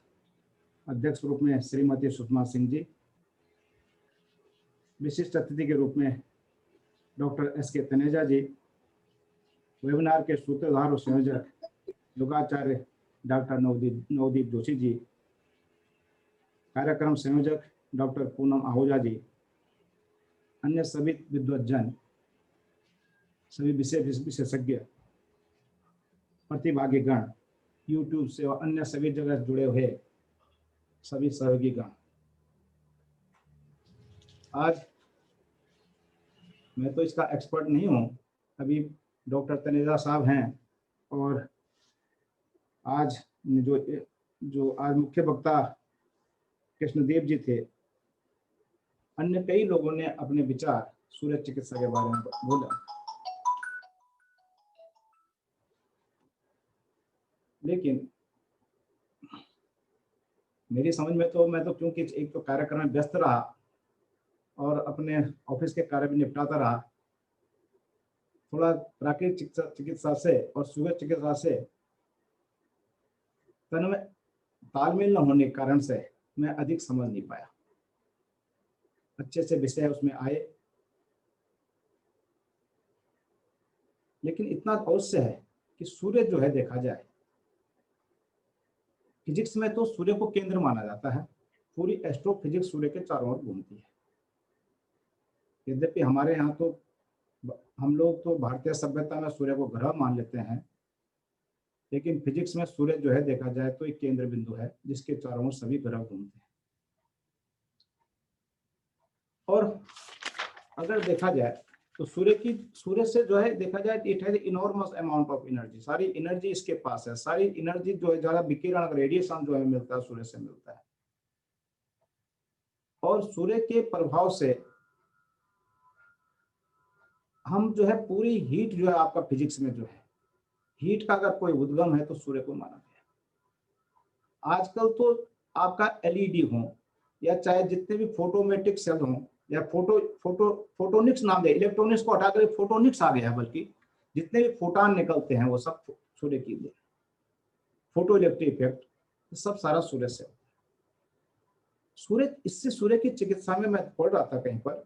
अध्यक्ष रूप में श्रीमती सुषमा सिंह जी, विशिष्ट अतिथि के रूप में डॉक्टर एस.के. तनेजा जी, वेबिनार के सूत्रधार और संयोजक योगाचार्य डॉक्टर नवदीप जोशी जी, कार्यक्रम संयोजक डॉक्टर पूनम आहूजा जी, अन्य सभी विद्वज्जन, सभी विशेषज्ञ, प्रतिभागी गण, यूट्यूब से और अन्य सभी जगह जुड़े हुए सभी सहयोगी गण, आज मैं तो इसका एक्सपर्ट नहीं हूँ, अभी डॉक्टर तनेजा साहब हैं, और आज जो आज मुख्य वक्ता कृष्णदेव जी थे, अन्य कई लोगों ने अपने विचार सूर्य चिकित्सा के बारे में बोला। लेकिन मेरी समझ में तो मैं तो क्योंकि एक तो कार्यक्रम में व्यस्त रहा और अपने ऑफिस के कार्य भी निपटाता रहा, थोड़ा प्राकृतिक चिकित्सा से और सूर्य चिकित्सा से तन में तालमेल न होने के कारण से मैं अधिक समझ नहीं पाया। अच्छे से विषय उसमें आए, लेकिन इतना अवश्य है कि सूर्य जो है देखा जाए, फिजिक्स में तो सूर्य को केंद्र माना जाता है, पूरी एस्ट्रोफिजिक्स सूर्य के चारों ओर घूमती है। यद्यपि हमारे यहाँ तो हम लोग तो भारतीय सभ्यता में सूर्य को ग्रह मान लेते हैं, लेकिन फिजिक्स में सूर्य जो है देखा जाए तो एक केंद्र बिंदु है जिसके चारों ओर सभी ग्रह घूमते हैं। और अगर देखा जाए तो सूर्य से जो है देखा जाए it has enormous amount of energy, सारी एनर्जी इसके पास है, सारी एनर्जी जो है ज्यादा विकिरण रेडिएशन जो है मिलता है सूर्य से मिलता है। और सूर्य के प्रभाव से हम जो है पूरी हीट जो है आपका फिजिक्स में जो है हीट का अगर कोई उद्गम है तो सूर्य को माना गया। आजकल तो आपका एलईडी हो या चाहे जितने भी फोटोमेट्रिक सेल हो या फोटोनिक्स नाम दे, इलेक्ट्रॉनिक्स को हटाकर फोटोनिक्स आ गया है, बल्कि जितने भी फोटॉन निकलते हैं वो सब सूर्य की देन, फोटो इलेक्ट्रिक इफेक्ट सब सारा सूर्य से। सूर्य की चिकित्सा में मैं पढ़ रहा था कहीं पर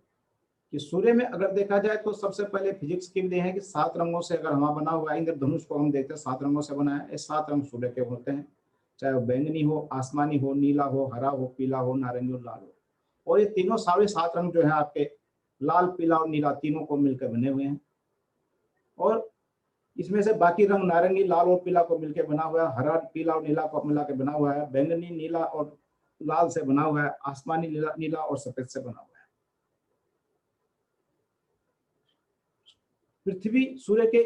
कि सूर्य में अगर देखा जाए तो सबसे पहले फिजिक्स की विधि है कि 7 रंगों से अगर हमारा बना हुआ इंद्रधनुष को हम देखते हैं 7 रंगों से बना है। ये 7 रंग सूर्य के होते हैं, चाहे वो बैंगनी हो, आसमानी हो, नीला हो, हरा हो, पीला हो, नारंगी और लाल हो। और ये तीनों सारे 7 रंग जो है आपके लाल, पीला और नीला तीनों को मिलकर बने हुए हैं। और इसमें से बाकी रंग नारंगी, लाल और पीला को मिलकर बना हुआ है, हरा, पीला और नीला को मिला के बना हुआ है, बैंगनी, नीला और लाल से बना हुआ है, आसमानी, नीला और सफेद से बना हुआ है। पृथ्वी सूर्य के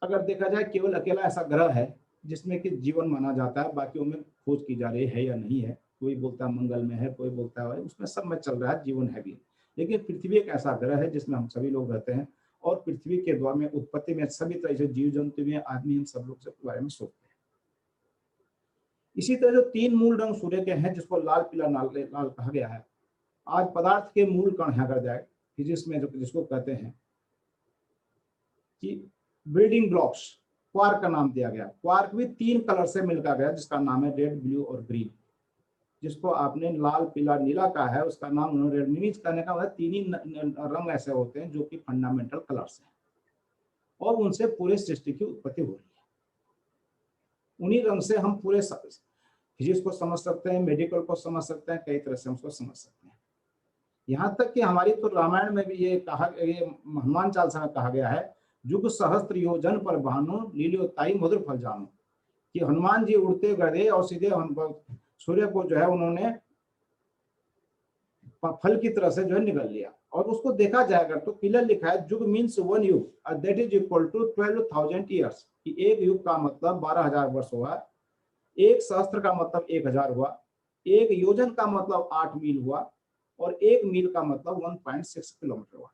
अगर देखा जाए केवल अकेला ऐसा ग्रह है जिसमें कि जीवन माना जाता है, बाकियों में खोज की जा रही है या नहीं है। कोई बोलता है मंगल में है, कोई बोलता है उसमें सब में चल रहा है, जीवन है भी। लेकिन पृथ्वी एक ऐसा ग्रह है जिसमें हम सभी लोग रहते हैं और पृथ्वी के द्वारा में उत्पत्ति में सभी तरह से जीव जंतु में आदमी हम सब लोग के बारे में सोचते हैं। इसी तरह जो 3 मूल रंग सूर्य के हैं जिसको लाल, पीला, लाल कहा गया है, आज पदार्थ के मूल कण है अगर जाए फिजिक्स में जिसको कहते हैं कि बिल्डिंग ब्लॉक्स, क्वार्क का नाम दिया गया। क्वार्क भी 3 कलर से मिलकर गया जिसका नाम है रेड, ब्लू और ग्रीन। जिसको आपने लाल, पीला, नीला कहा है उसका नाम उन्होंने रेड मीन्स करने का मतलब 3 ही रंग ऐसे होते हैं जो कि फंडामेंटल कलर्स हैं और उनसे पूरे सृष्टि की उत्पत्ति हो रही है। उन्हीं रंग से हम पूरे फिजिक्स को समझ सकते हैं, मेडिकल को समझ सकते हैं, कई तरह से हम उसको समझ सकते हैं। यहाँ तक कि हमारी तो रामायण में भी ये हनुमान चालीसा में कहा गया है, युग सहस्त्र योजन पर बहानो लील्योताई मधुर फल जानो, कि हनुमान जी उड़ते गए और सीधे सूर्य को जो है उन्होंने फल की तरह से जो है निगल लिया। और उसको देखा जाएगा तो क्लियर लिखा है युग means 1 yug, that is equal to 12,000 years, कि एक युग का मतलब 12,000 वर्ष हुआ, एक सहस्त्र का मतलब 1,000 हुआ, एक योजन का मतलब 8 मील हुआ और एक मील का मतलब 1.6 किलोमीटर हुआ।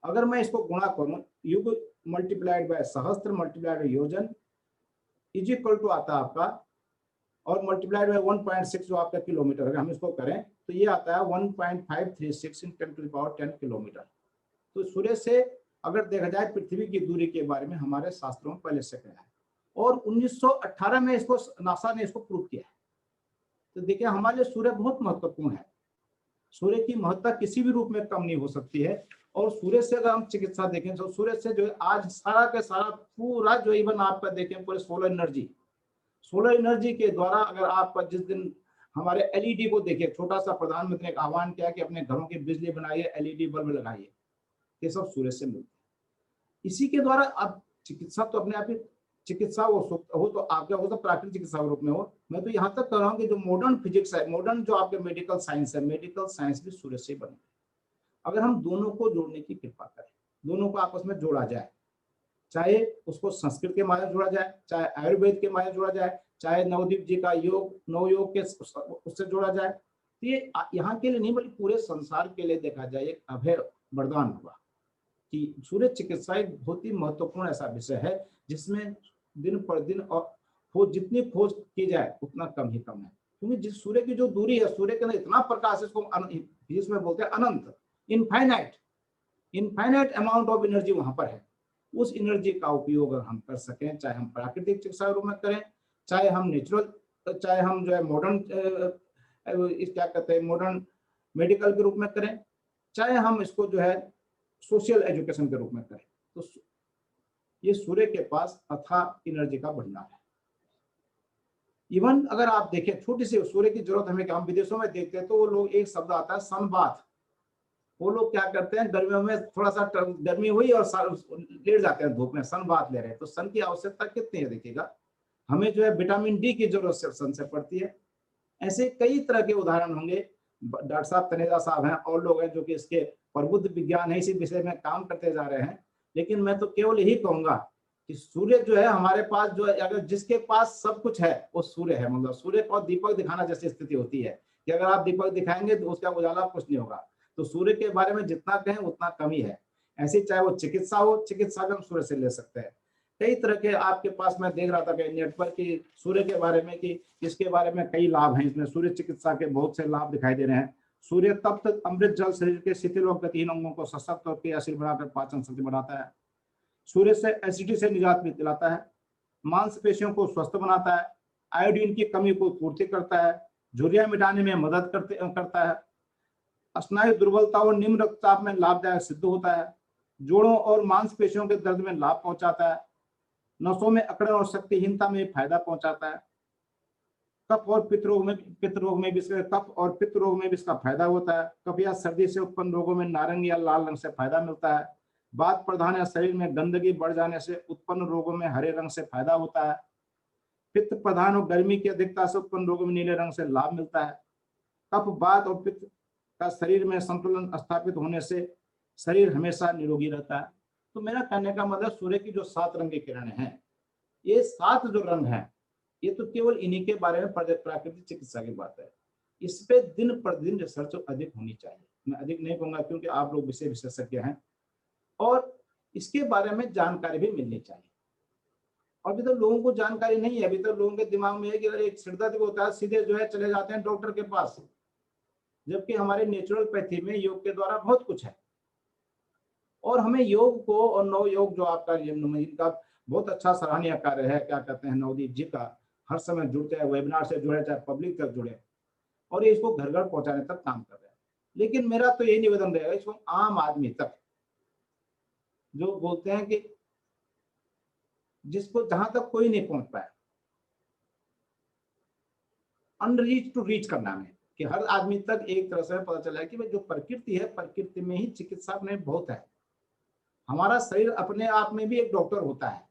अगर मैं इसको गुणा करूं, युग मल्टीप्लाइड बाय सहस्त्र मल्टीप्लाइड बाय योजन इज इक्वल टू आता है आपका, और मल्टीप्लाइड बाय 1.6 जो आपका किलोमीटर है, हम इसको करें तो ये आता है 1.536 × 10⁻10 किलोमीटर। तो सूर्य से अगर देखा जाए पृथ्वी की दूरी के बारे में हमारे शास्त्रों में पहले से कहा है और 1918 में इसको नासा ने इसको प्रूव किया है। तो देखिए हमारे लिए सूर्य बहुत महत्वपूर्ण है, सूर्य की महत्ता किसी भी रूप में कम नहीं हो सकती है। और सूर्य से अगर हम चिकित्सा देखें तो सूर्य से जो है आज सारा के सारा पूरा जो इवन आपका देखें पूरे सोलर एनर्जी के द्वारा, अगर आपका जिस दिन हमारे एलईडी को देखिए, छोटा सा प्रधानमंत्री ने एक आह्वान किया कि अपने घरों की बिजली बनाइए, एलईडी बल्ब लगाइए, ये सब सूर्य से मिलते हैं। इसी के द्वारा अब चिकित्सा तो अपने आप ही चिकित्सा हो तो आपके हो तो प्राकृतिक चिकित्सा के रूप में हो। मैं तो यहाँ तक कह रहा हूँ कि जो मॉडर्न फिजिक्स है, मॉडर्न जो आपके मेडिकल साइंस है, मेडिकल साइंस भी सूर्य से बने। अगर हम दोनों को जोड़ने की कृपा करें, दोनों को आपस में जोड़ा जाए, चाहे उसको संस्कृत के माध्यम जोड़ा जाए, चाहे आयुर्वेद के माध्यम जोड़ा जाए, चाहे नवदीप जी का योग नवयोग के उससे जोड़ा जाए, तो ये यहाँ के लिए नहीं बल्कि पूरे संसार के लिए देखा जाए एक अभय वरदान हुआ कि सूर्य चिकित्सा एक बहुत ही महत्वपूर्ण ऐसा विषय है जिसमें दिन पर दिन और जितनी खोज की जाए उतना कम ही कम है। क्योंकि जिस सूर्य की जो दूरी है, सूर्य के अंदर इतना प्रकाश है, इसको जिसमें बोलते हैं अनंत, इनफाइनाइट अमाउंट ऑफ एनर्जी वहां पर है। उस एनर्जी का उपयोग अगर हम कर सकें, चाहे हम प्राकृतिक चिकित्सा के रूप में करें, चाहे हम नेचुरल, चाहे हम जो है मॉडर्न क्या कहते हैं मॉडर्न मेडिकल के रूप में करें, चाहे हम इसको जो है सोशल एजुकेशन के रूप में करें, तो ये सूर्य के पास अथाह एनर्जी का भंडार है। इवन अगर आप देखें छोटी सी सूर्य की जरूरत हमें, हम विदेशों में देखते हैं तो वो लोग एक शब्द आता है सनबाथ, वो लोग क्या करते हैं गर्मियों में थोड़ा सा गर्मी हुई और लेट जाते हैं धूप में, सन बात ले रहे हैं। तो सन की आवश्यकता कितनी है देखिएगा, हमें जो है विटामिन डी की जरूरत सन से पड़ती है। ऐसे कई तरह के उदाहरण होंगे, डॉक्टर साहब तनेजा साहब हैं और लोग हैं जो कि इसके प्रबुद्ध विज्ञान है, इसी विषय में काम करते जा रहे हैं। लेकिन मैं तो केवल यही कहूंगा कि सूर्य जो है हमारे पास जो है, अगर जिसके पास सब कुछ है वो सूर्य है। मतलब सूर्य को दीपक दिखाना जैसी स्थिति होती है कि अगर आप दीपक दिखाएंगे तो उसका उजाला कुछ नहीं होगा। तो सूर्य के बारे में जितना कहें उतना कम ही है। ऐसे चाहे वो चिकित्सा हो, चिकित्सा भी हम सूर्य से ले सकते हैं। कई तरह के आपके पास मैं देख रहा था कि नेट पर कि सूर्य के बारे में कि इसके बारे में कई लाभ हैं, इसमें सूर्य चिकित्सा के बहुत से लाभ दिखाई दे रहे हैं। सूर्य तप्त अमृत जल शरीर के शिथिल और गतिहीन अंगों को सशक्त और क्रियाशील बनाकर पाचन शक्ति बढ़ाता है। सूर्य से एसिडिटी से निजात भी दिलाता है, मांसपेशियों को स्वस्थ बनाता है, आयोडीन की कमी को पूर्ति करता है, झुर्रियां मिटाने में मदद करता है, स्नायु दुर्बलता और निम्न रक्तचाप में लाभदायक सिद्ध होता है, जोड़ों और मांसपेशियों के दर्द में लाभ पहुंचाता है, नसों में अकड़न और शक्तिहीनता में फायदा पहुंचाता है, कफ और पित्त रोग में भी इसका फायदा होता है। कफ या सर्दी से उत्पन्न रोगों में नारंगी या लाल रंग से फायदा मिलता है। वात प्रधान या शरीर में गंदगी बढ़ जाने से उत्पन्न रोगों में हरे रंग से फायदा होता है। पित्त प्रधान और गर्मी की अधिकता से उत्पन्न रोगों में नीले रंग से लाभ मिलता है। कफ, वात और पित्त का शरीर में संतुलन स्थापित होने से शरीर हमेशा निरोगी रहता है। तो मेरा कहने का मतलब सूर्य की जो 7 रंग की किरणें हैं, ये 7 जो रंग हैं, ये तो केवल इन्हीं के बारे में प्राकृतिक चिकित्सा की बात है। इस पे दिन पर दिन रिसर्च अधिक होनी चाहिए। मैं अधिक नहीं कहूंगा क्योंकि आप लोग विषय विशेषज्ञ हैं और इसके बारे में जानकारी भी मिलनी चाहिए। अभी तो लोगों को जानकारी नहीं है, अभी तो लोगों के दिमाग में है कि एक सिरदर्द होता है सीधे जो है चले जाते हैं डॉक्टर के पास, जबकि हमारे नेचुरोपैथी में योग के द्वारा बहुत कुछ है। और हमें योग को और नव योग जो आपका इनका बहुत अच्छा सराहनीय कार्य है, क्या कहते हैं नवदीप जी का, हर समय जुड़ते हैं, वेबिनार से जुड़े, चाहे पब्लिक तक जुड़े और ये इसको घर घर पहुंचाने तक काम कर रहे हैं। लेकिन मेरा तो यही निवेदन रहेगा इसको आम आदमी तक, जो बोलते हैं कि जिसको जहां तक कोई नहीं पहुंच पाया, अनरीच टू रीच करना में, कि हर आदमी तक एक तरह से पता चला है कि भाई जो प्रकृति है, प्रकृति में ही चिकित्सा में बहुत है। हमारा शरीर अपने आप में भी एक डॉक्टर होता है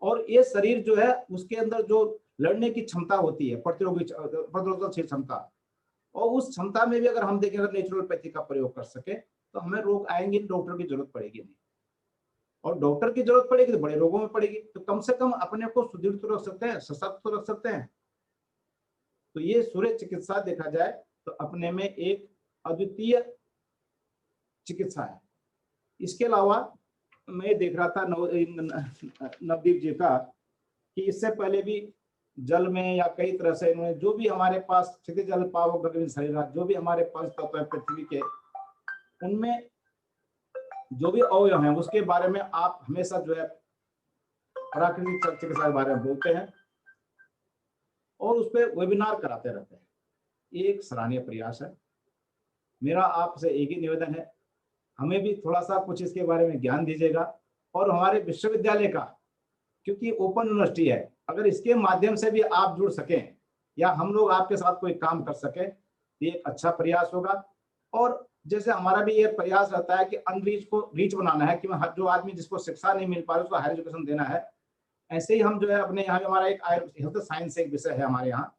और ये शरीर जो है उसके अंदर जो लड़ने की क्षमता होती है, प्रतिरोधक क्षमता, और उस क्षमता में भी अगर हम देखें, अगर नेचुरोपैथी का प्रयोग कर सके तो हमें रोग आएंगे, डॉक्टर की जरूरत पड़ेगी नहीं। और डॉक्टर की जरूरत पड़ेगी तो बड़े रोगों में पड़ेगी। तो कम से कम अपने को सुदृढ़ तो रख सकते हैं, सशक्त तो रख सकते हैं। तो ये सूर्य चिकित्सा देखा जाए तो अपने में एक अद्वितीय चिकित्सा है। इसके अलावा मैं देख रहा था नवदीप जी का कि इससे पहले भी जल में या कई तरह से इन्होंने जो भी हमारे पास क्षितिज जल पावक गगन शरीर, जो भी हमारे पंच तत्व है पृथ्वी के, उनमें जो भी अवयव हैं उसके बारे में आप हमेशा जो है प्राकृतिक चिकित्सा के बारे में बोलते हैं और उस पर वेबिनार कराते रहते हैं। ये एक सराहनीय प्रयास है। मेरा आपसे एक ही निवेदन है, हमें भी थोड़ा सा कुछ इसके बारे में ज्ञान दीजिएगा। और हमारे विश्वविद्यालय का, क्योंकि ओपन यूनिवर्सिटी है, अगर इसके माध्यम से भी आप जुड़ सकें या हम लोग आपके साथ कोई काम कर सके, ये एक अच्छा प्रयास होगा। और जैसे हमारा भी ये प्रयास रहता है कि अनरीच को रीच बनाना है, कि जो आदमी जिसको शिक्षा नहीं मिल पा रही उसको हायर एजुकेशन देना है, ऐसे ही हम जो है अपने यहाँ हमारा एक हेल्थ साइंस एक विषय है हमारे यहाँ,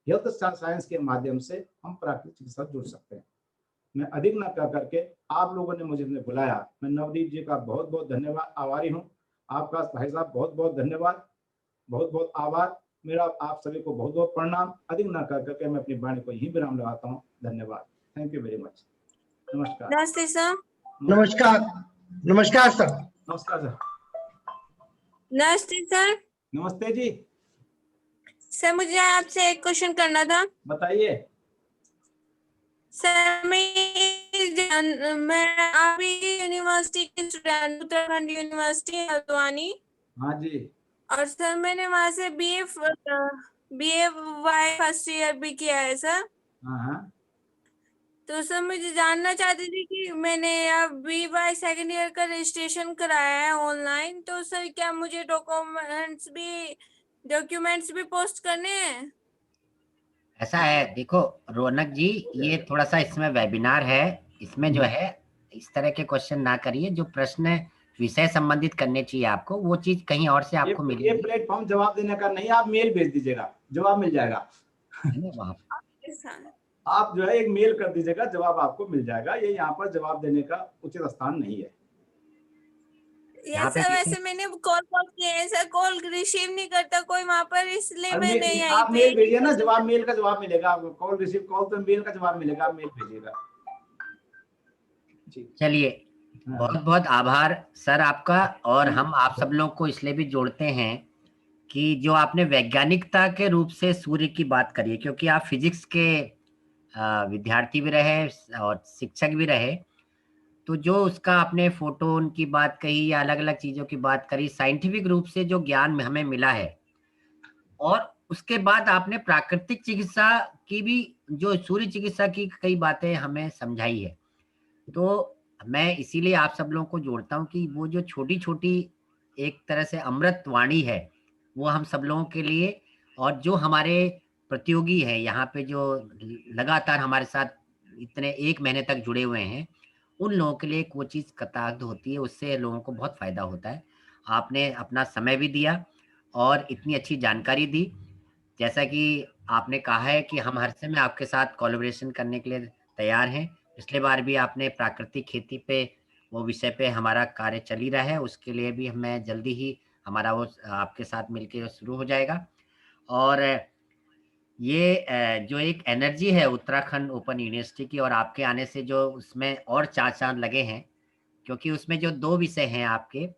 हेल्थ साइंस के माध्यम से हम प्राकृतिक चिकित्सा जुड़ सकते हैं। मैं अधिक न कर करके आप लोगों ने मुझे बुलाया, मैं नवदीप जी का बहुत बहुत धन्यवाद आभारी हूँ। आपका भाई साहब बहुत बहुत धन्यवाद, बहुत बहुत आभार। मेरा आप सभी को बहुत बहुत प्रणाम। अधिक न कर करके मैं अपनी वाणी को यहीं विराम लगाता हूँ। धन्यवाद। Thank you very much. नमस्कार। नमस्ते सर। नमस्कार। नमस्कार सर। नमस्कार सर। नमस्ते सर। नमस्ते जी। सर मुझे आपसे एक क्वेश्चन करना था। बताइए। सर मैं अभी यूनिवर्सिटी की स्टूडेंट, उत्तराखंड यूनिवर्सिटी हल्द्वानी। हाँ जी। और सर मैंने वहां से BA वाई फर्स्ट ईयर भी किया है सर। हाँ। तो सर मुझे जानना चाहती थी कि मैंने अब BY सेकेंड ईयर का रजिस्ट्रेशन कराया है ऑनलाइन, तो सर क्या मुझे डॉक्यूमेंट्स भी पोस्ट करने हैं? ऐसा है, देखो रौनक जी, ये थोड़ा सा इसमें वेबिनार है, इसमें जो है इस तरह के क्वेश्चन ना करिए। जो प्रश्न विषय संबंधित करने चाहिए आपको, वो चीज कहीं और से आपको मिलेगी। ये प्लेटफॉर्म जवाब देने का नहीं, आप मेल भेज दीजिएगा, जवाब मिल जाएगा। वहाँ आप जो है एक मेल कर दीजिएगा, जवाब आपको मिल जाएगा। ये यहाँ पर जवाब देने का उचित स्थान नहीं है। सर वैसे मैंने कॉल किए हैं सर, कॉल रिसीव नहीं करता कोई वहाँ पर, इसलिए मैंने यहीं आप मेल भेजिए ना, जवाब मेल का जवाब मिलेगा आपको। कॉल रिसीव कॉल तो मेल का जवाब मिलेगा, आप मेल भेजिएगा। चलिए, बहुत बहुत आभार सर आपका। और हम आप सब लोग को इसलिए भी जोड़ते हैं कि जो आपने वैज्ञानिकता के रूप से सूर्य की बात करी है, क्योंकि आप फिजिक्स के विद्यार्थी भी रहे और शिक्षक भी रहे, तो जो उसका आपने फोटोन की बात कही या अलग अलग चीजों की बात करी, साइंटिफिक रूप से जो ज्ञान हमें मिला है, और उसके बाद आपने प्राकृतिक चिकित्सा की भी, जो सूर्य चिकित्सा की कई बातें हमें समझाई है। तो मैं इसीलिए आप सब लोगों को जोड़ता हूँ कि वो जो छोटी छोटी एक तरह से अमृत वाणी है, वो हम सब लोगों के लिए, और जो हमारे प्रतियोगी हैं यहाँ पे जो लगातार हमारे साथ इतने 1 महीने तक जुड़े हुए हैं, उन लोगों के लिए एक वो चीज़ कृतार्थ होती है, उससे लोगों को बहुत फायदा होता है। आपने अपना समय भी दिया और इतनी अच्छी जानकारी दी। जैसा कि आपने कहा है कि हम हर समय आपके साथ कोलैबोरेशन करने के लिए तैयार हैं। पिछले बार भी आपने प्राकृतिक खेती पे वो विषय पे हमारा कार्य चल ही रहा है, उसके लिए भी मैं जल्दी ही हमारा वो आपके साथ मिलके शुरू हो जाएगा। और ये जो एक एनर्जी है उत्तराखंड ओपन यूनिवर्सिटी की, और आपके आने से जो उसमें और 4 चाँद लगे हैं, क्योंकि उसमें जो 2 विषय हैं आपके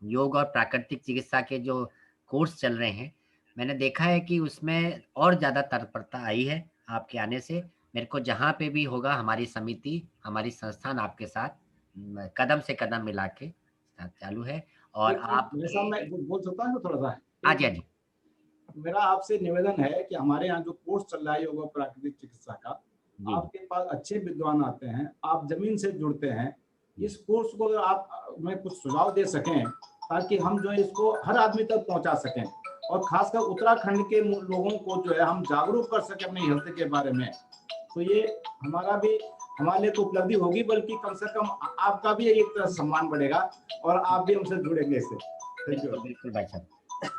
योग और प्राकृतिक चिकित्सा के जो कोर्स चल रहे हैं, मैंने देखा है कि उसमें और ज़्यादा तत्परता आई है आपके आने से। मेरे को जहाँ पे भी होगा, हमारी समिति, हमारी संस्थान आपके साथ कदम से कदम मिला के चालू है। और आप मैं बोल सकता हूँ थोड़ा सा? हाँ जी, हाँ जी। मेरा आपसे निवेदन है कि हमारे यहाँ जो कोर्स चल रहा है योग और प्राकृतिक चिकित्सा का, आपके पास अच्छे विद्वान आते हैं, आप जमीन से जुड़ते हैं। इस कोर्स को अगर आप में कुछ सुझाव दे सकें, ताकि हम जो है इसको हर आदमी तक पहुंचा सकें, और खासकर उत्तराखंड के लोगों को जो है हम जागरूक कर सकें अपने हेल्थ के बारे में, तो ये हमारा भी, हमारे लिए तो उपलब्धि होगी, बल्कि कम से कम आपका भी एक तरह सम्मान बढ़ेगा और आप भी हमसे जुड़ेंगे इससे। बिल्कुल भाई साहब,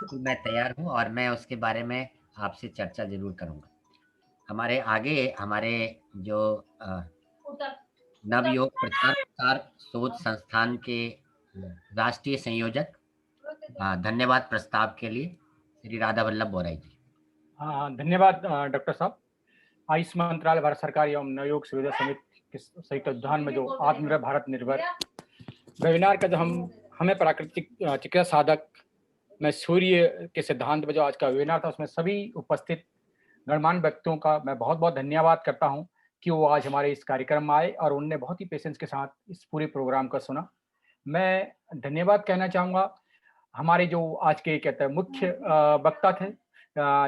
तो मैं तैयार हूँ और मैं उसके बारे में आपसे चर्चा जरूर करूंगा। हमारे आगे हमारे जो नवयोग प्रचार प्रसार शोध संस्थान के राष्ट्रीय संयोजक, धन्यवाद प्रस्ताव के लिए, श्री राधा वल्लभ बोराई जी। हाँ, धन्यवाद डॉक्टर साहब। आयुष मंत्रालय, भारत सरकार एवं नवयोग सुविधा समिति के संयुक्त तत्वाधान में जो आत्मनिर्भर भारत निर्भर वेबिनार का जो हमें प्राकृतिक चिकित्सा साधक में सूर्य के सिद्धांत में जो आज का वेबिनार था, उसमें सभी उपस्थित गणमान्य व्यक्तियों का मैं बहुत बहुत धन्यवाद करता हूं कि वो आज हमारे इस कार्यक्रम में आए और उनने बहुत ही पेशेंस के साथ इस पूरे प्रोग्राम का सुना। मैं धन्यवाद कहना चाहूँगा हमारे जो आज के कहते हैं मुख्य वक्ता थे,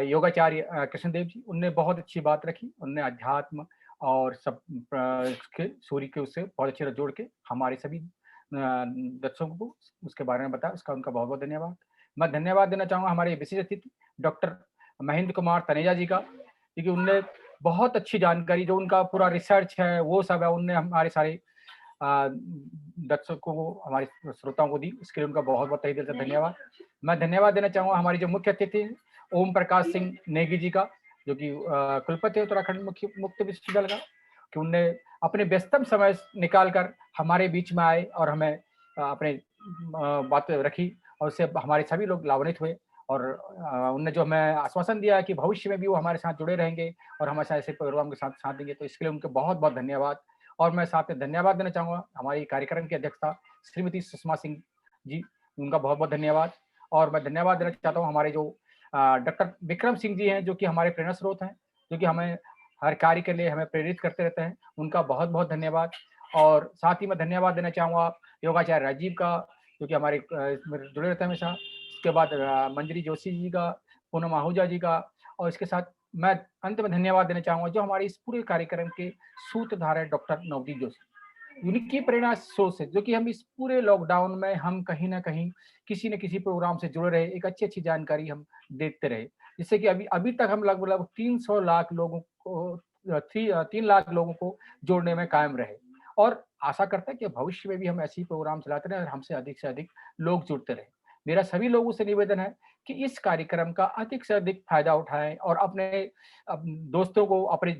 योगाचार्य कृष्णदेव जी। उनने बहुत अच्छी बात रखी, उनने अध्यात्म और सब सूर्य के उससे बहुत अच्छे जोड़ के हमारे सभी दर्शकों को उसके बारे में बताया, उसका उनका बहुत बहुत धन्यवाद। मैं धन्यवाद देना चाहूँगा हमारे विशेष अतिथि डॉक्टर महेंद्र कुमार तनेजा जी का, क्योंकि उनने बहुत अच्छी जानकारी, जो उनका पूरा रिसर्च है वो सब है, उनने हमारे सारे दर्शकों को, हमारे श्रोताओं को दी। इसके लिए उनका बहुत बहुत तहे दिल से धन्यवाद। मैं धन्यवाद देना चाहूँगा हमारी जो मुख्य अतिथि ओम प्रकाश सिंह नेगी जी का, जो कि कुलपति उत्तराखंड मुक्त विश्वविद्यालय का, कि उनने अपने व्यस्तम समय निकाल कर हमारे बीच में आए और हमें अपने बातें रखी, और उससे हमारे सभी लोग लाभान्वित हुए। और उनने जो हमें आश्वासन दिया कि भविष्य में भी वो हमारे साथ जुड़े रहेंगे और हमेशा ऐसे प्रोग्राम के साथ देंगे, तो इसके लिए उनके बहुत बहुत धन्यवाद। और मैं साथ में धन्यवाद देना चाहूँगा हमारी कार्यक्रम की अध्यक्षता श्रीमती सुषमा सिंह जी, उनका बहुत बहुत धन्यवाद। और मैं धन्यवाद देना चाहता हूँ हमारे जो डॉक्टर विक्रम सिंह जी हैं, जो कि हमारे प्रेरणा स्रोत हैं, जो कि हमें हर कार्य के लिए हमें प्रेरित करते रहते हैं, उनका बहुत बहुत धन्यवाद। और साथ ही मैं धन्यवाद देना चाहूँगा योगाचार्य राजीव का, जो कि हमारे जुड़े रहते हैं हमेशा। उसके बाद मंजरी जोशी जी का, पूनम आहूजा जी का, और इसके साथ मैं अंत में धन्यवाद देना चाहूँगा जो हमारे इस पूरे कार्यक्रम के सूत्रधार है डॉक्टर नवदीप जोशी। उनकी प्रेरणा सोच से, जो कि हम इस पूरे लॉकडाउन में हम कहीं ना कहीं किसी न किसी प्रोग्राम से जुड़े रहे, एक अच्छी जानकारी हम देखते रहे, जिससे कि अभी तक हम लगभग 300 लाख लोगों को 3 लाख लोगों को जोड़ने में कायम रहे। और आशा करते हैं कि भविष्य में भी हम ऐसे ही प्रोग्राम चलाते रहे और हमसे अधिक से अधिक लोग जुड़ते रहे। मेरा सभी लोगों से निवेदन है कि इस कार्यक्रम का अधिक से अधिक फायदा उठाएं और अपने दोस्तों को, अपने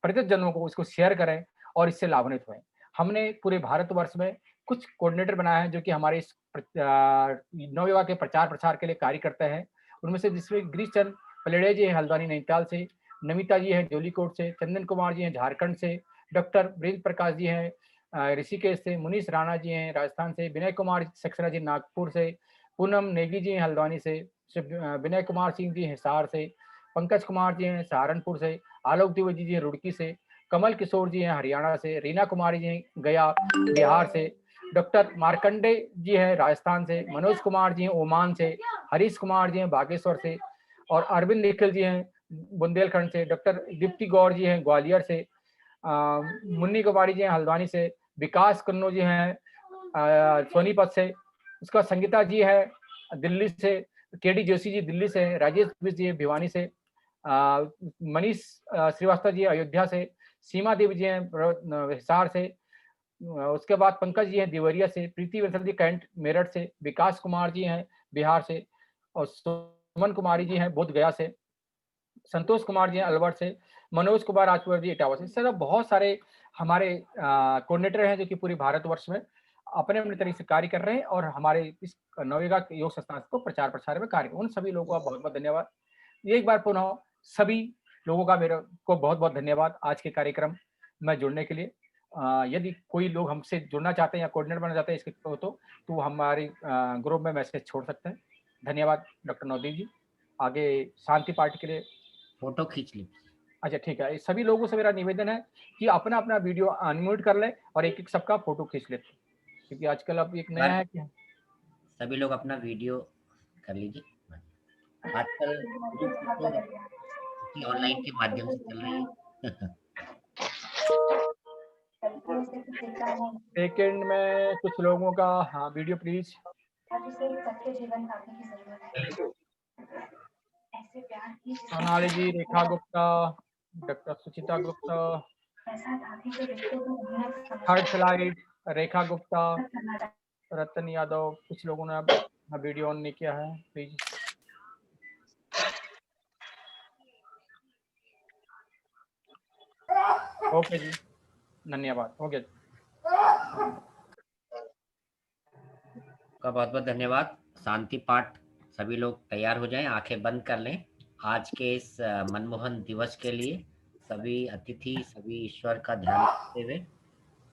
परिजनों को इसको शेयर करें और इससे लाभान्वित हुए। हमने पूरे भारतवर्ष में कुछ कोऑर्डिनेटर बनाए हैं जो कि हमारे इस नवयुवा के प्रचार प्रसार के लिए कार्य करते हैं। उनमें से जिसमें गिरीश चंद पलेड़े जी हैं हल्द्वानी नैनीताल से, नमिता जी हैं जोलीकोट से, चंदन कुमार जी हैं झारखंड से, डॉक्टर ब्रिज प्रकाश जी हैं ऋषिकेश से, मुनीष राणा जी हैं राजस्थान से, विनय कुमार सक्सेना जी नागपुर से, पूनम नेगी जी हैं हल्द्वानी से, विनय कुमार सिंह जी हिसार से, पंकज कुमार जी हैं सहारनपुर से, आलोक द्विवेदी जी हैं रुड़की से, कमल किशोर जी हैं हरियाणा से, रीना कुमारी जी हैं गया बिहार से, डॉक्टर मार्कंडे जी हैं राजस्थान से, मनोज कुमार जी हैं ओमान से, हरीश कुमार जी हैं बागेश्वर से, और अरविंद निखिल जी हैं बुंदेलखंड से, डॉक्टर दीप्ति गौर जी हैं ग्वालियर से, मुन्नी कुमारी जी हैं हल्द्वानी से, विकास कन्नो जी हैं सोनीपत से, उसका संगीता जी है दिल्ली से, केडी जोशी जी दिल्ली से, राजेश जी भिवानी से, मनीष श्रीवास्तव जी अयोध्या से, सीमा देवी जी हैं हिसार से, उसके बाद पंकज जी हैं देवरिया से, प्रीति वंसल जी कैंट मेरठ से, विकास कुमार जी हैं बिहार से, और सुमन कुमारी जी हैं बोध गया से, संतोष कुमार जी हैं अलवर से, मनोज कुमार राजपुर जी इटावा से। इस तरह बहुत सारे हमारे कोऑर्डिनेटर हैं जो कि पूरे भारतवर्ष में अपने अपने तरीके से कार्य कर रहे हैं और हमारे इस नवयुगा योग संस्थान को प्रचार प्रसार में कार्य, उन सभी लोगों का बहुत बहुत धन्यवाद। एक बार पुनः सभी लोगों का मेरे को बहुत बहुत धन्यवाद आज के कार्यक्रम में जुड़ने के लिए। यदि कोई लोग हमसे जुड़ना चाहते हैं या कोऑर्डिनेटर बनना चाहते हैं इसके तो हमारे ग्रुप में मैसेज छोड़ सकते हैं। धन्यवाद डॉक्टर नवदीप जी। आगे शांति पार्टी के लिए फोटो खींच ली। अच्छा ठीक है, सभी लोगों से मेरा निवेदन है कि अपना अपना वीडियो अनम्यूट कर ले और एक एक सबका फोटो खींच लेते, क्योंकि आजकल अब एक नया है कि सभी लोग अपना वीडियो कर लीजिए। आजकल ऑनलाइन के माध्यम से चल रही है। सेकंड में कुछ लोगों का video please. Sonali ji, Rekha Gupta, doctor Suchita Gupta, third slide Rekha Gupta, Ratan Yadav, कुछ लोगों ने अपना वीडियो ऑन नहीं किया है, प्लीज। ओके जी, धन्यवाद, हो गया। का बहुत बहुत धन्यवाद। शांति पाठ सभी लोग तैयार हो जाएं, आंखें बंद कर लें। आज के इस मनमोहन दिवस के लिए सभी अतिथि, सभी ईश्वर का ध्यान रखते हुए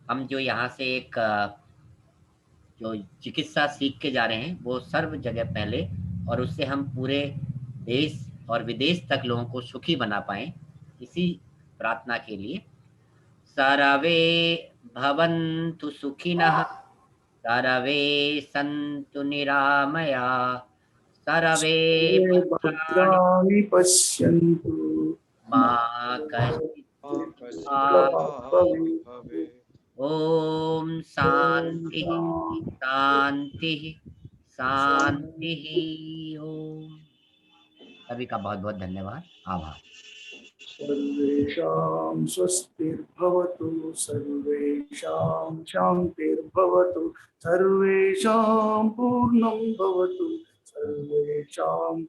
हम जो यहाँ से एक जो चिकित्सा सीख के जा रहे हैं वो सर्व जगह फैले और उससे हम पूरे देश और विदेश तक लोगों को सुखी बना पाएं, इसी प्रार्थना के लिए सर्वे भवन्तु सुखिनः, सर्वे सन्तु निरामया, सर्वे भद्राणि पश्यन्तु मा कश्चित् ओम शांति शांति शांति। ओम। सभी का बहुत बहुत धन्यवाद, आभार। सर्वेषां स्वस्तिर्भवतु, सर्वेषां शान्तिर्भवतु, सर्वेषां पूर्णं भवतु, सर्वेषां